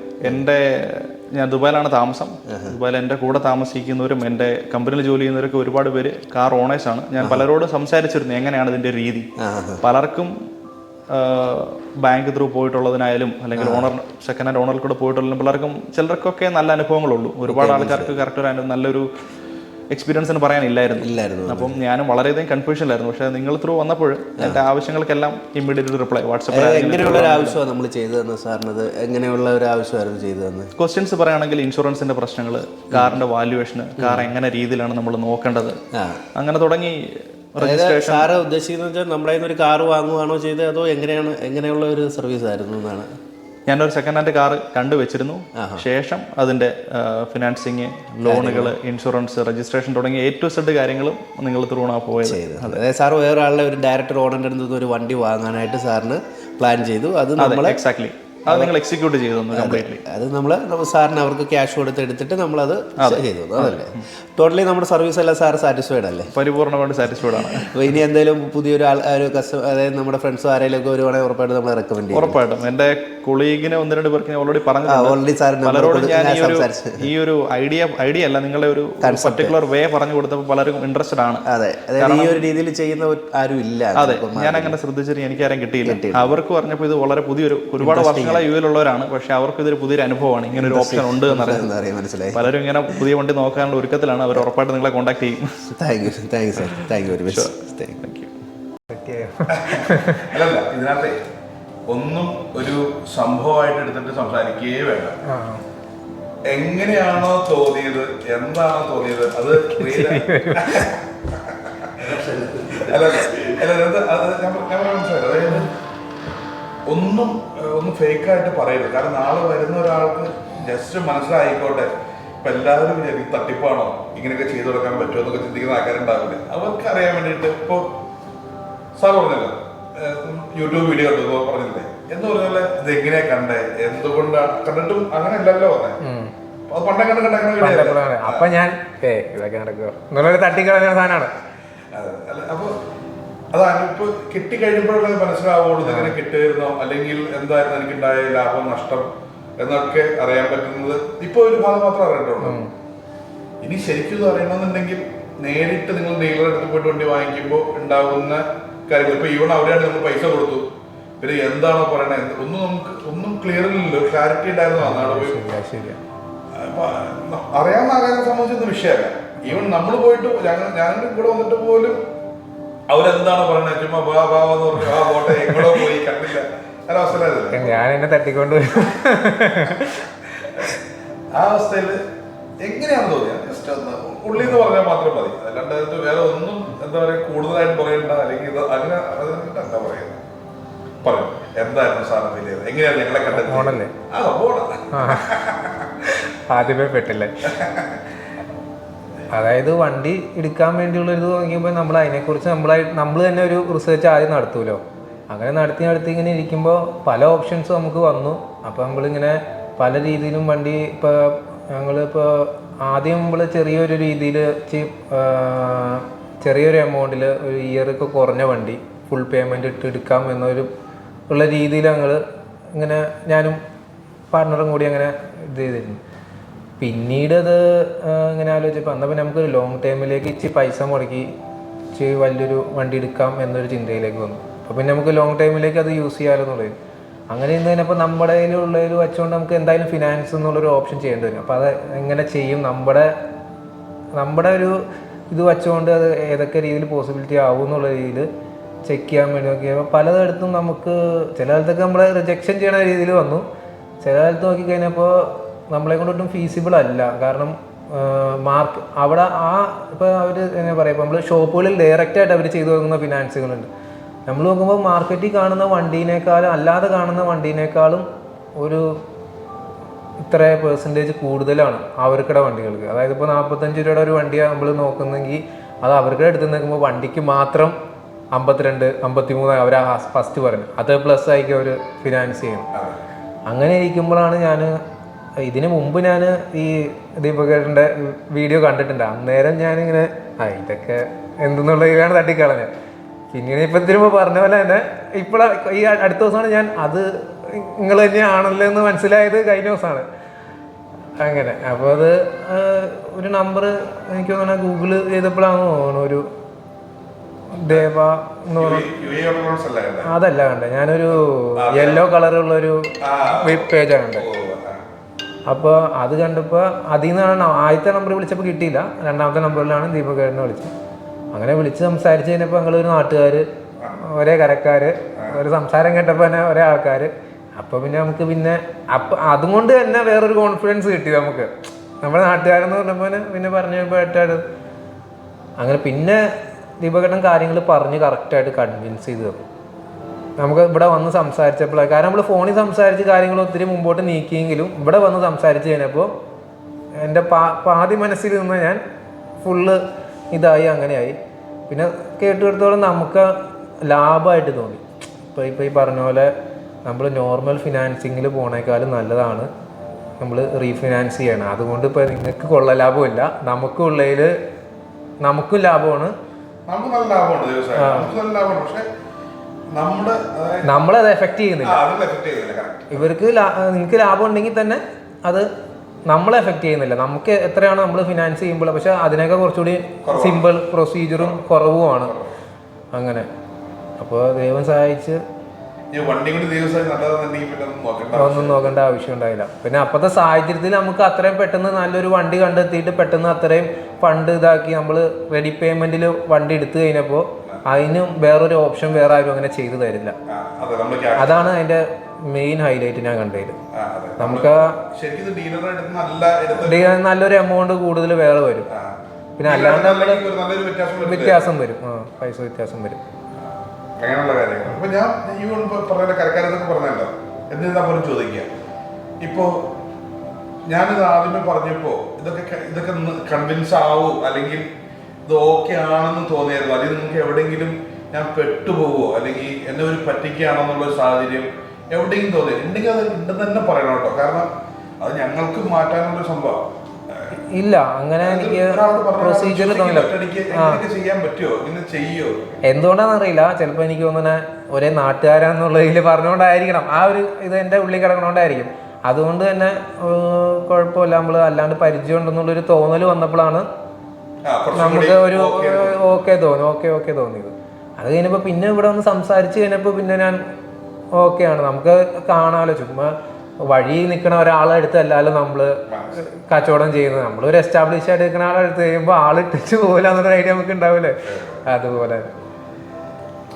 ഞാൻ ദുബായിലാണ് താമസം. ദുബായിൽ എൻ്റെ കൂടെ താമസിക്കുന്നവരും എൻ്റെ കമ്പനിയിൽ ജോലി ചെയ്യുന്നവരൊക്കെ ഒരുപാട് പേര് കാർ ഓണേഴ്സാണ്. ഞാൻ പലരോടും സംസാരിച്ചിരുന്നു എങ്ങനെയാണ് ഇതിൻ്റെ രീതി. പലർക്കും ബാങ്ക് ത്രൂ പോയിട്ടുള്ളതിനായാലും അല്ലെങ്കിൽ സെക്കൻഡ് ഹാൻഡ് ഓണറിൽ കൂടെ പോയിട്ടുള്ളതും പലർക്കും ചിലർക്കൊക്കെ നല്ല അനുഭവങ്ങളുള്ളൂ. ഒരുപാട് ആൾക്കാർക്ക് കറക്റ്റ് ഒരു നല്ലൊരു എക്സ്പീരിയൻസ് എന്ന് പറയാനില്ലായിരുന്നു. അപ്പം ഞാനും വളരെയധികം കൺഫ്യൂഷനിലായിരുന്നു. പക്ഷേ നിങ്ങൾ ത്രൂ വന്നപ്പോൾ എൻ്റെ ആവശ്യങ്ങൾക്കെല്ലാം ഇമ്മീഡിയറ്റ് റിപ്ലൈ വാട്സാപ്പിൽ. എങ്ങനെയുള്ള ഒരു ആവശ്യമാണ് നമ്മൾ ചെയ്തതെന്ന് സാറിനത്, എങ്ങനെയുള്ള ഒരു ആവശ്യമായിരുന്നു ചെയ്തതെന്ന്? ക്വസ്റ്റ്യൻസ് പറയുകയാണെങ്കിൽ ഇൻഷുറൻസിന്റെ പ്രശ്നങ്ങൾ, കാറിന്റെ വാല്യുവേഷന്, കാർ എങ്ങനെ രീതിയിലാണ് നമ്മൾ നോക്കേണ്ടത്, അങ്ങനെ തുടങ്ങി. സാറ് ഉദ്ദേശിക്കുന്നത് വെച്ചാൽ നമ്മുടെ ഒരു കാർ വാങ്ങുകയാണോ ചെയ്തത്, അതോ എങ്ങനെയുള്ള ഒരു സർവീസ് ആയിരുന്നു എന്നാണ്? ഞാനൊരു സെക്കൻഡ് ഹാൻഡ് കാർ കണ്ടുവച്ചിരുന്നു. ശേഷം അതിൻ്റെ ഫിനാൻസിങ്, ലോണുകൾ, ഇൻഷുറൻസ്, രജിസ്ട്രേഷൻ തുടങ്ങിയ A to Z കാര്യങ്ങളും നിങ്ങൾ ത്രൂണാ പോയത്. അതായത് സാർ വേറെ ആളുടെ ഒരു ഡയറക്ടർ ഓണറിൻ്റെ അടുത്ത് ഒരു വണ്ടി വാങ്ങാനായിട്ട് സാറിന് പ്ലാൻ ചെയ്തു. അത് നമ്മൾ എക്സാക്ട്ലി അത് നിങ്ങൾ എക്സിക്യൂട്ട് ചെയ്തു കംപ്ലീറ്റ്ലി. അത് നമ്മൾ സാറിന് അവർക്ക് ക്യാഷ് എടുത്തിട്ട് നമ്മളത് ചെയ്തു. അതല്ലേ ടോട്ടലി നമ്മുടെ സർവീസ് എല്ലാം സാർ സാറ്റിസ്ഫൈഡ് അല്ലേ? പരിപൂർണ്ണമായിട്ട് സാറ്റിസ്ഫൈഡ് ആണ്. അപ്പോൾ ഇനി എന്തെങ്കിലും പുതിയൊരു ഒരു കസ്റ്റമർ, അതായത് നമ്മുടെ ഫ്രണ്ട്സ് ആരെങ്കിലും വരുവാണെങ്കിൽ ഉറപ്പായിട്ടും നമ്മൾ റെക്കമെൻഡ് ചെയ്യും. ഉറപ്പായിട്ടും എൻ്റെ കൊളീഗിനെ 1-2 പേർക്ക് ഓൾറെഡി പറഞ്ഞിട്ടുണ്ട്. പലരോടും ഞാൻ ഈ ഒരു ഐഡിയ അല്ല, നിങ്ങളുടെ ഒരു പർട്ടിക്കുലർ വേ പറഞ്ഞു കൊടുത്തപ്പോൾ പലരും ഇൻട്രസ്റ്റഡ് ആണ്. അതെ, ഈ ഒരു രീതിയിൽ ചെയ്യുന്ന ആരും ഇല്ല. അതെ, ഞാൻ അങ്ങനെ ശ്രദ്ധിച്ചിട്ട് എനിക്കാരും കിട്ടിയില്ല. അവർക്ക് പറഞ്ഞപ്പോൾ ഇത് വളരെ പുതിയൊരു, ഒരുപാട് വർഷങ്ങളെ UAE-ലുള്ളവരാണ്, പക്ഷെ അവർക്ക് ഇതൊരു പുതിയൊരു അനുഭവമാണ്, ഇങ്ങനെ ഒരു ഓപ്ഷൻ ഉണ്ട് എന്നറിയാം. മനസ്സിലായി. പലരും ഇങ്ങനെ പുതിയ വണ്ടി നോക്കാനുള്ള ഒരുക്കത്തിലാണ്. അവർ ഉറപ്പായിട്ട് നിങ്ങളെ കോൺടാക്ട് ചെയ്യും. Thank you sir, thank you very much. അല്ലല്ല, ഇതിനകത്ത് ഒന്നും ഒരു സംഭവമായിട്ട് എടുത്തിട്ട് സംസാരിക്കുകയേ വേണ്ട. എങ്ങനെയാണോ തോന്നിയത്, എന്താണോ തോന്നിയത്, അത് മനസ്സിലായത്. അതായത് ഒന്നും ഫേക്കായിട്ട് പറയരുത്. കാരണം നാളെ വരുന്ന ഒരാൾക്ക് ജസ്റ്റ് മനസ്സിലായിക്കോട്ടെ. ഇപ്പം എല്ലാവരും വിചാരിക്കും തട്ടിപ്പാണോ, ഇങ്ങനെയൊക്കെ ചെയ്തു കൊടുക്കാൻ പറ്റുമോ എന്നൊക്കെ ചിന്തിക്കുന്ന ആൾക്കാരുണ്ടാവില്ല. അവർക്ക് അറിയാൻ വേണ്ടിയിട്ട് ഇപ്പോൾ സാർ പറഞ്ഞല്ലോ, യൂട്യൂബ് വീഡിയോ കണ്ടു പറഞ്ഞില്ലേ എന്ന് പറഞ്ഞാൽ ഇത് എങ്ങനെയാ കണ്ടേ, എന്തുകൊണ്ടാണ് കണ്ടിട്ടും അങ്ങനെ അല്ലല്ലോ പറഞ്ഞത്. അത് പണ്ടേ കണ്ടിട്ടുണ്ടാക്കുന്ന അപ്പൊ ഞാൻ ഇതൊക്കെ നടക്കുമോ എന്നുള്ളൊരു തട്ടിക്കളഞ്ഞ സാധനമാണ്. അപ്പൊ അതാണ് ഇപ്പൊ കിട്ടിക്കഴിയുമ്പോഴൊക്കെ മനസ്സിലാവുള്ളൂ ഇതെങ്ങനെ കിട്ടിയിരുന്നോ, അല്ലെങ്കിൽ എന്തായിരുന്നു എനിക്കുണ്ടായ ലാഭം നഷ്ടം എന്നൊക്കെ അറിയാൻ പറ്റുന്നത് ഇപ്പൊ ഒരു ഭാഗം മാത്രമേ അറിയണ്ടുള്ളൂ. ഇനി ശരിക്കും അറിയണമെന്നുണ്ടെങ്കിൽ നേരിട്ട് നിങ്ങൾ ഡീലറെ അടുത്ത് പോയിട്ട് വണ്ടി വാങ്ങിക്കുമ്പോൾ ഉണ്ടാകുന്ന കാര്യങ്ങൾ. ഇപ്പൊ ഈവൺ അവിടെയാണ് നമ്മൾ പൈസ കൊടുത്തു, പിന്നെ എന്താണോ പറയണത് ഒന്നും ക്ലിയർ ഇല്ലല്ലോ, ക്ലാരിറ്റി ഉണ്ടായിരുന്നു. നാട് പോയി അറിയാവുന്ന ആൾക്കാരെ സംബന്ധിച്ചൊന്നും വിഷയമല്ല. ഈവൻ നമ്മൾ പോയിട്ട് ഞാൻ ഇവിടെ വന്നിട്ട് പോലും അവരെന്താണ് പറയുന്നത്, ചുമ്മാ ബാബാന്ന് പറഞ്ഞു ആ പോട്ടെ എങ്ങോട്ടോ പോയി കണ്ടില്ല ഒരവസ്ഥയിലായിരുന്നു. ഞാൻ എന്നെ തട്ടിക്കൊണ്ട് ആ അവസ്ഥയിൽ എങ്ങനെയാണ് തോന്നിയത്? ജസ്റ്റ് ഒന്ന് ഉള്ളി എന്ന് പറഞ്ഞാൽ മാത്രം മതി, അല്ലാണ്ട് അതിന് വേറെ ഒന്നും എന്താ പറയുക കൂടുതലായിട്ട് പറയണ്ട, അല്ലെങ്കിൽ ഇത് അങ്ങനെ എന്താ പറയുന്നത് പറയും. എന്തായിരുന്നു സാധനം ഫീൽ ചെയ്തത്? എങ്ങനെയാണ് ഞങ്ങളെ കണ്ടെത്തി? ആദ്യമേ പെട്ടില്ലേ. അതായത് വണ്ടി എടുക്കാൻ വേണ്ടിയുള്ള ഇത് നോക്കിയപ്പോൾ നമ്മൾ അതിനെക്കുറിച്ച് നമ്മൾ തന്നെ ഒരു റിസർച്ച് ആദ്യം നടത്തുമല്ലോ. അങ്ങനെ നടത്തി ഇങ്ങനെ ഇരിക്കുമ്പോൾ പല ഓപ്ഷൻസ് നമുക്ക് വന്നു. അപ്പോൾ നമ്മളിങ്ങനെ പല രീതിയിലും വണ്ടി ഇപ്പോൾ ഞങ്ങളിപ്പോൾ ആദ്യം നമ്മൾ ചെറിയൊരു രീതിയിൽ ചെറിയൊരു എമൗണ്ടിൽ ഒരു ഇയറൊക്കെ കുറഞ്ഞ വണ്ടി ഫുൾ പേയ്മെൻറ്റ് ഇട്ട് എടുക്കാം എന്നൊരു ഉള്ള രീതിയിൽ ഞങ്ങൾ ഇങ്ങനെ ഞാനും പാർട്ട്ണറും കൂടി അങ്ങനെ ഇത് ചെയ്തിരുന്നു. പിന്നീട് അത് ഇങ്ങനെ ആലോചിച്ചപ്പോൾ എന്നാൽ പിന്നെ നമുക്കൊരു ലോങ് ടൈമിലേക്ക് ഇച്ചിരി പൈസ മുടക്കി ഇച്ചിരി വലിയൊരു വണ്ടി എടുക്കാം എന്നൊരു ചിന്തയിലേക്ക് വന്നു. അപ്പോൾ പിന്നെ നമുക്ക് ലോങ് ടൈമിലേക്ക് അത് യൂസ് ചെയ്യാമല്ലോ എന്നുള്ളത്. അങ്ങനെ ഇന്നതിനപ്പോൾ നമ്മുടെ കയ്യിലുള്ളതിൽ വെച്ചുകൊണ്ട് നമുക്ക് എന്തായാലും ഫിനാൻസ് എന്നുള്ളൊരു ഓപ്ഷൻ ചെയ്യേണ്ടി വരും. അപ്പോൾ അത് എങ്ങനെ ചെയ്യും, നമ്മുടെ ഒരു ഇത് വെച്ചുകൊണ്ട് അത് ഏതൊക്കെ രീതിയിൽ പോസിബിലിറ്റി ആവും എന്നുള്ള രീതിയിൽ ചെക്ക് ചെയ്യാൻ വേണ്ടി നോക്കിയപ്പോൾ പലയിടത്തും നമുക്ക് ചില കാലത്തൊക്കെ നമ്മളെ റിജക്ഷൻ ചെയ്യണ രീതിയിൽ വന്നു. ചില കാലത്ത് നോക്കിക്കഴിഞ്ഞപ്പോൾ നമ്മളെ കൊണ്ടൊട്ടും ഫീസിബിൾ അല്ല. കാരണം മാർക്ക് അവിടെ ഇപ്പോൾ അവർ എന്താ പറയുക, ഇപ്പോൾ നമ്മൾ ഷോപ്പുകളിൽ ഡയറക്റ്റായിട്ട് അവർ ചെയ്തു കൊടുക്കുന്ന ഫിനാൻസുകളുണ്ട്. നമ്മൾ നോക്കുമ്പോൾ മാർക്കറ്റിൽ കാണുന്ന വണ്ടീനേക്കാളും അല്ലാതെ കാണുന്ന വണ്ടീനേക്കാളും ഒരു ഇത്ര പെർസെൻറ്റേജ് കൂടുതലാണ് അവർക്കിടെ വണ്ടികൾക്ക്. അതായത് ഇപ്പോൾ 45 രൂപയുടെ ഒരു വണ്ടിയാണ് നമ്മൾ നോക്കുന്നെങ്കിൽ അത് അവർക്കിടെ എടുത്ത് നിൽക്കുമ്പോൾ വണ്ടിക്ക് മാത്രം 52, 53 അവർ ഫസ്റ്റ് പറഞ്ഞു. അത് പ്ലസ് ആയിരിക്കും അവർ ഫിനാൻസ് ചെയ്യണം. അങ്ങനെ ഇരിക്കുമ്പോഴാണ് ഞാൻ ഇതിനു മുമ്പ് ഞാൻ ഈ ദീപകേട്ടൻ്റെ വീഡിയോ കണ്ടിട്ടുണ്ട്. അന്നേരം ഞാനിങ്ങനെ ഇതൊക്കെ എന്തെന്നുള്ള ഇതിലാണ് തട്ടിക്കളഞ്ഞത്. പിന്നീട് ഇപ്പം തിരുമ്പോൾ പറഞ്ഞ പോലെ തന്നെ ഈ അടുത്ത ദിവസമാണ് ഞാൻ അത് നിങ്ങൾ തന്നെയാണല്ലോ എന്ന് മനസ്സിലായത്. കഴിഞ്ഞ ദിവസമാണ് അങ്ങനെ. അപ്പോൾ അത് ഒരു നമ്പർ എനിക്ക് തോന്നുന്നു ഗൂഗിൾ ചെയ്തപ്പോഴാണ് തോന്നുന്നു ഒരു ദേവ എന്ന് പറഞ്ഞ അതല്ല കണ്ടേ, ഞാനൊരു യെല്ലോ കളറുള്ളൊരു വെബ് പേജാണ് കണ്ടത്. അപ്പോൾ അത് കണ്ടപ്പോൾ അതിൽ നിന്നാണ് ആദ്യത്തെ നമ്പർ വിളിച്ചപ്പോൾ കിട്ടിയില്ല. രണ്ടാമത്തെ നമ്പറിലാണ് ദീപകേട്ടനെ വിളിച്ചത്. അങ്ങനെ വിളിച്ച് സംസാരിച്ച് കഴിഞ്ഞപ്പോൾ ഞങ്ങളൊരു നാട്ടുകാർ, ഒരേ കരക്കാർ, ഒരു സംസാരം കേട്ടപ്പോൾ തന്നെ ഒരേ ആൾക്കാർ. അപ്പോൾ പിന്നെ നമുക്ക് അപ്പം അതുകൊണ്ട് തന്നെ വേറൊരു കോൺഫിഡൻസ് കിട്ടി നമുക്ക്. നമ്മുടെ നാട്ടുകാരെന്ന് പറഞ്ഞപ്പോൾ പിന്നെ പറഞ്ഞപ്പോഴായിട്ട് അങ്ങനെ പിന്നെ ദീപകേട്ടൻ കാര്യങ്ങൾ പറഞ്ഞ് കറക്റ്റായിട്ട് കൺവിൻസ് ചെയ്ത് തന്നു. നമുക്ക് ഇവിടെ വന്ന് സംസാരിച്ചപ്പോഴാണ്, കാരണം നമ്മൾ ഫോണിൽ സംസാരിച്ച് കാര്യങ്ങൾ ഒത്തിരി മുമ്പോട്ട് നീക്കിയെങ്കിലും ഇവിടെ വന്ന് സംസാരിച്ച് കഴിഞ്ഞപ്പോൾ എൻ്റെ പാതി മനസ്സിൽ നിന്ന് ഞാൻ ഫുള്ള് ഇതായി അങ്ങനെയായി. പിന്നെ കേട്ടെടുത്തോളം നമുക്ക് ലാഭമായിട്ട് തോന്നി. ഇപ്പോൾ ഈ പറഞ്ഞ പോലെ നമ്മൾ നോർമൽ ഫിനാൻസിങ്ങിൽ പോണേക്കാളും നല്ലതാണ് നമ്മൾ റീഫിനാൻസ് ചെയ്യണം. അതുകൊണ്ട് ഇപ്പോൾ നിങ്ങൾക്ക് കൊള്ള ലാഭമില്ല, നമുക്കുള്ളതിൽ നമുക്കും ലാഭമാണ്. നമ്മളത് എഫക്റ്റ് ചെയ്യുന്നില്ല. ഇവർക്ക് നിങ്ങൾക്ക് ലാഭം ഉണ്ടെങ്കിൽ തന്നെ അത് നമ്മളെ എഫക്റ്റ് ചെയ്യുന്നില്ല. നമുക്ക് എത്രയാണ് നമ്മൾ ഫിനാൻസ് ചെയ്യുമ്പോൾ, പക്ഷെ അതിനൊക്കെ കുറച്ചുകൂടി സിമ്പിൾ പ്രൊസീജിയറും കുറവുമാണ് അങ്ങനെ. അപ്പോൾ ദൈവം സഹായിച്ച് ഒന്നും നോക്കേണ്ട ആവശ്യം ഉണ്ടായില്ല. പിന്നെ അപ്പോഴത്തെ സാഹചര്യത്തിൽ നമുക്ക് അത്രയും പെട്ടെന്ന് നല്ലൊരു വണ്ടി കണ്ടെത്തിയിട്ട് പെട്ടെന്ന് അത്രയും ഫണ്ട് ഇതാക്കി നമ്മൾ റെഡി പേയ്മെന്റിൽ വണ്ടി എടുത്തു കഴിഞ്ഞപ്പോൾ അതിന് വേറൊരു ഓപ്ഷൻ വേറെ ആരും അങ്ങനെ ചെയ്തു തരില്ല. അതാണ് അതിന്റെ മെയിൻ ഹൈലൈറ്റ് ഞാൻ കണ്ടതിൽ. നമുക്ക് നല്ലൊരു എമൗണ്ട് കൂടുതൽ വേറെ വരും. പിന്നെ അല്ലാണ്ട് നമ്മള് വ്യത്യാസം വരും, പൈസ വ്യത്യാസം വരും. അങ്ങനെയുള്ള കാര്യങ്ങൾ. അപ്പോൾ ഞാൻ ഈ പറഞ്ഞ കരക്കാരെന്നൊക്കെ പറഞ്ഞല്ലോ, എന്നിരുന്നാൽ പോലും ചോദിക്കുക, ഇപ്പോൾ ഞാനിത് ആദ്യമേ പറഞ്ഞപ്പോൾ ഇതൊക്കെ കൺവിൻസ് ആവും അല്ലെങ്കിൽ ഇത് ഓക്കെ ആണെന്ന് തോന്നിയായിരുന്നു, അല്ലെങ്കിൽ നിങ്ങൾക്ക് എവിടെയെങ്കിലും ഞാൻ പെട്ടുപോകുമോ അല്ലെങ്കിൽ എന്നെ ഒരു പറ്റിക്കുകയാണെന്നുള്ളൊരു സാഹചര്യം എവിടെയെങ്കിലും തോന്നി ഉണ്ടെങ്കിൽ അത് ഉണ്ടെന്ന് തന്നെ പറയണം കേട്ടോ. കാരണം അത് ഞങ്ങൾക്ക് മാറ്റാനുള്ളൊരു സംഭവം ഇല്ല. അങ്ങനെ എനിക്ക് പ്രൊസീജിയർ തോന്നില്ല. എന്തുകൊണ്ടാണെന്ന് അറിയില്ല. ചിലപ്പോൾ എനിക്ക് തോന്നുന്ന ഒരേ നാട്ടുകാരാന്നുള്ളതിൽ പറഞ്ഞുകൊണ്ടായിരിക്കണം, ആ ഒരു ഇത് എൻ്റെ ഉള്ളിൽ കിടക്കണോണ്ടായിരിക്കും. അതുകൊണ്ട് തന്നെ കുഴപ്പമില്ല, നമ്മൾ അല്ലാണ്ട് പരിചയം ഉണ്ടെന്നുള്ളൊരു തോന്നൽ വന്നപ്പോഴാണ് നമുക്ക് ഒരു ഓക്കെ തോന്നിയത്. അത് കഴിഞ്ഞപ്പോൾ പിന്നെ ഇവിടെ ഒന്ന് സംസാരിച്ച് കഴിഞ്ഞപ്പോൾ പിന്നെ ഞാൻ ഓക്കെയാണ്, നമുക്ക് കാണാമല്ലോ. ചുമ്മാ വഴി നിൽക്കുന്ന ഒരാളെ അടുത്തല്ലാലും നമ്മൾ കച്ചവടം ചെയ്യുന്നത്. നമ്മളൊരു എസ്റ്റാബ്ലിഷ് ആയിട്ട് നിൽക്കുന്ന ആളെ അടുത്ത് കഴിയുമ്പോൾ ആളിട്ടിച്ച് പോകില്ല എന്നൊരു ഐഡിയ നമുക്ക് ഉണ്ടാവില്ലേ, അതുപോലെ.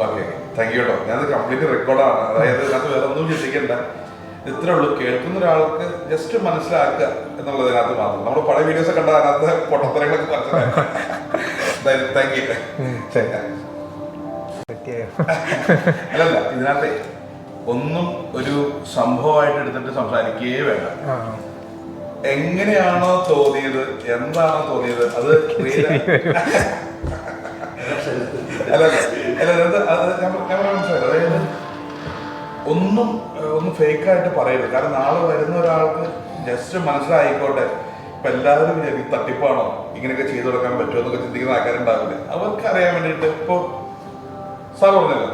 ഓക്കെ, താങ്ക് യു കേട്ടോ. ഞാനത് കംപ്ലീറ്റ് റെക്കോർഡാണ്. അതായത് അതിനകത്ത് വേറെ ഒന്നും ചിന്തിക്കണ്ട, ഇത്രേ ഉള്ളൂ. കേൾക്കുന്ന ഒരാൾക്ക് ജസ്റ്റ് മനസ്സിലാക്കുക എന്നുള്ളതിനകത്ത് മാത്രം. നമ്മൾ പഴയ വീഡിയോസ് കണ്ട അതിനകത്ത് പൊട്ടത്തരങ്ങളൊക്കെ മനസ്സിലാക്കുക. Thank you. അല്ലല്ല, ഇതിനകത്ത് ഒന്നും ഒരു സംഭവമായിട്ട് എടുത്തിട്ട് സംസാരിക്കുകയേ വേണ്ട. എങ്ങനെയാണോ തോന്നിയത്, എന്താണോ തോന്നിയത് അത് അതായത് ഒന്നും ഫേക്കായിട്ട് പറയരുത്. കാരണം നാളെ വരുന്ന ഒരാൾക്ക് ജസ്റ്റ് മനസ്സിലായിക്കോട്ടെ. ഇപ്പൊ എല്ലാവരും തട്ടിപ്പാണോ, ഇങ്ങനെയൊക്കെ ചെയ്തു കൊടുക്കാൻ പറ്റുമോ എന്നൊക്കെ ചിന്തിക്കുന്ന ആൾക്കാരുണ്ടാവില്ലേ, അവർക്ക് അറിയാൻ വേണ്ടിയിട്ട്. ഇപ്പൊ സാർ പറഞ്ഞല്ലോ,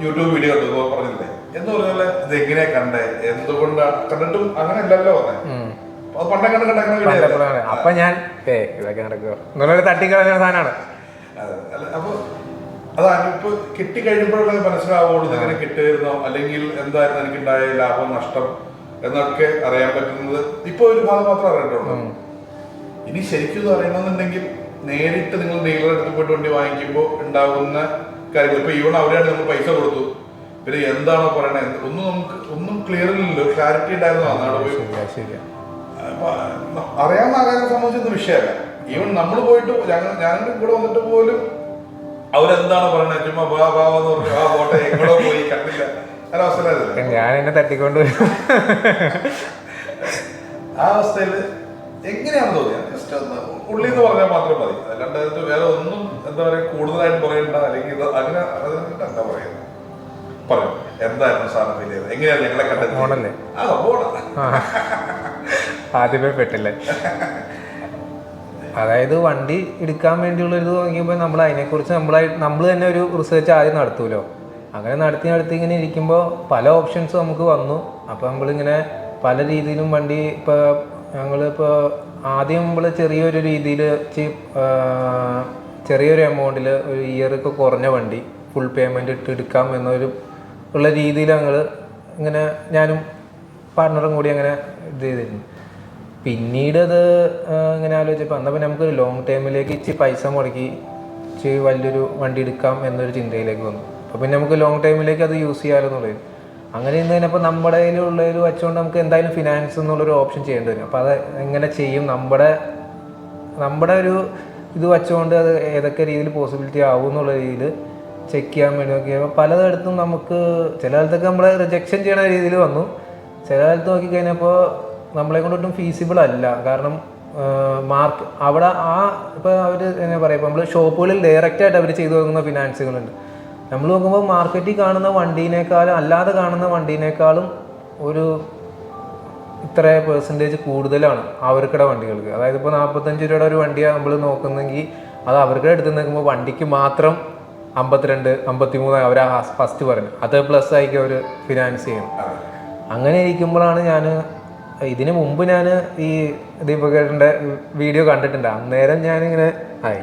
യൂട്യൂബ് വീഡിയോ കണ്ടു പറഞ്ഞില്ലേ എന്ന് പറഞ്ഞാല് ഇത് എങ്ങനെയാ കണ്ടേ, എന്തുകൊണ്ടാണ് കണ്ടിട്ടും അങ്ങനെ അല്ലല്ലോ അത് പണ്ടേ കണ്ടിട്ട് അപ്പൊ ഞാൻ ഇതൊക്കെ നടക്കുക തട്ടിക്കളഞ്ഞ സാധനമാണ്. അപ്പൊ അതാണ് ഇപ്പൊ കിട്ടിക്കഴിയുമ്പോഴേ മനസ്സിലാവുള്ളൂ ഇതെങ്ങനെ കിട്ടുമായിരുന്നോ, അല്ലെങ്കിൽ എന്തായിരുന്നു എനിക്കുണ്ടായ ലാഭം നഷ്ടം എന്നൊക്കെ അറിയാൻ പറ്റുന്നത് ഇപ്പൊ ഒരു ഭാഗം മാത്രം അറിയണ്ടുള്ളൂ. ഇനി ശരിക്കും ഇത് അറിയണമെന്നുണ്ടെങ്കിൽ നേരിട്ട് നിങ്ങൾ ഡീലറെ അടുത്ത് പോയിട്ട് വണ്ടി വാങ്ങിക്കുമ്പോൾ ഉണ്ടാകുന്ന കാര്യങ്ങൾ. ഇപ്പൊ ഈവൺ അവിടെയാണ് നമ്മൾ പൈസ കൊടുത്തു, പിന്നെ എന്താണോ പറയണേ ഒന്നും നമുക്ക് ഒന്നും ക്ലിയർ ഇല്ലല്ലോ, ക്ലാരിറ്റി ഉണ്ടായിരുന്നു. അന്നാണ് പോയി അറിയാവുന്ന ആകാരെ സംബന്ധിച്ചൊന്നും വിഷയമല്ല. ഈവൻ നമ്മൾ പോയിട്ട് ഞങ്ങളുടെ കൂടെ വന്നിട്ട് പോലും അവരെന്താണ് പറയണത്, ചുമ്മാ ഭാവെന്ന് പറഞ്ഞു ആ പോട്ടെ എങ്ങോട്ടോ പോയി കണ്ടില്ല ഒരവസ്ഥയിലായിരുന്നു. ഞാൻ എന്നെ തട്ടിക്കൊണ്ട് ആ അവസ്ഥയിൽ എങ്ങനെയാണ് തോന്നിയത് ജസ്റ്റ് ഉള്ളി എന്ന് പറഞ്ഞാൽ മാത്രം മതി. അല്ലാണ്ട് അതിന് വേറെ ഒന്നും എന്താ പറയുക കൂടുതലായിട്ട് പറയണ്ട, അല്ലെങ്കിൽ ഇത് അങ്ങനെ എന്താ പറയുന്നത് പറയും. എന്തായിരുന്നു സാധനം ഫീൽ ചെയ്തത്, എങ്ങനെയാണ് ഞങ്ങളെ കണ്ടത്? ആദ്യമേ പെട്ടില്ലേ. അതായത് വണ്ടി എടുക്കാൻ വേണ്ടിയുള്ള ഇത് നോക്കിയപ്പോൾ നമ്മൾ അതിനെക്കുറിച്ച് നമ്മൾ തന്നെ ഒരു റിസർച്ച് ആദ്യം നടത്തുമല്ലോ. അങ്ങനെ നടത്തി ഇങ്ങനെ ഇരിക്കുമ്പോൾ പല ഓപ്ഷൻസ് നമുക്ക് വന്നു. അപ്പോൾ നമ്മളിങ്ങനെ പല രീതിയിലും വണ്ടി ഇപ്പോൾ ഞങ്ങളിപ്പോൾ ആദ്യം നമ്മൾ ചെറിയൊരു രീതിയിൽ ചെറിയൊരു എമൗണ്ടിൽ ഒരു ഇയറൊക്കെ കുറഞ്ഞ വണ്ടി ഫുൾ പേയ്മെൻറ്റ് ഇട്ട് എടുക്കാം എന്നൊരു ഉള്ള രീതിയിൽ ഞങ്ങൾ ഇങ്ങനെ ഞാനും പാർട്ട്ണറും കൂടി അങ്ങനെ ഇത് ചെയ്തിരുന്നു. പിന്നീട് അത് ഇങ്ങനെ ആലോചിച്ചപ്പോൾ അന്നപ്പോൾ നമുക്ക് ലോങ് ടൈമിലേക്ക് ഇച്ചിരി പൈസ മുടക്കി ഇച്ചിരി വലിയൊരു വണ്ടി എടുക്കാം എന്നൊരു ചിന്തയിലേക്ക് വന്നു. അപ്പോൾ പിന്നെ നമുക്ക് ലോങ് ടൈമിലേക്ക് അത് യൂസ് ചെയ്യാമെന്നുള്ളത്. അങ്ങനെ ഇന്നതിനപ്പോൾ നമ്മുടെ കയ്യിലുള്ളതിൽ വെച്ചുകൊണ്ട് നമുക്ക് എന്തായാലും ഫിനാൻസ് എന്നുള്ളൊരു ഓപ്ഷൻ ചെയ്യേണ്ടി വരും. അപ്പോൾ അത് എങ്ങനെ ചെയ്യും, നമ്മുടെ ഒരു ഇത് വെച്ചുകൊണ്ട് അത് ഏതൊക്കെ രീതിയിൽ പോസിബിലിറ്റി ആവും എന്നുള്ള രീതിയിൽ ചെക്ക് ചെയ്യാൻ വേണ്ടി നോക്കിയപ്പോൾ പലയിടത്തും നമുക്ക് ചില കാലത്തൊക്കെ നമ്മൾ റിജക്ഷൻ ചെയ്യണ രീതിയിൽ വന്നു. ചില കാലത്ത് നോക്കിക്കഴിഞ്ഞപ്പോൾ നമ്മളെ കൊണ്ടൊട്ടും ഫീസിബിൾ അല്ല. കാരണം മാർക്ക് അവിടെ ഇപ്പോൾ അവർ എന്നാ പറയുക, ഇപ്പോൾ നമ്മൾ ഷോപ്പുകളിൽ ഡയറക്റ്റായിട്ട് അവർ ചെയ്തു കൊടുക്കുന്ന ഫിനാൻസുകളുണ്ട്. നമ്മൾ നോക്കുമ്പോൾ മാർക്കറ്റിൽ കാണുന്ന വണ്ടീനേക്കാളും അല്ലാതെ കാണുന്ന വണ്ടീനേക്കാളും ഒരു ഇത്ര പെർസെൻറ്റേജ് കൂടുതലാണ് അവർക്കിടെ വണ്ടികൾക്ക്. അതായത് ഇപ്പോൾ 45 രൂപയുടെ ഒരു വണ്ടിയാണ് നമ്മൾ നോക്കുന്നെങ്കിൽ അത് അവർക്കിടെ എടുത്ത് നിൽക്കുമ്പോൾ വണ്ടിക്ക് മാത്രം 52, 53 അവർ ഫസ്റ്റ് പറഞ്ഞു. അത് പ്ലസ് ആയിരിക്കും അവർ ഫിനാൻസ് ചെയ്യണം. അങ്ങനെ ഇരിക്കുമ്പോഴാണ് ഞാൻ ഇതിന് മുമ്പ് ഞാൻ ഈ ദീപകേട്ടൻ്റെ വീഡിയോ കണ്ടിട്ടുണ്ട്. അന്നേരം ഞാനിങ്ങനെ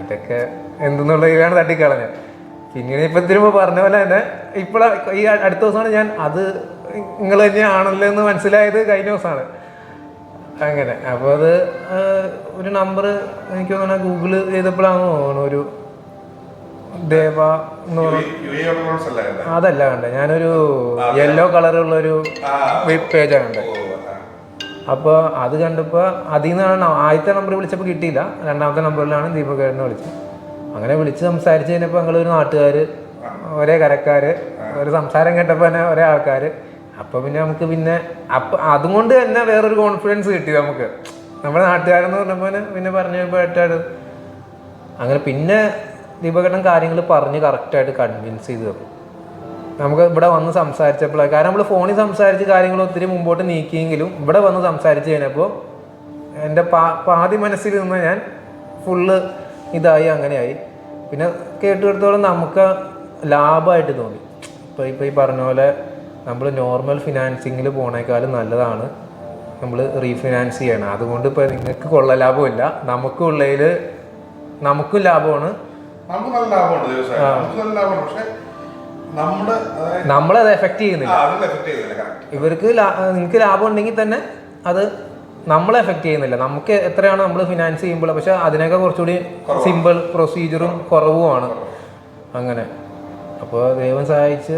ഇതൊക്കെ എന്തെന്നുള്ള ഇതിലാണ് തട്ടിക്കളഞ്ഞത്. പിന്നീട് ഇപ്പം തിരുമ്പോൾ പറഞ്ഞ പോലെ തന്നെ ഈ അടുത്ത ദിവസമാണ് ഞാൻ അത് നിങ്ങൾ തന്നെയാണല്ലോ എന്ന് മനസ്സിലായത്. കഴിഞ്ഞ ദിവസമാണ് അങ്ങനെ. അപ്പോൾ അത് ഒരു നമ്പർ എനിക്ക് തോന്നുന്നു ഗൂഗിൾ ചെയ്തപ്പോഴാണ് തോന്നുന്നു ഒരു ദേവ എന്ന് പറഞ്ഞ അതല്ല കണ്ടത്. ഞാനൊരു യെല്ലോ കളറുള്ളൊരു വെബ് പേജാണ് കണ്ടത്. അപ്പോൾ അത് കണ്ടപ്പോൾ അതിൽ നിന്നാണ് ആദ്യത്തെ നമ്പർ വിളിച്ചപ്പോൾ കിട്ടിയില്ല. രണ്ടാമത്തെ നമ്പറിലാണ് ദീപകേട്ടനെ വിളിച്ചത്. അങ്ങനെ വിളിച്ച് സംസാരിച്ച് കഴിഞ്ഞപ്പോൾ ഞങ്ങളൊരു നാട്ടുകാർ, ഒരേ കരക്കാർ, ഒരു സംസാരം കേട്ടപ്പോൾ തന്നെ ഒരേ ആൾക്കാർ. അപ്പോൾ പിന്നെ നമുക്ക് അപ്പം അതുകൊണ്ട് തന്നെ വേറൊരു കോൺഫിഡൻസ് കിട്ടി നമുക്ക്. നമ്മുടെ നാട്ടുകാരെന്ന് പറഞ്ഞപ്പോൾ പിന്നെ പറഞ്ഞപ്പോഴായിട്ടാണ് അങ്ങനെ പിന്നെ ദീപകേട്ടൻ കാര്യങ്ങൾ പറഞ്ഞ് കറക്റ്റായിട്ട് കൺവിൻസ് ചെയ്ത് തന്നു. നമുക്ക് ഇവിടെ വന്ന് സംസാരിച്ചപ്പോഴാണ്, കാരണം നമ്മൾ ഫോണിൽ സംസാരിച്ച് കാര്യങ്ങൾ ഒത്തിരി മുമ്പോട്ട് നീക്കിയെങ്കിലും ഇവിടെ വന്ന് സംസാരിച്ച് കഴിഞ്ഞപ്പോൾ എൻ്റെ പാതി മനസ്സിൽ നിന്ന് ഞാൻ ഫുള്ള് ഇതായി അങ്ങനെയായി. പിന്നെ കേട്ടുകൊടുത്തോളം നമുക്ക് ലാഭമായിട്ട് തോന്നി. ഇപ്പോൾ ഈ പറഞ്ഞ പോലെ നമ്മൾ നോർമൽ ഫിനാൻസിങ്ങിൽ പോണേക്കാളും നല്ലതാണ് നമ്മൾ റീഫിനാൻസ് ചെയ്യണം. അതുകൊണ്ട് ഇപ്പോൾ നിങ്ങൾക്ക് കൊള്ള ലാഭമില്ല, നമുക്കുള്ളതിൽ നമുക്കും ലാഭമാണ്. നമുക്ക് നല്ല ലാഭമുണ്ട് ദിവസം, നമുക്ക് നല്ല ലാഭമാണ്. പക്ഷേ നമ്മളത് എഫക്റ്റ് ചെയ്യുന്നില്ല. എഫക്ട് ചെയ്യുന്നില്ല. ഇവർക്ക് നിങ്ങൾക്ക് ലാഭം ഉണ്ടെങ്കിൽ തന്നെ അത് നമ്മളെ എഫക്ട് ചെയ്യുന്നില്ല. നമുക്ക് എത്രയാണ് നമ്മൾ ഫിനാൻസ് ചെയ്യുമ്പോൾ, പക്ഷെ അതിനൊക്കെ കുറച്ചുകൂടി സിമ്പിൾ പ്രൊസീജിയറും കുറവുമാണ് അങ്ങനെ. അപ്പോൾ ദൈവം സഹായിച്ച്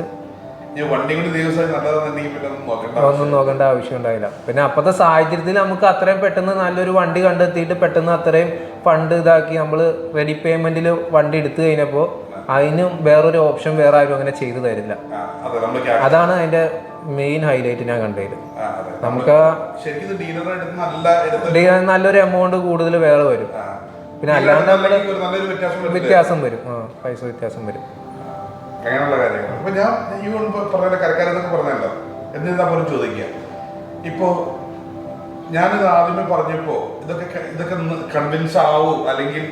ഒന്നും നോക്കേണ്ട ആവശ്യം ഉണ്ടായില്ല. പിന്നെ അപ്പോഴത്തെ സാഹചര്യത്തിൽ നമുക്ക് അത്രയും പെട്ടെന്ന് നല്ലൊരു വണ്ടി കണ്ടെത്തിയിട്ട് പെട്ടെന്ന് അത്രയും ഫണ്ട് ഇതാക്കി നമ്മൾ റെഡി പേയ്മെന്റിൽ വണ്ടി എടുത്തു കഴിഞ്ഞപ്പോൾ അതിന് വേറൊരു ഓപ്ഷൻ വേറെ ആരും അങ്ങനെ ചെയ്തു തരില്ല. അതാണ് അതിന്റെ മെയിൻ ഹൈലൈറ്റ് ഞാൻ കണ്ടതിൽ. നമുക്ക് നല്ലൊരു എമൗണ്ട് കൂടുതൽ വേറെ വരും. പിന്നെ അല്ലാണ്ട് നമ്മള് വ്യത്യാസം വരും, പൈസ വ്യത്യാസം വരും. അങ്ങനെയുള്ള കാര്യങ്ങൾ. അപ്പൊ ഞാൻ ഈ പറഞ്ഞ കരക്കാരെന്നൊക്കെ പറഞ്ഞല്ലോ, എന്നിരുന്നാ പോലും ചോദിക്കാം. ഇപ്പോ ഞാനിത് ആദ്യമേ പറഞ്ഞപ്പോ ഇതൊക്കെ കൺവിൻസ് ആവോ അല്ലെങ്കിൽ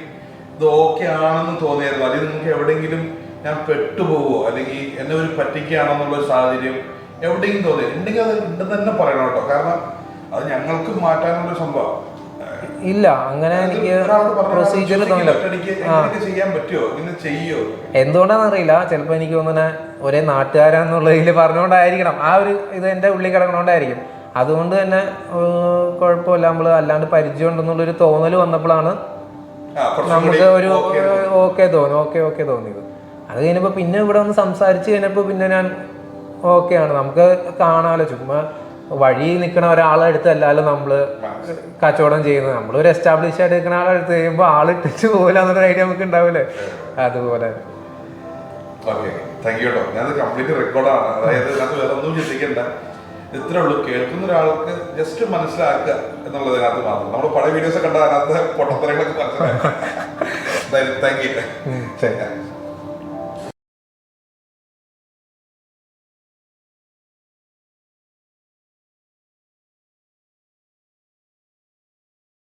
ഇത് ഓക്കെ ആണെന്ന് തോന്നിയായിരുന്നു? അല്ലെങ്കിൽ നിങ്ങൾക്ക് എവിടെയെങ്കിലും ഞാൻ പെട്ടുപോവോ അല്ലെങ്കിൽ എന്നെ ഒരു പറ്റിക്കുകയാണെന്നുള്ള ഒരു സാഹചര്യം എവിടെയെങ്കിലും തോന്നിയത് ഉണ്ടെങ്കിൽ അത് ഉണ്ടെന്ന് തന്നെ പറയണം കേട്ടോ. കാരണം അത് ഞങ്ങൾക്ക് മാറ്റാനുള്ള സംഭവം ഇല്ല. അങ്ങനെ എനിക്ക് പ്രൊസീജിയർ തോന്നില്ല. ചെയ്യാൻ പറ്റുമോ? ഇങ്ങനെ ചെയ്യോ? എന്തുകൊണ്ടാണെന്ന് അറിയില്ല. ചിലപ്പോൾ എനിക്ക് തോന്നുന്ന ഒരേ നാട്ടുകാരാന്നുള്ളതിൽ പറഞ്ഞുകൊണ്ടായിരിക്കണം. ആ ഒരു ഇത് എൻ്റെ ഉള്ളിൽ കിടക്കണോണ്ടായിരിക്കും. അതുകൊണ്ട് തന്നെ കുഴപ്പമില്ല, നമ്മൾ അല്ലാണ്ട് പരിചയം ഉണ്ടെന്നുള്ളൊരു തോന്നൽ വന്നപ്പോഴാണ് നമുക്ക് ഒരു ഓക്കെ തോന്നിയത്. അത് കഴിഞ്ഞപ്പോൾ പിന്നെ ഇവിടെ ഒന്ന് സംസാരിച്ച് കഴിഞ്ഞപ്പോൾ പിന്നെ ഞാൻ ഓക്കെയാണ്. നമുക്ക് കാണാമല്ലോ, ചുമ്മാ വഴി നിൽക്കണ ഒരാളെ അടുത്ത് അല്ലല്ലോ നമ്മള് കച്ചവടം ചെയ്യുന്നത്. നമ്മളൊരു എസ്റ്റാബ്ലിഷ് ആയിട്ട് നിൽക്കുന്ന ആളെ അടുത്ത് കഴിയുമ്പോൾ ആൾ ഇട്ടിച്ച് പോകില്ല എന്നൊരു ഐഡിയ നമുക്ക് ഉണ്ടാവില്ലേ, അതുപോലെ. താങ്ക് യു കേട്ടോ. ഞാനത് കംപ്ലീറ്റ് റെക്കോർഡാണ്. അതായത് അത് വേറെ ഒന്നും ചിന്തിക്കണ്ട, ഇത്രേ ഉള്ളൂ. കേൾക്കുന്ന ഒരാൾക്ക് ജസ്റ്റ് മനസ്സിലാക്കുക എന്നുള്ളതിനകത്ത് മാത്രം. നമ്മൾ പഴയ വീഡിയോസ് കണ്ട അതിനകത്ത് പൊട്ടത്തരങ്ങളൊക്കെ മനസ്സിലാക്കുക. Thank you.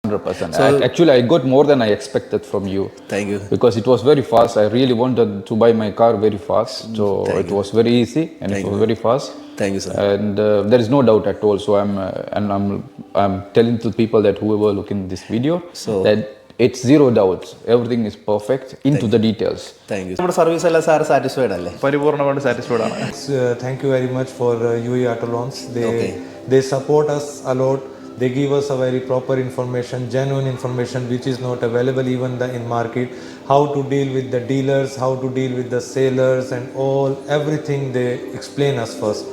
100%. Actually, I got more than I expected from you. Thank you. Because it was very fast. I really wanted to buy my car very fast. So it was very easy and it was very fast. Thank you, sir. And there is no doubt at all. So I'm telling to people that whoever looking this video that it's zero doubts. Everything is perfect into the details. Thank you. നമ്മുടെ service എല്ലാം sir satisfied അല്ലേ? പരിപൂർണ്ണമായിട്ട് satisfied ആണ്. Thank you very much for UAE Auto Loans. They support us a lot. They give us a very proper information, genuine information, which is not available even in market. How to deal with the dealers, how to deal with the sellers, and everything they explain us first.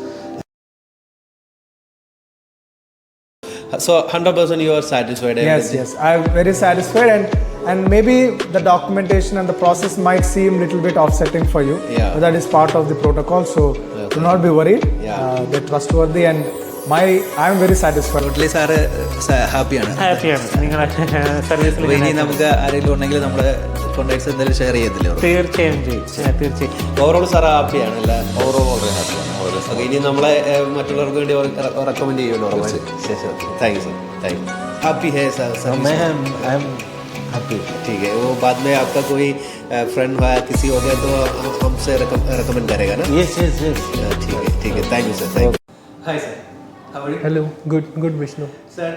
So 100% you are satisfied? Yes, I'm very satisfied, and maybe the documentation and the process might seem a little bit offsetting for you. But that is part of the protocol, so do not be worried. They're trustworthy, and I'm very satisfied. Totally sir ഹാപ്പിയാണ്. നിങ്ങളെ സർവീസിൽ ഇനി നമുക്ക് ആരെങ്കിലും ഉണ്ടെങ്കിൽ നമ്മുടെ contacts എന്തെങ്കിലും share ചെയ്യത്തില്ലേ? തീർച്ചയായും തീർച്ചയായും. ഓവറോൾ സാർ ഹാപ്പിയാണ് അല്ലേ? ഓവറോൾ വളരെ ഹാപ്പിയാണ്. ഓക്കെ, ഇനി നമ്മളെ മറ്റുള്ളവർക്ക് വേണ്ടി റെക്കമെൻഡ് ചെയ്യുമല്ലോ? Thank you sir, thank you. Happy है सर? मैं आई एम हैप्पी. ठीक है, वो बाद में आपका कोई फ्रेंड हुआ किसी हो गया तो हमसे रेकमेंड करेगा ना? Yes. ठीक है, thank you sir, thank you. Hi sir. How are you? Hello, good Vishnu. Sir,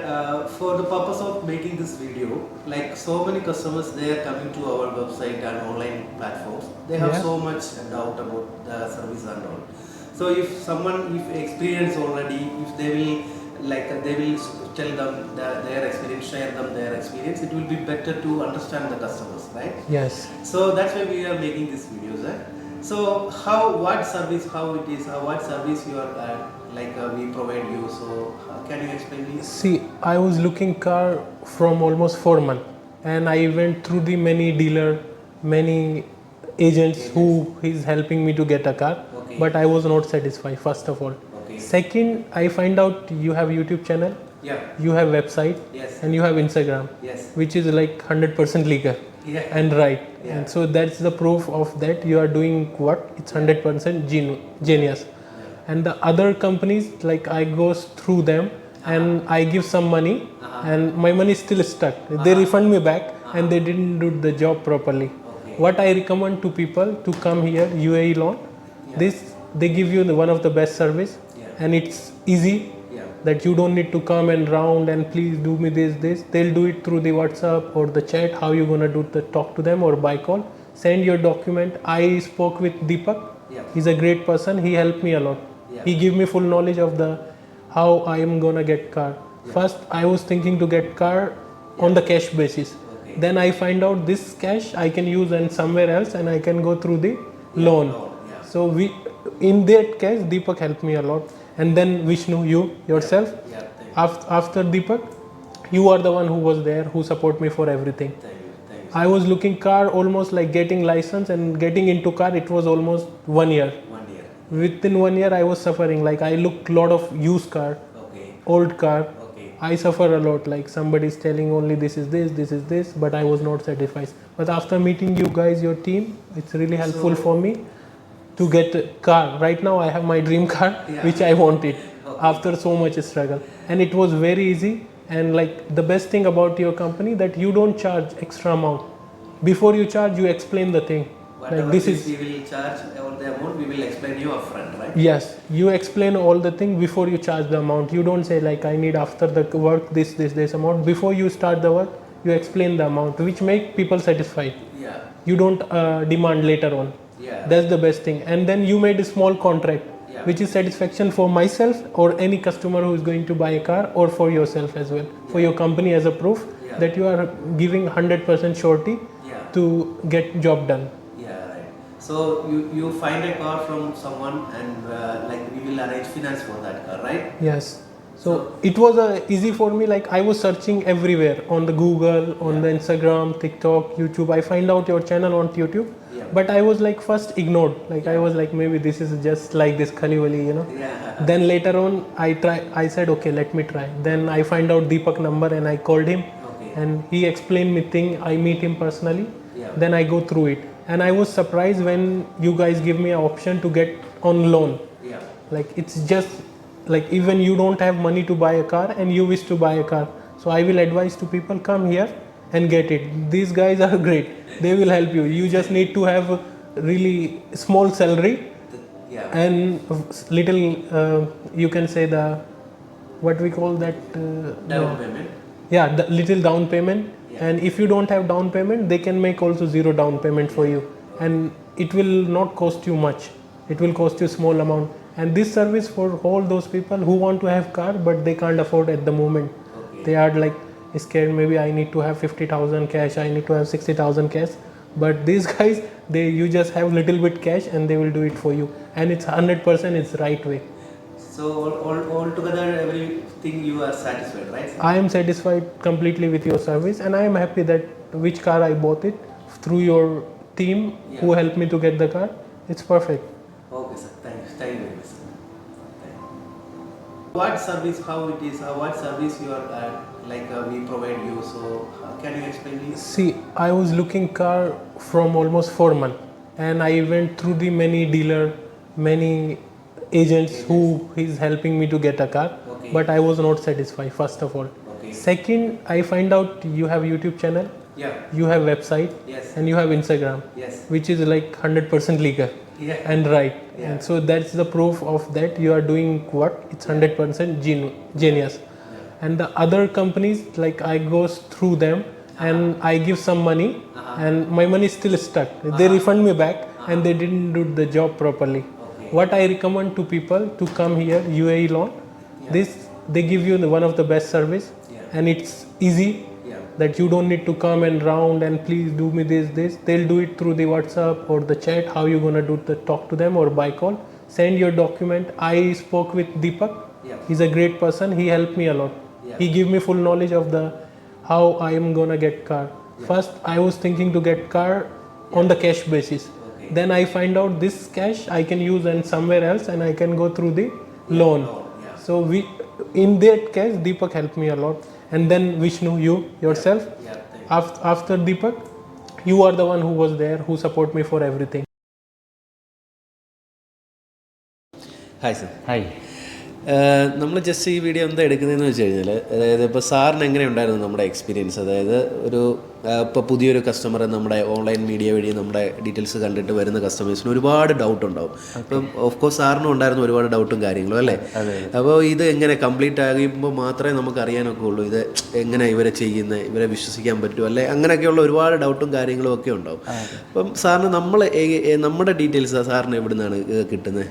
for the purpose of making this video, like so many customers, they are coming to our website and online platforms. They have so much doubt about the service and all. So if someone, if experienced already, if they will tell them their experience, share them their experience, it will be better to understand the customers, right? Yes. So that's why we are making this video, sir. So what service you are we provide you, so can you explain me? See, I was looking car from almost 4 months, and I went through the many agents who is helping me to get a car, but I was not satisfied, first of all. Second, I find out you have YouTube channel, you have website, and you have Instagram, which is like 100% legal and right. And so that's the proof of that you are doing what? It's 100% genius. And the other companies, like I goes through them and I give some money and my money is still stuck. They refund me back and they didn't do the job properly. What I recommend to people to come here, UAE Loan, they give you one of the best service, and it's easy that you don't need to come and round and please do me this. They'll do it through the WhatsApp or the chat. How you gonna talk to them or by call? Send your document. I spoke with Deepak. He's a great person. He helped me a lot. He gave me full knowledge of the how I am gonna get car. First, I was thinking to get car on the cash basis. Then I find out this cash I can use and somewhere else, and I can go through the loan. So in that case, Deepak helped me a lot. And then Vishnu, you yourself. After Deepak, you are the one who was there, who support me for everything. I was looking car almost like getting license and getting into car. It was almost 1 year. Within 1 year, I was suffering. Like I looked lot of used car, old car. I suffer a lot. Like somebody is telling only this is this, but I was not satisfied. But after meeting you guys, your team, it's really helpful for me to get a car. Right now, I have my dream car, which I wanted after so much struggle, and it was very easy. And like the best thing about your company that you don't charge extra amount. Before you charge, you explain the thing. Whatever we will charge or the amount, we will explain you upfront, right? Yes, you explain all the thing before you charge the amount. You don't say like I need after the work this amount. Before you start the work, you explain the amount, which make people satisfied. You don't demand later on. That's the best thing. And then you made a small contract, which is satisfaction for myself or any customer who is going to buy a car, or for yourself as well, for your company as a proof that you are giving 100% surety to get job done. So you find a car from someone, and like we will arrange finance for that car, right? Yes. So it was easy for me. Like I was searching everywhere on the Google, on the Instagram, TikTok, YouTube. I find out your channel on YouTube, but I was like first ignored. Like I was like maybe this is just like this Khalivali, you know. Then later on I said okay, let me try. Then I find out Deepak number and I called him, and he explained me thing. I meet him personally. Then I go through it. And I was surprised when you guys give me an option to get on loan. Like it's just like even you don't have money to buy a car and you wish to buy a car. So I will advise to people, come here and get it. These guys are great. They will help you. You just need to have a really small salary and little you can say the what we call that down payment. Yeah, the little down payment. And if you don't have down payment, they can make also 0 down payment for you, and it will not cost you much. It will cost you small amount. And this service for all those people who want to have car but they can't afford at the moment. They are like scared, maybe I need to have 50,000 cash, I need to have 60,000 cash. But these guys, you just have little bit cash and they will do it for you, and it's 100% it's right way. So all together, everything you are satisfied, right? I am satisfied completely with your service, and I am happy that which car I bought it through your team who helped me to get the car. It's perfect. Okay, sir. Thank you very much. What service? How it is? What service you are we provide you? So can you explain me? See, I was looking car from almost 4 months, and I went through the many dealer, many agents who is helping me to get a car, but I was not satisfied, first of all. Second, I find out you have YouTube channel, you have website, and you have Instagram, which is like 100% legal and right. And so that's the proof of that you are doing what? It's 100% genius. And the other companies, like I goes through them and I give some money, and my money is still stuck. They refund me back and they didn't do the job properly. What I recommend to people to come here, UAE loan, they give you one of the best service, and it's easy that you don't need to come and round and please do me this. They'll do it through the WhatsApp or the chat. How you gonna talk to them, or by call? Send your document. I spoke with Deepak. He's a great person. He helped me a lot. He gave me full knowledge of the how I am gonna get car. First, I was thinking to get car on the cash basis. Then I find out this cash I can use and somewhere else, and I can go through the loan. So in that case, Deepak helped me a lot. And then Vishnu, you yourself. After Deepak, you are the one who was there, who support me for everything. Hi sir. Hi. നമ്മൾ just ഈ video എന്താ എടുക്കുന്നതെന്ന് വെച്ച് കഴിഞ്ഞാൽ, അതായത് ഇപ്പോൾ സാറിന് എങ്ങനെ ഉണ്ടായിരുന്നു നമ്മുടെ എക്സ്പീരിയൻസ്? അതായത് ഒരു ഇപ്പോൾ പുതിയൊരു കസ്റ്റമർ നമ്മുടെ ഓൺലൈൻ മീഡിയ വഴി നമ്മുടെ ഡീറ്റെയിൽസ് കണ്ടിട്ട് വരുന്ന കസ്റ്റമേഴ്സിന് ഒരുപാട് ഡൗട്ട് ഉണ്ടാവും. അപ്പം ഓഫ് കോഴ്സ് സാറിനും ഉണ്ടായിരുന്നു ഒരുപാട് ഡൗട്ടും കാര്യങ്ങളും അല്ലേ? അപ്പോൾ ഇത് എങ്ങനെ കംപ്ലീറ്റ് ആകുമ്പോൾ മാത്രമേ നമുക്ക് അറിയാനൊക്കെ ഉള്ളൂ ഇത് എങ്ങനെ ഇവരെ ചെയ്യുന്നത്, ഇവരെ വിശ്വസിക്കാൻ പറ്റുമോ അല്ലെ, അങ്ങനെയൊക്കെയുള്ള ഒരുപാട് ഡൗട്ടും കാര്യങ്ങളും ഒക്കെ ഉണ്ടാവും. അപ്പം സാറിന് നമ്മുടെ ഡീറ്റെയിൽസ് സാറിന് എവിടെ നിന്നാണ് കിട്ടുന്നത്?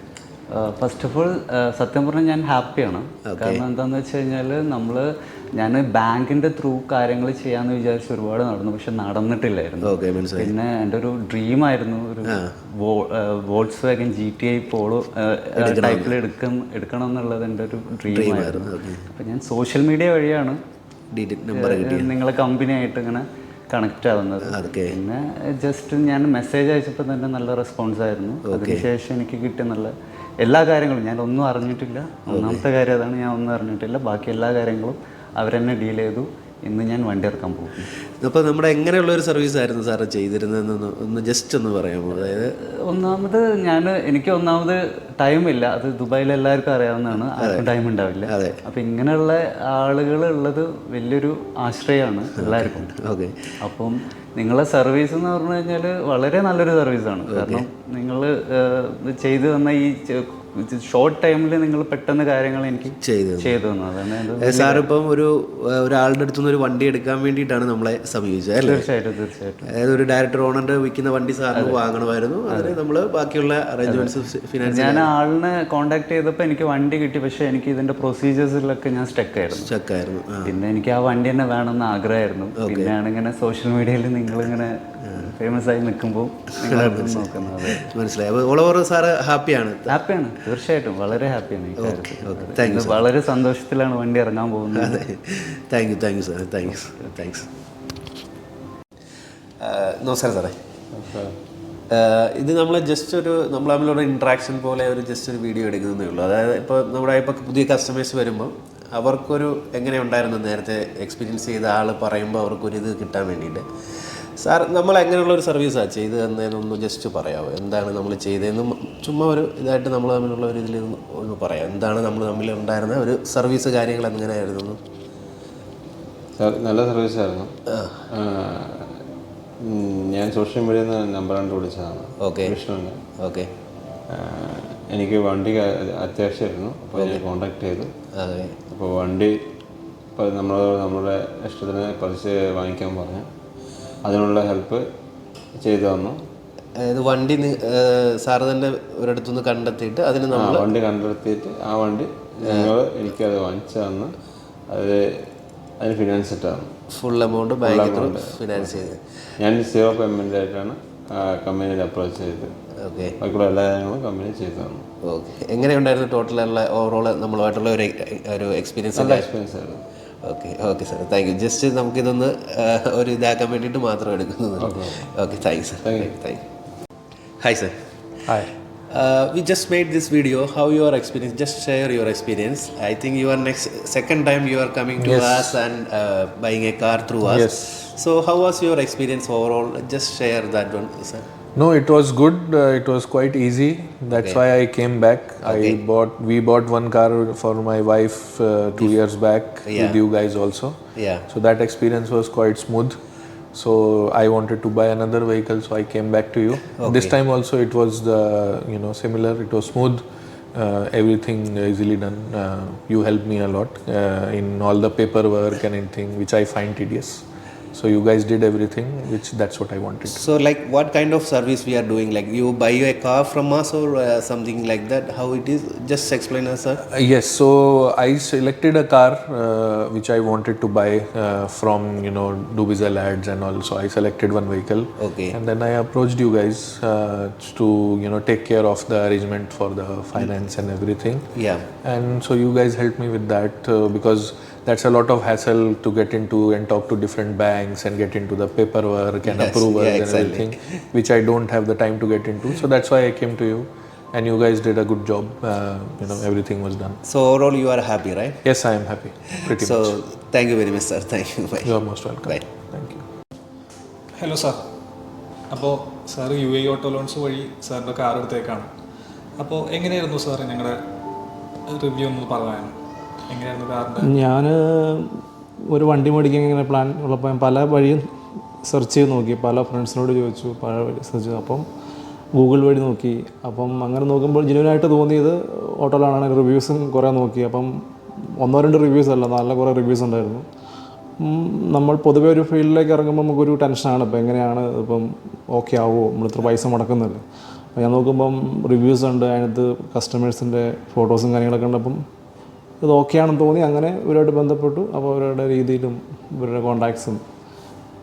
ഫസ്റ്റ് ഓഫ് ഓൾ സത്യം പറഞ്ഞാൽ ഞാൻ ഹാപ്പിയാണ്. കാരണം എന്താണെന്ന് വെച്ച് കഴിഞ്ഞാൽ ഞാൻ ബാങ്കിൻ്റെ ത്രൂ കാര്യങ്ങൾ ചെയ്യാമെന്ന് വിചാരിച്ച് ഒരുപാട് നടന്നു, പക്ഷെ നടന്നിട്ടില്ലായിരുന്നു. പിന്നെ എൻ്റെ ഒരു ഡ്രീമായിരുന്നു ഒരു വോൾക്സ് വാഗൻ GTI പോളോ ടൈപ്പിൽ എടുക്കണം എന്നുള്ളത് എൻ്റെ ഒരു ഡ്രീമായിരുന്നു. അപ്പം ഞാൻ സോഷ്യൽ മീഡിയ വഴിയാണ് നിങ്ങളെ കമ്പനിയായിട്ട് ഇങ്ങനെ കണക്റ്റ് ആവുന്നത്. പിന്നെ ജസ്റ്റ് ഞാൻ മെസ്സേജ് അയച്ചപ്പോൾ തന്നെ നല്ല റെസ്പോൺസ് ആയിരുന്നു. അതിനുശേഷം എനിക്ക് കിട്ടിയ നല്ല എല്ലാ കാര്യങ്ങളും ഞാൻ ഒന്നും അറിഞ്ഞിട്ടില്ല. ഒന്നാമത്തെ കാര്യം അതാണ്, ഞാൻ ഒന്നും അറിഞ്ഞിട്ടില്ല. ബാക്കി എല്ലാ കാര്യങ്ങളും അവരെന്നെ ഡീൽ ചെയ്തു. ഇന്ന് ഞാൻ വണ്ടി ഇറക്കാൻ പോകും. അപ്പോൾ നമ്മുടെ എങ്ങനെയുള്ള ഒരു സർവീസ് ആയിരുന്നു സാറ് ചെയ്തിരുന്നതെന്ന് ഒന്ന് ജസ്റ്റ് ഒന്ന് പറയാമോ? അതായത് ഒന്നാമത് എനിക്ക് ടൈമില്ല. അത് ദുബായിൽ എല്ലാവർക്കും അറിയാവുന്നതാണ്, ആർക്കും ടൈം ഉണ്ടാവില്ല. അപ്പം ഇങ്ങനെയുള്ള ആളുകൾ ഉള്ളത് വലിയൊരു ആശ്രയമാണ് എല്ലാവർക്കും. അപ്പം നിങ്ങളെ സർവീസ് എന്ന് പറഞ്ഞു കഴിഞ്ഞാൽ വളരെ നല്ലൊരു സർവീസാണ്. കാരണം നിങ്ങൾ ചെയ്തു തന്ന ഈ ഷോർട്ട് ടൈമിൽ നിങ്ങൾ പെട്ടെന്ന് കാര്യങ്ങൾ എനിക്ക് ചെയ്തു തന്നു. അതാണ് സാറിപ്പം ഒരാളുടെ അടുത്തുനിന്ന് ഒരു വണ്ടി എടുക്കാൻ വേണ്ടിയിട്ടാണ് നമ്മളെ സമീപിച്ചത് അല്ലേ? തീർച്ചയായിട്ടും. അതായത് ഒരു ഡയറക്ടർ ഓണറിന്റെ വിൽക്കുന്ന വണ്ടി സാറിന് വാങ്ങണമായിരുന്നു. അതിന് നമ്മൾ ബാക്കിയുള്ള അറേഞ്ച്മെന്റ്സ് ഫിനാൻസ് ഞാൻ ആളിനെ കോൺടാക്ട് ചെയ്തപ്പോൾ എനിക്ക് വണ്ടി കിട്ടി. പക്ഷേ എനിക്ക് ഇതിന്റെ പ്രൊസീജിയേഴ്സിലൊക്കെ ഞാൻ സ്റ്റക്കായിരുന്നു. പിന്നെ എനിക്ക് ആ വണ്ടി തന്നെ വേണമെന്ന് ആഗ്രഹമായിരുന്നു. പിന്നെയാണ് ഇങ്ങനെ സോഷ്യൽ മീഡിയയിൽ നിങ്ങളിങ്ങനെ ഫേമസ് ആയി നിൽക്കുമ്പോൾ നോക്കുന്നത്. മനസ്സിലായി. ഓൾ ഓവർ സാറ് ഹാപ്പിയാണ്? തീർച്ചയായിട്ടും വളരെ ഹാപ്പിയാണ് ഈ കാര്യത്തിൽ. വളരെ സന്തോഷത്തിലാണ് വണ്ടി ഇറങ്ങാൻ പോകുന്നത്. Thank you sir. താങ്ക്സ്. നമസ്കാരം സാറേ. ഇത് നമ്മൾ ജസ്റ്റ് നമ്മൾ തമ്മിലുള്ള ഇൻട്രാക്ഷൻ പോലെ ജസ്റ്റ് ഒരു വീഡിയോ എടുക്കുന്നതേ ഉള്ളൂ. അതായത് ഇപ്പോൾ പുതിയ കസ്റ്റമേഴ്സ് വരുമ്പോൾ അവർക്കൊരു എങ്ങനെ ഉണ്ടായിരുന്നു നേരത്തെ എക്സ്പീരിയൻസ് ചെയ്ത ആൾ പറയുമ്പോൾ അവർക്കൊരു ഇത് കിട്ടാൻ വേണ്ടിയിട്ട് സാർ നമ്മൾ എങ്ങനെയുള്ള ഒരു സർവീസാണ് ചെയ്ത് തന്നതെന്നൊന്ന് ജസ്റ്റ് പറയാമോ? എന്താണ് നമ്മൾ ചെയ്തതെന്നും ചുമ്മാ ഒരു ഇതായിട്ട് നമ്മൾ തമ്മിലുള്ള ഒരു ഇതിൽ ഒന്ന് പറയാം. എന്താണ് നമ്മൾ തമ്മിൽ ഉണ്ടായിരുന്ന ഒരു സർവീസ് കാര്യങ്ങൾ എങ്ങനെയായിരുന്നു? നല്ല സർവീസായിരുന്നു. ഞാൻ സോഷ്യൽ മീഡിയയിൽ നിന്ന് നമ്പർ കണ്ട് വിളിച്ചതാണ്. വിഷ്ണുവിൻ്റെ. എനിക്ക് വണ്ടി അത്യാവശ്യമായിരുന്നു. അപ്പോൾ ഞാൻ കോൺടാക്ട് ചെയ്തു. അപ്പോൾ വണ്ടി നമ്മുടെ ഇഷ്ടത്തിന് പൈസ വാങ്ങിക്കാൻ പറഞ്ഞു. അതിനുള്ള ഹെൽപ്പ് ചെയ്തു തന്നു. അതായത് വണ്ടി സാറ് തന്നെ ഒരിടത്തുനിന്ന് കണ്ടെത്തിയിട്ട് വണ്ടി കണ്ടെത്തിയിട്ട് ആ വണ്ടി എനിക്കത് വാങ്ങിച്ചു തന്നു. അതിന് ഫിനാൻസ് ഇട്ടാണ്. ഫുൾ എമൗണ്ട് ബാങ്ക് ഫിനാൻസ് ചെയ്ത് ഞാൻ 0 പേയ്മെൻ്റ് ആയിട്ടാണ് കമ്പനിയിൽ അപ്രോച്ച് ചെയ്ത്. ബാക്കിയുള്ള എല്ലാ കാര്യങ്ങളും കമ്പനി ചെയ്തു തന്നു. എങ്ങനെയുണ്ടായിരുന്നു ടോട്ടലുള്ള ഓവറോൾ നമ്മളുമായിട്ടുള്ള ഒരു എക്സ്പീരിയൻസ്? നല്ല എക്സ്പീരിയൻസ് ആയിരുന്നു. Okay sir. Thank U. Just നമുക്കിതൊന്ന് ഒരു ഇതാക്കാൻ വേണ്ടിയിട്ട് മാത്രം എടുക്കുന്നത്. Okay, thank sir. Hi sir. Hi. We just made this video. How your experience? Just share your experience. I think you are second time you are coming to us and buying a car through us. Yes. So how was your experience overall? Just share that one, sir. No, it was good. It was quite easy. That's why I came back. We bought one car for my wife 2 years back with you guys also. So that experience was quite smooth. So I wanted to buy another vehicle, so I came back to you. This time also it was similar. It was smooth. Everything easily done. You helped me a lot in all the paperwork and anything which I find tedious. So you guys did everything, that's what I wanted. So like what kind of service we are doing? Like you buy a car from us or something like that? How it is? Just explain us, sir. Yes, so I selected a car which I wanted to buy from Dubizzle ads and all. So I selected one vehicle. And then I approached you guys to take care of the arrangement for the finance and everything. And so you guys helped me with that because that's a lot of hassle to get into and talk to different banks and get into the paperwork and approvals and everything, which I don't have the time to get into. So that's why I came to you, and you guys did a good job. Everything was done. So overall, you are happy, right? Yes, I am happy. Pretty much. So thank you very much, sir. Thank you. Bye. You are most welcome. Bye. Thank you. Hello sir. അപ്പോൾ sir UAE auto loans വഴി സാറിൻ്റെ car എടുത്തേക്കാണ്. അപ്പോൾ എങ്ങനെയായിരുന്നു sir ഞങ്ങളുടെ review ഒന്ന് പറയാൻ എങ്ങനെയായിരുന്നു കാറിൻ്റെ? ഞാൻ ഒരു വണ്ടി മേടിക്കാൻ ഇങ്ങനെ പ്ലാൻ ഉള്ളപ്പോൾ ഞാൻ പല വഴിയും സെർച്ച് ചെയ്ത് നോക്കി, പല ഫ്രണ്ട്സിനോട് ചോദിച്ചു, പല വഴി സെർച്ച് ചെയ്തു. അപ്പം ഗൂഗിൾ വഴി നോക്കി. അപ്പം അങ്ങനെ നോക്കുമ്പോൾ ജെന്യുവനായിട്ട് തോന്നിയത് ഓട്ടോയിലാണ്. റിവ്യൂസും കുറേ നോക്കി. അപ്പം 1-2 റിവ്യൂസ് അല്ല, നല്ല കുറേ റിവ്യൂസ് ഉണ്ടായിരുന്നു. നമ്മൾ പൊതുവേ ഒരു ഫീൽഡിലേക്ക് ഇറങ്ങുമ്പോൾ നമുക്കൊരു ടെൻഷനാണ്, ഇപ്പം എങ്ങനെയാണ് ഇപ്പം ഓക്കെ ആവുമോ, നമ്മൾ ഇത്ര പൈസ മുടക്കുന്നില്ല. അപ്പോൾ ഞാൻ നോക്കുമ്പം റിവ്യൂസ് ഉണ്ട്, അതിനകത്ത് കസ്റ്റമേഴ്സിൻ്റെ ഫോട്ടോസും കാര്യങ്ങളൊക്കെ ഉണ്ട്. അപ്പം ഇത് ഓക്കെ ആണെന്ന് തോന്നി. അങ്ങനെ ഇവരുമായിട്ട് ബന്ധപ്പെട്ടു. അപ്പോൾ അവരുടെ രീതിയിലും ഇവരുടെ കോൺടാക്ട്സും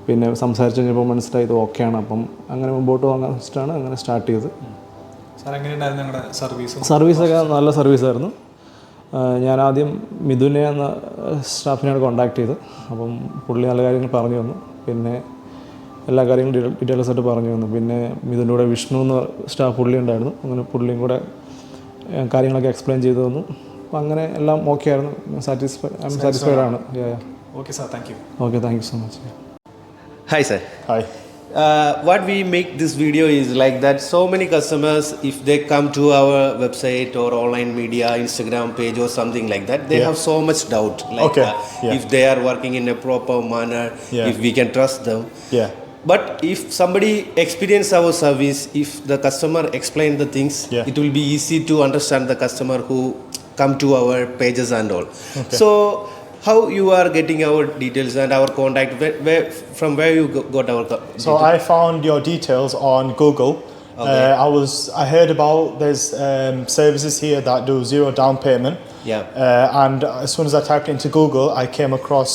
പിന്നെ സംസാരിച്ച് കഴിഞ്ഞപ്പോൾ മനസ്സിലായി ഇത് ഓക്കെയാണ്. അപ്പം അങ്ങനെ മുമ്പോട്ട് പോകാൻ വെച്ചിട്ടാണ് അങ്ങനെ സ്റ്റാർട്ട് ചെയ്തത്. സാർ എങ്ങനെയുണ്ടായിരുന്നു നിങ്ങളുടെ സർവീസ്? സർവീസൊക്കെ നല്ല സർവീസായിരുന്നു. ഞാൻ ആദ്യം മിഥുനെ എന്ന സ്റ്റാഫിനെയാണ് കോൺടാക്ട് ചെയ്തത്. അപ്പം പുള്ളി നല്ല കാര്യങ്ങൾ പറഞ്ഞു തന്നു. പിന്നെ എല്ലാ കാര്യങ്ങളും ഡീറ്റെയിൽസ് ആയിട്ട് പറഞ്ഞു തന്നു. പിന്നെ മിഥുൻ്റെ കൂടെ വിഷ്ണു എന്ന സ്റ്റാഫ് പുള്ളി ഉണ്ടായിരുന്നു. അങ്ങനെ പുള്ളിയും കൂടെ കാര്യങ്ങളൊക്കെ എക്സ്പ്ലെയിൻ ചെയ്തു തന്നു. അപ്പം അങ്ങനെ എല്ലാം ഓക്കെ ആയിരുന്നു. സാറ്റിസ്ഫൈഡ് ആണ്. Okay sir, thank U. Okay, thank you so much. Hi sir. Hi. What we make this video is like that so many customers, if they come to our website or online media, Instagram page or something like that, they have so much doubt, like if they are working in a proper manner, if we can trust them. But if somebody experience our service, if the customer explain the things, it will be easy to understand the customer who come to our pages and all. So how you are getting our details and our contact? From where you got our details? So I found your details on Google. I heard about there's services here that do 0 down payment. And as soon as I typed into Google, I came across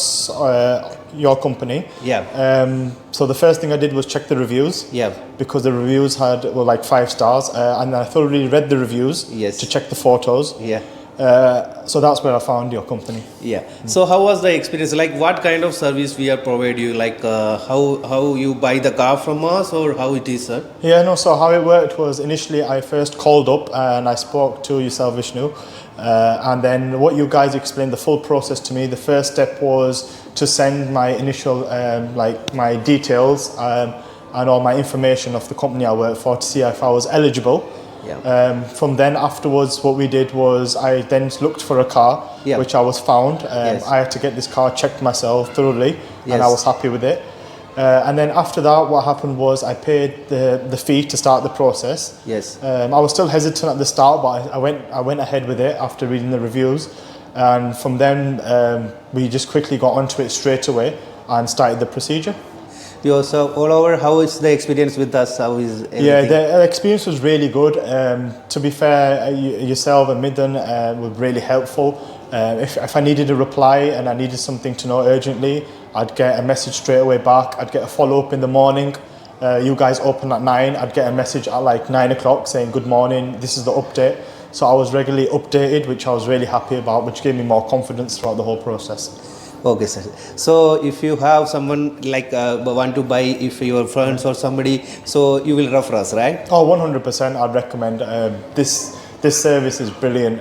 your company. So the first thing I did was check the reviews. Because the reviews were like 5 stars, and I thoroughly read the reviews to check the photos. So that's where I found your company. So how was the experience? Like what kind of service we are provide you? Like how you buy the car from us, or how it is, sir? So how it worked was initially I first called up and I spoke to yourself, Vishnu, and then what you guys explained the full process to me. The first step was to send my initial like my details and all my information of the company I work for to see if I was eligible. From then afterwards, what we did was I then looked for a car, which I was found. I had to get this car checked myself thoroughly, and I was happy with it. And then after that, what happened was I paid the fee to start the process. I was still hesitant at the start, but I went ahead with it after reading the reviews. And from then, we just quickly got onto it straight away and started the procedure. So all over, how is the experience with us? How is everything? The experience was really good. To be fair, yourself and Midden were really helpful. If I needed a reply and I needed something to know urgently, I'd get a message straight away back. I'd get a follow-up in the morning. You guys open at 9. I'd get a message at like 9 o'clock saying, good morning, this is the update. So I was regularly updated, which I was really happy about, which gave me more confidence throughout the whole process. Okay, sir. So if you have someone like want to buy, if your friends or somebody, so you will refer us, right? 100%. I'd recommend this service is brilliant,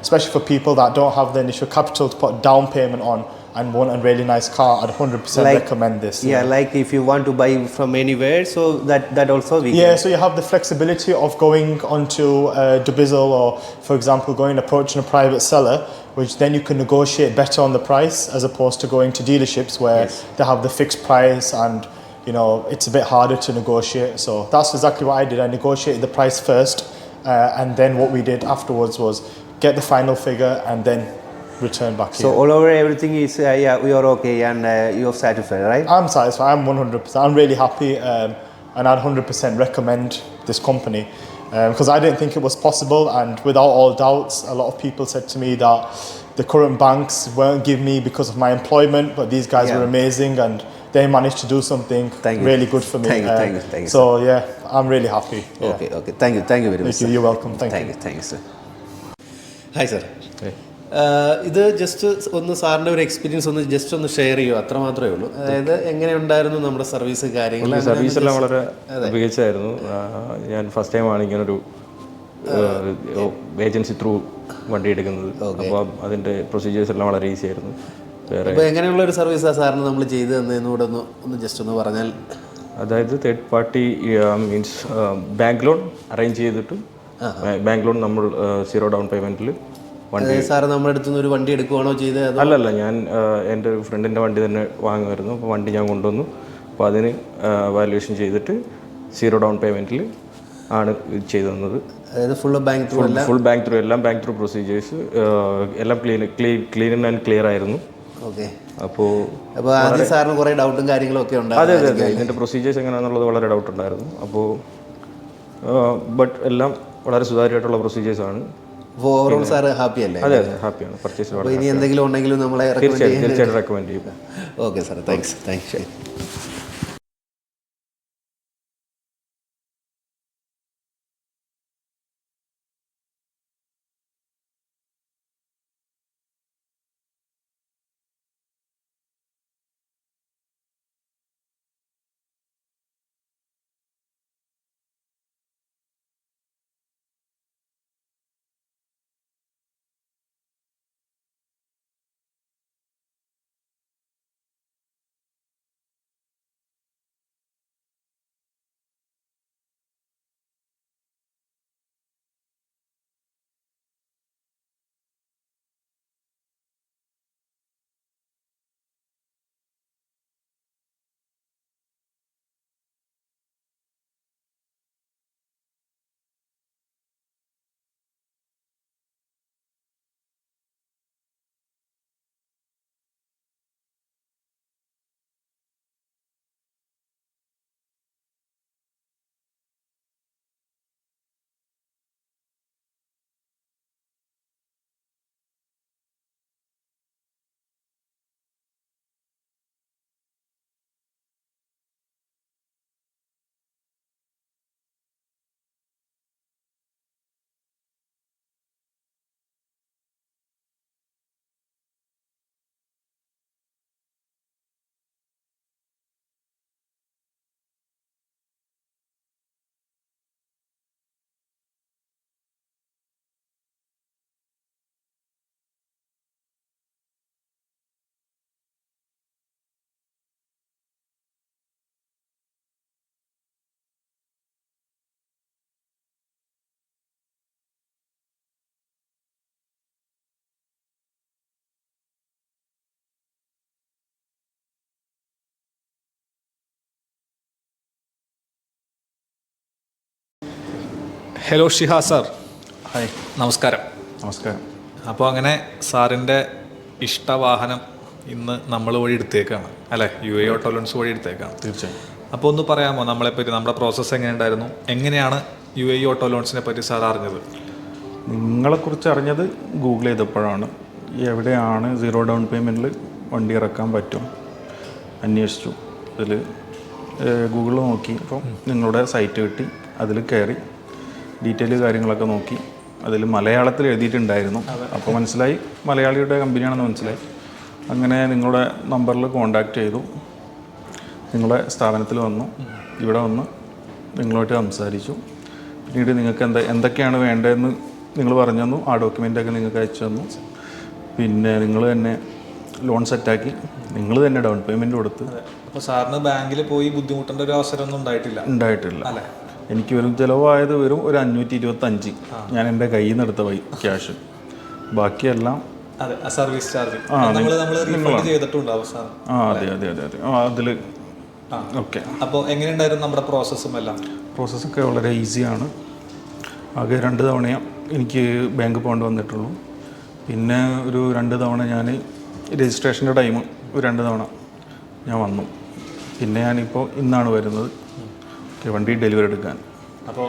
especially for people that don't have the initial capital to put down payment on and want a really nice car. I'd 100% recommend this. Like if you want to buy from anywhere, so that also we can. So you have the flexibility of going onto Dubizzle, or for example approaching a private seller, which then you can negotiate better on the price as opposed to going to dealerships where they have the fixed price and it's a bit harder to negotiate. So that's exactly what I did. I negotiated the price first, and then what we did afterwards was get the final figure and then return back here. So all over everything is we are okay and you're satisfied, right? I'm satisfied. I'm 100%. I'm really happy, and I'd 100% recommend this company. Because I didn't think it was possible, and without all doubts, a lot of people said to me that the current banks won't give me because of my employment, but these guys were amazing and they managed to do something really good for me. Thank you. So I'm really happy. Okay. Thank you very much. You're welcome. Thank you, sir. Hi, sir. ഇത് just ഒന്ന് സാറിൻ്റെ ഒരു experience ഒന്ന് just ഒന്ന് share ചെയ്യുമോ? അത്ര മാത്രമേ ഉള്ളൂ. അതായത് എങ്ങനെ ഉണ്ടായിരുന്നു നമ്മുടെ സർവീസ് കാര്യങ്ങൾ? സർവീസ് എല്ലാം വളരെ മികച്ചായിരുന്നു. ഞാൻ ഫസ്റ്റ് ടൈമാണ് ഇങ്ങനൊരു ഏജൻസി ത്രൂ വണ്ടി എടുക്കുന്നത്. അപ്പോൾ അതിൻ്റെ പ്രൊസീജിയേഴ്സ് എല്ലാം വളരെ ഈസി ആയിരുന്നു. അപ്പോൾ എങ്ങനെയുള്ള ഒരു സർവീസാണ് സാറിന് നമ്മൾ ചെയ്തു തന്നതിനൂടെ ഒന്ന് ജസ്റ്റ് ഒന്ന് പറഞ്ഞാൽ? അതായത് third party means bank loan arrange ചെയ്തിട്ട് ബാങ്ക് ലോൺ നമ്മൾ 0 ഡൗൺ പേയ്മെൻറ്റിൽ സാറ് നമ്മുടെ അടുത്ത് നിന്ന് ഒരു വണ്ടി എടുക്കുകയാണോ ചെയ്തത്? അല്ലല്ല, ഞാൻ എൻ്റെ ഒരു ഫ്രണ്ടിൻ്റെ വണ്ടി തന്നെ വാങ്ങുമായിരുന്നു. അപ്പോൾ വണ്ടി ഞാൻ കൊണ്ടുവന്നു. അപ്പോൾ അതിന് വാല്യുവേഷൻ ചെയ്തിട്ട് 0 ഡൗൺ പേയ്മെൻറ്റിൽ ആണ് ഇത് ചെയ്തു തന്നത്. അതായത് ഫുൾ ബാങ്ക് ത്രൂ എല്ലാം ബാങ്ക് ത്രൂ പ്രൊസീജിയേഴ്സ് എല്ലാം ക്ലീൻ ആൻഡ് ക്ലിയർ ആയിരുന്നു. ഓക്കെ. അപ്പോൾ ആദ്യം സാറിന് കുറേ ഡൗട്ടും കാര്യങ്ങളൊക്കെ അതെ അതെ അതെ, ഇതിൻ്റെ പ്രൊസീജിയേഴ്സ് എങ്ങനെയാണെന്നുള്ളത് വളരെ ഡൗട്ട് ഉണ്ടായിരുന്നു. അപ്പോൾ ബട്ട് എല്ലാം വളരെ സുതാര്യമായിട്ടുള്ള പ്രൊസീജിയേഴ്സാണ്. ഓവറോൾ സാർ ഹാപ്പി അല്ലേ? അതെ അതെ, ഹാപ്പിയാണ്. പർച്ചേസ് അപ്പോൾ ഇനി എന്തെങ്കിലും ഉണ്ടെങ്കിലും നമ്മളെ തീർച്ചയായിട്ടും റെക്കമെൻഡ് ചെയ്യും. Okay sir, thanks. Hello ഷിഹാ sir. Hi. നമസ്കാരം. നമസ്കാരം. അപ്പോൾ അങ്ങനെ സാറിൻ്റെ ഇഷ്ടവാഹനം ഇന്ന് നമ്മൾ വഴി എടുത്തേക്കാണ് അല്ലേ? UAE ഓട്ടോ ലോൺസ് വഴി എടുത്തേക്കാണ്. തീർച്ചയായും. അപ്പോൾ ഒന്ന് പറയാമോ നമ്മളെപ്പറ്റി, നമ്മുടെ പ്രോസസ്സ് എങ്ങനെയുണ്ടായിരുന്നു, എങ്ങനെയാണ് UAE ഓട്ടോ ലോൺസിനെ പറ്റി സാർ അറിഞ്ഞത്? നിങ്ങളെക്കുറിച്ച് അറിഞ്ഞത് ഗൂഗിൾ ചെയ്തപ്പോഴാണ്. എവിടെയാണ് 0 ഡൗൺ പേയ്മെൻറ്റിൽ വണ്ടി ഇറക്കാൻ പറ്റും അന്വേഷിച്ചു. അതിൽ ഗൂഗിളിൽ നോക്കി, അപ്പോൾ നിങ്ങളുടെ സൈറ്റ് കിട്ടി. അതിൽ കയറി ഡീറ്റെയിൽ കാര്യങ്ങളൊക്കെ നോക്കി. അതിൽ മലയാളത്തിൽ എഴുതിയിട്ടുണ്ടായിരുന്നു. അപ്പോൾ മനസ്സിലായി മലയാളിയുടെ കമ്പനിയാണെന്ന് മനസ്സിലായി. അങ്ങനെ നിങ്ങളുടെ നമ്പറിൽ കോൺടാക്റ്റ് ചെയ്തു. നിങ്ങളുടെ സ്ഥാപനത്തിൽ വന്നു. ഇവിടെ വന്ന് നിങ്ങളുമായിട്ട് സംസാരിച്ചു. പിന്നീട് നിങ്ങൾക്ക് എന്തൊക്കെയാണ് വേണ്ടതെന്ന് നിങ്ങൾ പറഞ്ഞു തന്നു. ആ ഡോക്യുമെൻ്റൊക്കെ നിങ്ങൾക്ക് അയച്ചു തന്നു. പിന്നെ നിങ്ങൾ തന്നെ ലോൺ സെറ്റാക്കി, നിങ്ങൾ തന്നെ ഡൗൺ പേയ്മെൻറ്റ് കൊടുത്ത്. അപ്പോൾ സാറിന് ബാങ്കിൽ പോയി ബുദ്ധിമുട്ടേണ്ട ഒരു അവസരമൊന്നും ഉണ്ടായിട്ടില്ല അല്ലേ? എനിക്ക് വെറും ചിലവായത് വെറും ഒരു 525 ഞാൻ എൻ്റെ കയ്യിൽ നിന്ന് എടുത്ത ക്യാഷ്. ബാക്കിയെല്ലാം സർവീസ് ചാർജ് ചെയ്തിട്ടുണ്ടാവും സാർ. അതെ അതിൽ ഓക്കെ. അപ്പോൾ എങ്ങനെയുണ്ടായിരുന്നു നമ്മുടെ പ്രോസസ്സും എല്ലാം? പ്രോസസ്സൊക്കെ വളരെ ഈസിയാണ്. ആകെ 2 തവണയാണ് എനിക്ക് ബാങ്ക് പോകേണ്ടി വന്നിട്ടുള്ളൂ. പിന്നെ ഒരു 2 തവണ ഞാൻ രജിസ്ട്രേഷൻ്റെ ടൈം 2 തവണ ഞാൻ വന്നു. പിന്നെ ഞാനിപ്പോൾ ഇന്നാണ് വരുന്നത് വണ്ടി ഡെലിവറി എടുക്കാൻ. അപ്പോൾ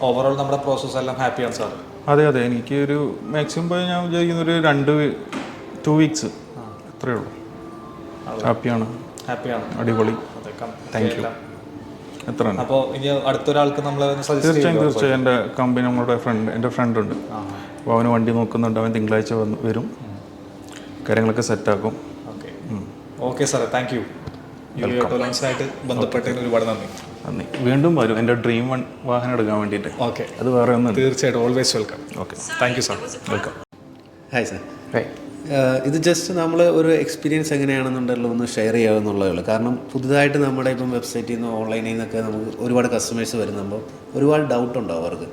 ഓവറോൾ നമ്മുടെ പ്രോസസ്സ് എല്ലാം ഹാപ്പിയാണ് സാർ? അതെ എനിക്ക് ഒരു മാക്സിമം പോയി ഞാൻ വിചാരിക്കുന്ന ഒരു 2 വീക്സ് അത്രയേ ഉള്ളൂ. ഹാപ്പിയാണ്. അടിപൊളി. Thank you. എത്ര? അപ്പോൾ ഇനി അടുത്തൊരാൾക്ക് നമ്മൾ തീർച്ചയായും എൻ്റെ കമ്പനി എൻ്റെ ഫ്രണ്ട് ഉണ്ട്. അപ്പോൾ അവന് വണ്ടി നോക്കുന്നുണ്ട്. അവൻ തിങ്കളാഴ്ച വരും. കാര്യങ്ങളൊക്കെ സെറ്റാക്കും. ഓക്കെ സാറേ, താങ്ക് യു. UAE ഓട്ടോ ലോൺസായിട്ട് ബന്ധപ്പെട്ടതിന് ഒരുപാട് നന്ദി. വീണ്ടും വരും എൻ്റെ ഡ്രീം വാഹനം എടുക്കാൻ വേണ്ടിയിട്ട്. ഓക്കെ, അത് വേറെ ഒന്നും. തീർച്ചയായിട്ടും always welcome. Okay, thank you sir. Welcome. Hi sir. ഇത് ജസ്റ്റ് നമ്മൾ ഒരു എക്സ്പീരിയൻസ് എങ്ങനെയാണെന്നുണ്ടല്ലോ ഒന്ന് ഷെയർ ചെയ്യാമെന്നുള്ളതേ ഉള്ളൂ. കാരണം പുതുതായിട്ട് നമ്മുടെ ഇപ്പം വെബ്സൈറ്റിൽ നിന്ന് ഓൺലൈനിൽ നിന്നൊക്കെ നമുക്ക് ഒരുപാട് കസ്റ്റമേഴ്സ് വരുന്നുമ്പോൾ ഒരുപാട് ഡൗട്ട് ഉണ്ടാവും അവർക്ക്.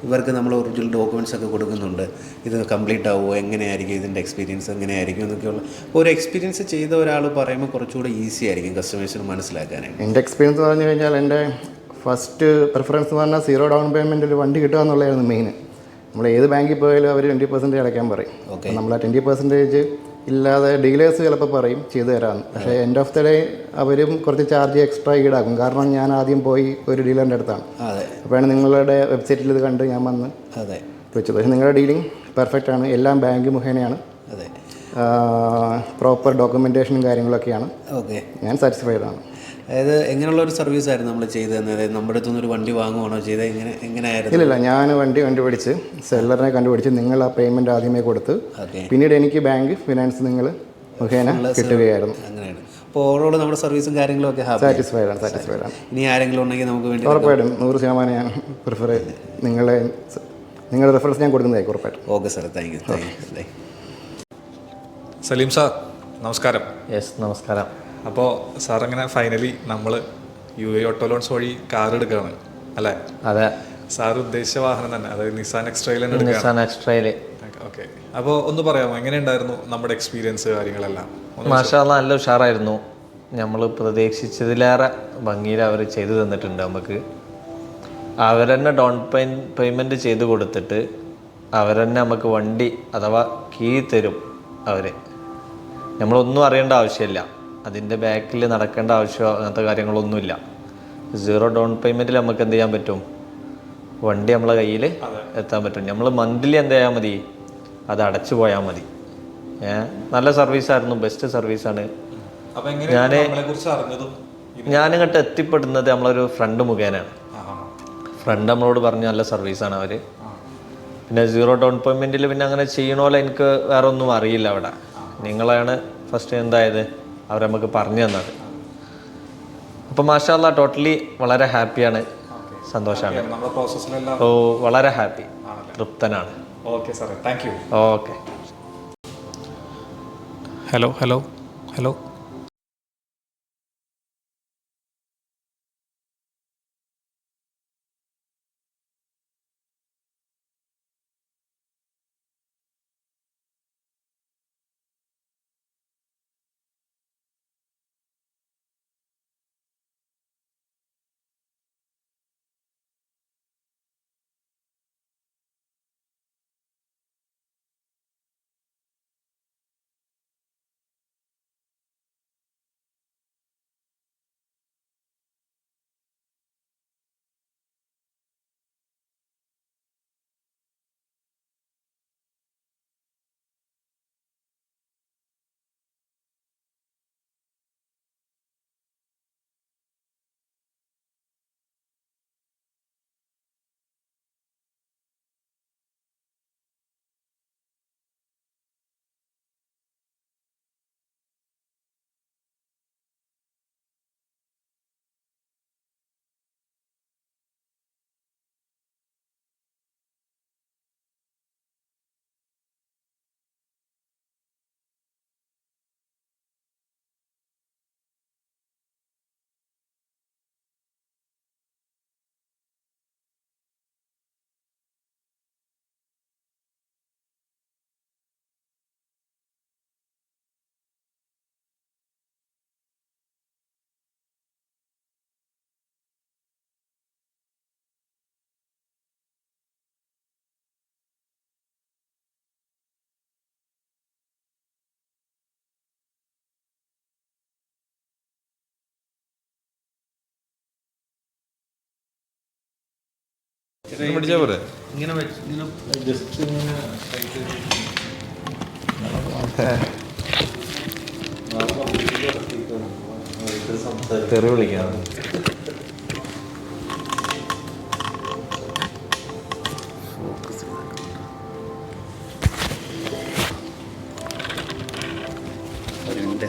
ഇവർക്ക് നമ്മൾ ഒറിജിനൽ ഡോക്യുമെൻറ്റ്സ് ഒക്കെ കൊടുക്കുന്നുണ്ട്. ഇത് കംപ്ലീറ്റ് ആവുമോ, എങ്ങനെയായിരിക്കും ഇതിൻ്റെ എക്സ്പീരിയൻസ് എങ്ങനെയായിരിക്കും എന്നൊക്കെയുള്ള ഒരു എക്സ്പീരിയൻസ് ചെയ്ത ഒരാൾ പറയുമ്പോൾ കുറച്ചുകൂടി ഈസി ആയിരിക്കും കസ്റ്റമേഴ്സിന് മനസ്സിലാക്കാനായിട്ട്. എൻ്റെ എക്സ്പീരിയൻസ് പറഞ്ഞു കഴിഞ്ഞാൽ എൻ്റെ ഫസ്റ്റ് പ്രിഫറൻസ് എന്ന് പറഞ്ഞാൽ 0 ഡൗൺ പേയ്മെൻറ്റിൽ വണ്ടി കിട്ടുക എന്നുള്ളതായിരുന്നു മെയിൻ. നമ്മൾ ഏത് ബാങ്കിൽ പോയാലും അവർ 20% അടയ്ക്കാൻ പറയും. നമ്മൾ ആ 20% ഇല്ലാതെ ഡീലേഴ്സ് ചിലപ്പോൾ പറയും ചെയ്തു തരാമെന്ന്. പക്ഷേ എൻഡ് ഓഫ് ദ ഡേ അവരും കുറച്ച് ചാർജ് എക്സ്ട്രാ ഈടാക്കും. കാരണം ഞാൻ ആദ്യം പോയി ഒരു ഡീലറിൻ്റെ അടുത്താണ്. അപ്പോഴാണ് നിങ്ങളുടെ വെബ്സൈറ്റിൽ ഇത് കണ്ട് ഞാൻ വന്ന് വെച്ചത്. പക്ഷേ നിങ്ങളുടെ ഡീലിംഗ് പെർഫെക്റ്റ് ആണ്. എല്ലാം ബാങ്ക് മുഖേനയാണ്. പ്രോപ്പർ ഡോക്യുമെൻറ്റേഷനും കാര്യങ്ങളൊക്കെയാണ്. ഞാൻ സാറ്റിസ്ഫൈഡ് ആണ്. അതായത് എങ്ങനെയുള്ള ഒരു സർവീസ് ആയിരുന്നു നമ്മൾ ചെയ്ത് തന്നെ? അതായത് നമ്മുടെ അടുത്തുനിന്ന് ഒരു വണ്ടി വാങ്ങുവാണോ ചെയ്തത്? എങ്ങനെയായിരുന്നു? ഇല്ല, ഞാൻ വണ്ടി കണ്ടുപിടിച്ച് സെല്ലറിനെ കണ്ടുപിടിച്ച് നിങ്ങൾ ആ പേയ്മെൻറ്റ് ആദ്യമേ കൊടുത്ത് പിന്നീട് എനിക്ക് ബാങ്ക് ഫിനാൻസ് നിങ്ങൾ മുഖേന കിട്ടുകയായിരുന്നു. അങ്ങനെയാണ്. അപ്പോൾ ഓവറോൾ നമ്മുടെ സർവീസും കാര്യങ്ങളും ഒക്കെ സാറ്റിസ്ഫൈഡ് ആണ്. ഇനി ആരെങ്കിലും ഉണ്ടെങ്കിൽ നമുക്ക് വേണ്ടി ഉറപ്പായിട്ടും 100% ഞാൻ പ്രിഫർ നിങ്ങളുടെ റെഫറൻസ് ഞാൻ കൊടുക്കുന്നതായിരിക്കും ഉറപ്പായിട്ടും. Okay sir, thank you. Saleem sir നമസ്കാരം. യെസ്, നമസ്കാരം. അപ്പോൾ സാർ അങ്ങനെ ഫൈനലി നമ്മൾ UAE ഓട്ടോ ലോൺസ് വഴി കാർ എടുക്കുകയാണ് അല്ലേ? അതെ. സാർ ഉദ്ദേശിച്ച വാഹനം തന്നെ, അതായത് Nissan X Trail Nissan X Trail. Okay, അപ്പോൾ ഒന്ന് പറയാമോ എങ്ങനെയുണ്ടായിരുന്നു നമ്മുടെ എക്സ്പീരിയൻസ് കാര്യങ്ങളെല്ലാം? മാഷാ അല്ലാഹ്, നല്ല ഉഷാറായിരുന്നു. നമ്മൾ പ്രതീക്ഷിച്ചതിലേറെ ഭംഗിയിൽ അവർ ചെയ്തു തന്നിട്ടുണ്ട്. നമുക്ക് അവരെന്നെ ഡൗൺ പേയ്മെൻറ്റ് ചെയ്ത് കൊടുത്തിട്ട് അവരെന്നെ നമുക്ക് വണ്ടി അഥവാ കീ തരും. അവർ നമ്മളൊന്നും അറിയേണ്ട ആവശ്യമില്ല. അതിൻ്റെ ബാക്കിൽ നടക്കേണ്ട ആവശ്യമോ അങ്ങനത്തെ കാര്യങ്ങളൊന്നുമില്ല. 0 ഡൗൺ പേയ്മെൻറ്റിൽ നമുക്ക് എന്ത് ചെയ്യാൻ പറ്റും? വണ്ടി നമ്മളെ കയ്യിൽ എത്താൻ പറ്റും. നമ്മൾ മന്ത്ലി എന്ത് ചെയ്യാൻ മതി? അത് അടച്ചു പോയാൽ മതി. നല്ല സർവീസായിരുന്നു, ബെസ്റ്റ് സർവീസാണ്. ഞാനിങ്ങോട്ട് എത്തിപ്പെടുന്നത് നമ്മളൊരു ഫ്രണ്ട് മുഖേനയാണ്. ഫ്രണ്ട് നമ്മളോട് പറഞ്ഞു നല്ല സർവീസാണ് അവർ. പിന്നെ 0 ഡൗൺ പേയ്മെൻറ്റിൽ പിന്നെ അങ്ങനെ ചെയ്യണമല്ലോ, എനിക്ക് വേറെ ഒന്നും അറിയില്ല. അവിടെ നിങ്ങളാണ് ഫസ്റ്റ് എന്തായത് അവർ നമുക്ക് പറഞ്ഞു തന്നത്. അപ്പോൾ മാഷാ അല്ലാഹ് ടോട്ടലി വളരെ ഹാപ്പിയാണ്, സന്തോഷമാണ്. ഓ, വളരെ ഹാപ്പി, തൃപ്തനാണ്. ഓക്കെ സാറേ, താങ്ക് യു. ഓക്കെ. ഹലോ. പിടിച്ചാൽ പോരെ? തെറി വിളിക്കാം.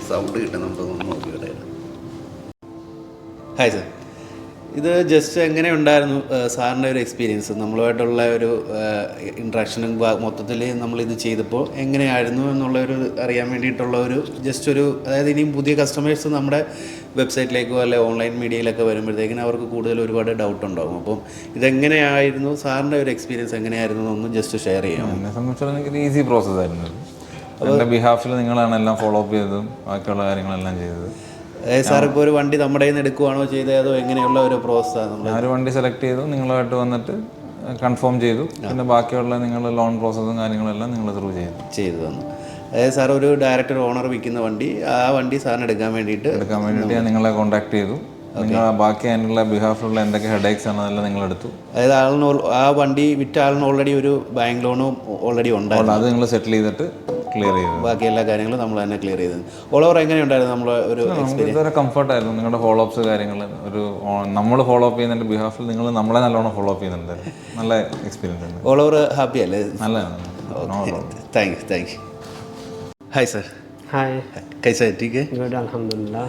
സൗണ്ട് കിട്ടുന്നുണ്ടോ നോക്കിയിട്ട്. ഹായ് സാർ, ഇത് ജസ്റ്റ് എങ്ങനെ ഉണ്ടായിരുന്നു സാറിൻ്റെ ഒരു എക്സ്പീരിയൻസ്? നമ്മളുമായിട്ടുള്ള ഒരു ഇൻട്രാക്ഷനും മൊത്തത്തിൽ നമ്മളിത് ചെയ്തപ്പോൾ എങ്ങനെയായിരുന്നു എന്നുള്ളൊരു അറിയാൻ വേണ്ടിയിട്ടുള്ള ഒരു ജസ്റ്റ് ഒരു, അതായത് ഇനിയും പുതിയ കസ്റ്റമേഴ്സ് നമ്മുടെ വെബ്സൈറ്റിലേക്കോ അല്ലെ ഓൺലൈൻ മീഡിയയിലൊക്കെ വരുമ്പോഴത്തേക്കിനും അവർക്ക് കൂടുതൽ ഒരുപാട് ഡൗട്ട് ഉണ്ടാകും. അപ്പം ഇതെങ്ങനെയായിരുന്നു സാറിൻ്റെ ഒരു എക്സ്പീരിയൻസ് എങ്ങനെയായിരുന്നു എന്നൊന്ന് ജസ്റ്റ് ഷെയർ ചെയ്യാം. എന്നെ സംബന്ധിച്ചിടത്തോളം എനിക്കൊരു ഈസി പ്രോസസ് ആയിരുന്നു. എൻ്റെ ബിഹാഫിൽ നിങ്ങളാണ് എല്ലാം ഫോളോ അപ്പ് ചെയ്തതും ബാക്കിയുള്ള കാര്യങ്ങളെല്ലാം ചെയ്തത്. സാർ ഇപ്പോൾ ഒരു വണ്ടി നമ്മുടെ കയ്യിൽ നിന്ന് എടുക്കുവാണോ ചെയ്തത് അതോ എങ്ങനെയുള്ള ഒരു പ്രോസസ്സാണ്? ഞാനൊരു വണ്ടി സെലക്ട് ചെയ്തു, നിങ്ങളുമായിട്ട് വന്നിട്ട് കൺഫേം ചെയ്തു, പിന്നെ ബാക്കിയുള്ള നിങ്ങളുടെ ലോൺ പ്രോസസ്സും കാര്യങ്ങളെല്ലാം നിങ്ങൾ ത്രൂ ചെയ്തു തന്നു. അതായത് സാർ ഒരു ഡയറക്ടർ ഓണർ വിൽക്കുന്ന വണ്ടി, ആ വണ്ടി സാറിന് എടുക്കാൻ വേണ്ടിയിട്ട് ഞാൻ നിങ്ങളെ കോൺടാക്ട് ചെയ്തു. നിങ്ങൾ ബാക്കി അതിനുള്ള ബിഹാഫിലുള്ള എന്തൊക്കെ ഹെഡേക്സ് ആണ് അതെല്ലാം നിങ്ങളെടുത്തു. അതായത് ആ വണ്ടി വിറ്റ ആളിന് ഓൾറെഡി ഒരു ബാങ്ക് ലോണും ഓൾറെഡി ഉണ്ടായിരുന്നു, അത് നിങ്ങൾ സെറ്റിൽ ചെയ്തിട്ട് ക്ലിയർ ചെയ്തു. ബാക്കി എല്ലാ കാര്യങ്ങളും നമ്മൾ തന്നെ ക്ലിയർ ചെയ്തത്. ഓൾ ഓവർ എങ്ങനെയുണ്ടായിരുന്നു നമ്മളെ ഒരു ഇതുവരെ കംഫർട്ടായിരുന്നു. നിങ്ങളുടെ ഫോളോ അപ്സ് കാര്യങ്ങൾ ഒരു നമ്മൾ ഫോളോ അപ്പ് ചെയ്യുന്നതിൻ്റെ ബിഹാഫിൽ നിങ്ങൾ നമ്മളെ നല്ലോണം ഫോളോ അപ്പ് ചെയ്യുന്നുണ്ട്. നല്ല എക്സ്പീരിയൻസ് ഉണ്ട്. ഓൾ ഓവർ ഹാപ്പി അല്ലേ? നല്ലതാണ്. Thank you. Hi sir. Hi. कैसा है? ठीक है. गुड अल्हम्दुलिल्लाह.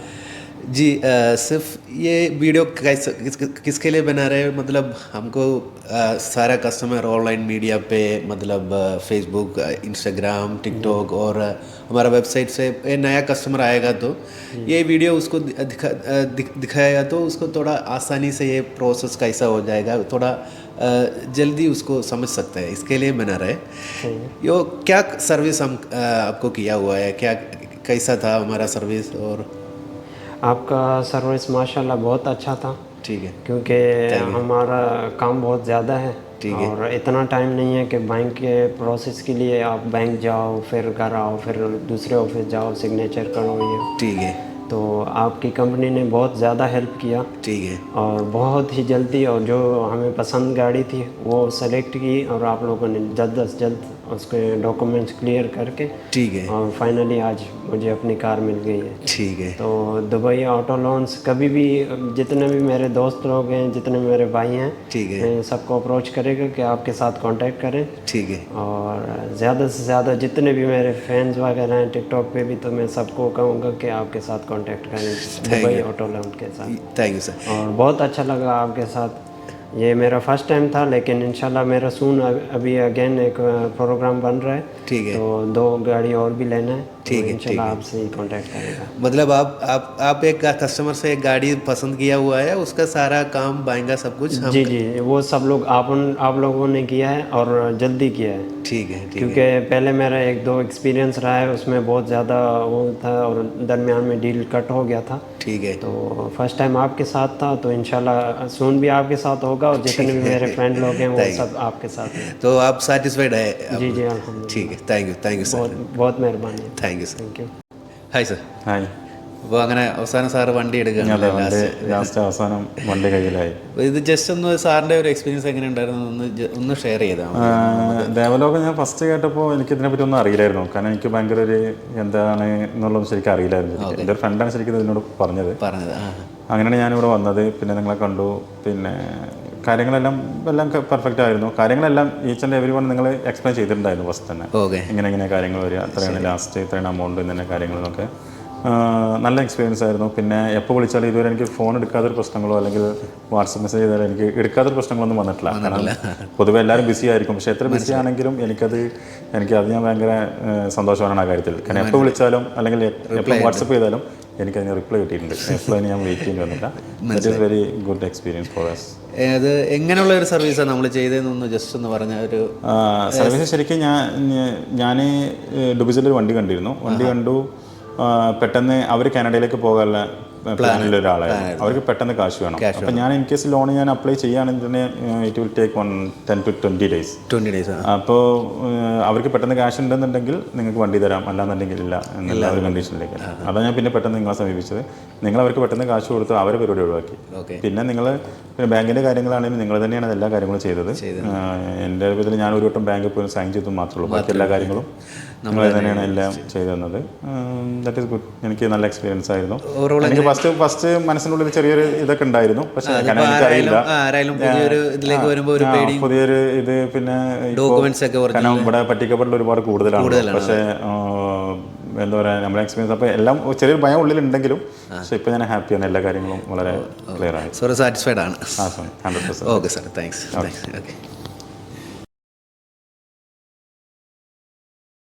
जी सिर्फ ये वीडियो किसके लिए बना रहे हैं? मतलब हमको सारा कस्टमर ऑनलाइन मीडिया पे मतलब फेसबुक, इंस्टाग्राम, टिकटॉक और हमारा वेबसाइट से नया कस्टमर आएगा तो ये वीडियो उसको दिखाएगा तो उसको थोड़ा आसानी से ये प्रोसेस कैसा हो जाएगा, थोड़ा जल्दी उसको समझ सकता है, इसके लिए बना रहे. यो क्या सर्विस हम आपको किया हुआ है, क्या कैसा था हमारा सर्विस? और आपका सर्विस माशाल्लाह बहुत अच्छा था. ठीक है. क्योंकि हमारा काम बहुत ज़्यादा है और इतना टाइम नहीं है कि बैंक के प्रोसेस के लिए आप बैंक जाओ, फिर घर आओ, फिर दूसरे ऑफिस जाओ, सिग्नेचर करो. ये ठीक है. तो आपकी कंपनी ने बहुत ज़्यादा हेल्प किया. ठीक है. और बहुत ही जल्दी, और जो हमें पसंद गाड़ी थी वो सेलेक्ट की और आप लोगों ने जल्द से जल्द उसके डॉक्यूमेंट्स क्लियर करके ठीक है और फाइनली आज मुझे अपनी कार मिल गई है. ठीक है. तो दुबई ऑटो लोन्स कभी भी जितने भी मेरे दोस्त लोग हैं, जितने मेरे भाई हैं, ठीक है, मैं सबको अप्रोच करेगा कि आपके साथ कांटेक्ट करें. ठीक है. और ज़्यादा से ज़्यादा जितने भी मेरे फैंस वगैरह हैं टिकटॉक पे भी, तो मैं सबको कहूँगा कि आपके साथ कांटेक्ट करें दुबई ऑटो लोन के साथ. Thank you sir. और बहुत अच्छा लगा आपके साथ. ये मेरा फर्स्ट टाइम था, लेकिन इंशाल्लाह मेरा सून अभी अगेन एक प्रोग्राम बन रहा है. ठीक है. तो 2 गाड़ी और भी लेना है. ठीक है. इंशाल्लाह आपसे ही कांटेक्ट करेगा. मतलब आप एक कस्टमर से एक गाड़ी पसंद किया हुआ है, उसका सारा काम बाएंगा सब कुछ हम जी वो सब लोग आप लोगों ने किया है और जल्दी किया है. ठीक है. क्योंकि पहले मेरा 1-2 एक्सपीरियंस रहा है, उसमें बहुत ज़्यादा वो था और दरमियान में डील कट हो गया था. ठीक है. तो फर्स्ट टाइम आपके साथ था, तो इंशाल्लाह सून भी आपके साथ होगा और जितने भी मेरे फ्रेंड लोग हैं वो सब आपके साथ हैं. तो आप सेटिस्फाइड है? जी अल्हम्दुलिल्लाह. ठीक है. Thank you sir. बहुत मेहरबानी. Thank you sir. Hi sir. Hi. അപ്പോൾ അങ്ങനെ അവസാനം സാറ് വണ്ടി എടുക്കുകയാണ്. ലാസ്റ്റ് അവസാനം വണ്ടി കയ്യിലായി. ഇത് ജസ്റ്റ് ഒന്ന് സാറിൻ്റെ ഒരു എക്സ്പീരിയൻസ് എങ്ങനെ ഉണ്ടായിരുന്നു ഒന്ന് ഷെയർ ചെയ്താൽ? ദേവലോകം ഞാൻ ഫസ്റ്റ് കേട്ടപ്പോൾ എനിക്കിതിനെപ്പറ്റി ഒന്നും അറിയില്ലായിരുന്നു. കാരണം എനിക്ക് ഭയങ്കര ഒരു എന്താണ് എന്നുള്ളത് ശരിക്കും അറിയില്ലായിരുന്നു. എൻ്റെ ഒരു ഫ്രണ്ടാണ് ശരിക്കും ഇതിനോട് പറഞ്ഞത്. അങ്ങനെയാണ് ഞാനിവിടെ വന്നത്. പിന്നെ നിങ്ങളെ കണ്ടു. പിന്നെ കാര്യങ്ങളെല്ലാം പെർഫെക്റ്റ് ആയിരുന്നു. കാര്യങ്ങളെല്ലാം ഈച്ച് ആൻഡ് എവരി വൺ നിങ്ങൾ എക്സ്പ്ലെയിൻ ചെയ്തിട്ടുണ്ടായിരുന്നു ഫസ്റ്റ് തന്നെ. ഇങ്ങനെ കാര്യങ്ങൾ വരിക, അത്രയാണ് ലാസ്റ്റ്, ഇത്രയാണ് അമൗണ്ട്, ഇങ്ങനെ കാര്യങ്ങളെന്നൊക്കെ. നല്ല എക്സ്പീരിയൻസ് ആയിരുന്നു. പിന്നെ എപ്പോൾ വിളിച്ചാലും ഇതുവരെ എനിക്ക് ഫോൺ എടുക്കാത്തൊരു പ്രശ്നങ്ങളോ അല്ലെങ്കിൽ വാട്സപ്പ് മെസ്സേജ് ചെയ്താലും എനിക്ക് എടുക്കാത്തൊരു പ്രശ്നങ്ങളൊന്നും വന്നിട്ടില്ല. കാരണം പൊതുവെ എല്ലാവരും ബിസി ആയിരിക്കും. പക്ഷേ എത്ര ബിസി ആണെങ്കിലും എനിക്കത് ഞാൻ ഭയങ്കര സന്തോഷമാണ് ആ കാര്യത്തിൽ. കാരണം എപ്പോൾ വിളിച്ചാലും അല്ലെങ്കിൽ എപ്പോൾ വാട്സപ്പ് ചെയ്താലും എനിക്കതിന് റിപ്ലൈ കിട്ടിയിട്ടുണ്ട്. എപ്പോഴും ഞാൻ വെയിറ്റ് ചെയ്യേണ്ടി വന്നില്ല. That is very good experience for us. അത് എങ്ങനെയുള്ള ഒരു സർവീസാണ് നമ്മൾ ചെയ്തതെന്നൊന്ന് ജസ്റ്റ് ഒന്ന് പറഞ്ഞ ഒരു സർവീസ്. ശരിക്കും ഞാൻ ഡുബൈസിലൊരു വണ്ടി കണ്ടിരുന്നു. വണ്ടി കണ്ടു. പെട്ടെന്ന് അവർ കാനഡയിലേക്ക് പോകാനുള്ള പ്ലാനിലുള്ള ഒരാളായിരുന്നു. അവർക്ക് പെട്ടെന്ന് കാശ് വേണം. അപ്പോൾ ഞാൻ ഇൻ കേസ് ലോൺ ഞാൻ അപ്ലൈ ചെയ്യുകയാണെങ്കിൽ തന്നെ it will take 10 to 20 days. അപ്പോൾ അവർക്ക് പെട്ടെന്ന് ക്യാഷ് ഉണ്ടെന്നുണ്ടെങ്കിൽ നിങ്ങൾക്ക് വണ്ടി തരാം, അല്ലാന്നുണ്ടെങ്കിൽ ഇല്ല എന്നുള്ള ഒരു കണ്ടീഷനിലേക്ക്. അതാണ് ഞാൻ പിന്നെ പെട്ടെന്ന് നിങ്ങളെ സമീപിച്ചത്. നിങ്ങൾ അവർക്ക് പെട്ടെന്ന് കാശ് കൊടുത്ത് അവരെ പരിപാടി ഒഴിവാക്കി. പിന്നെ ബാങ്കിൻ്റെ കാര്യങ്ങളാണെങ്കിലും നിങ്ങൾ തന്നെയാണ് എല്ലാ കാര്യങ്ങളും ചെയ്തത്. എൻ്റെ ഇതിൽ ഞാൻ ഒരു വട്ടം ബാങ്കിൽ പോയി സൈൻ ചെയ്തു മാത്രമേ ഉള്ളൂ. ബാക്കി എല്ലാ കാര്യങ്ങളും നിങ്ങൾ തന്നെയാണ് എല്ലാം ചെയ്തു തന്നത്. That is good. എനിക്ക് നല്ല എക്സ്പീരിയൻസ് ആയിരുന്നു. എനിക്ക് ഫസ്റ്റ് മനസ്സിനുള്ളിൽ ചെറിയൊരു ഇതൊക്കെ ഉണ്ടായിരുന്നു. പക്ഷേ എനിക്കറിയില്ല പുതിയൊരു ഇത്. പിന്നെ കാരണം ഇവിടെ പറ്റിക്കപ്പെടൽ ഒരുപാട് കൂടുതലാണ്. പക്ഷേ എന്താ പറയുക, നമ്മുടെ എക്സ്പീരിയൻസ് അപ്പോൾ എല്ലാം ചെറിയൊരു ഭയം ഉള്ളിലുണ്ടെങ്കിലും പക്ഷേ ഇപ്പോൾ ഞാൻ ഹാപ്പിയാണ്. എല്ലാ കാര്യങ്ങളും വളരെ ക്ലിയർ ആയി. സാറ്റിസ്ഫൈഡ് ആണ്. 100%. Okay sir. താങ്ക്സ്.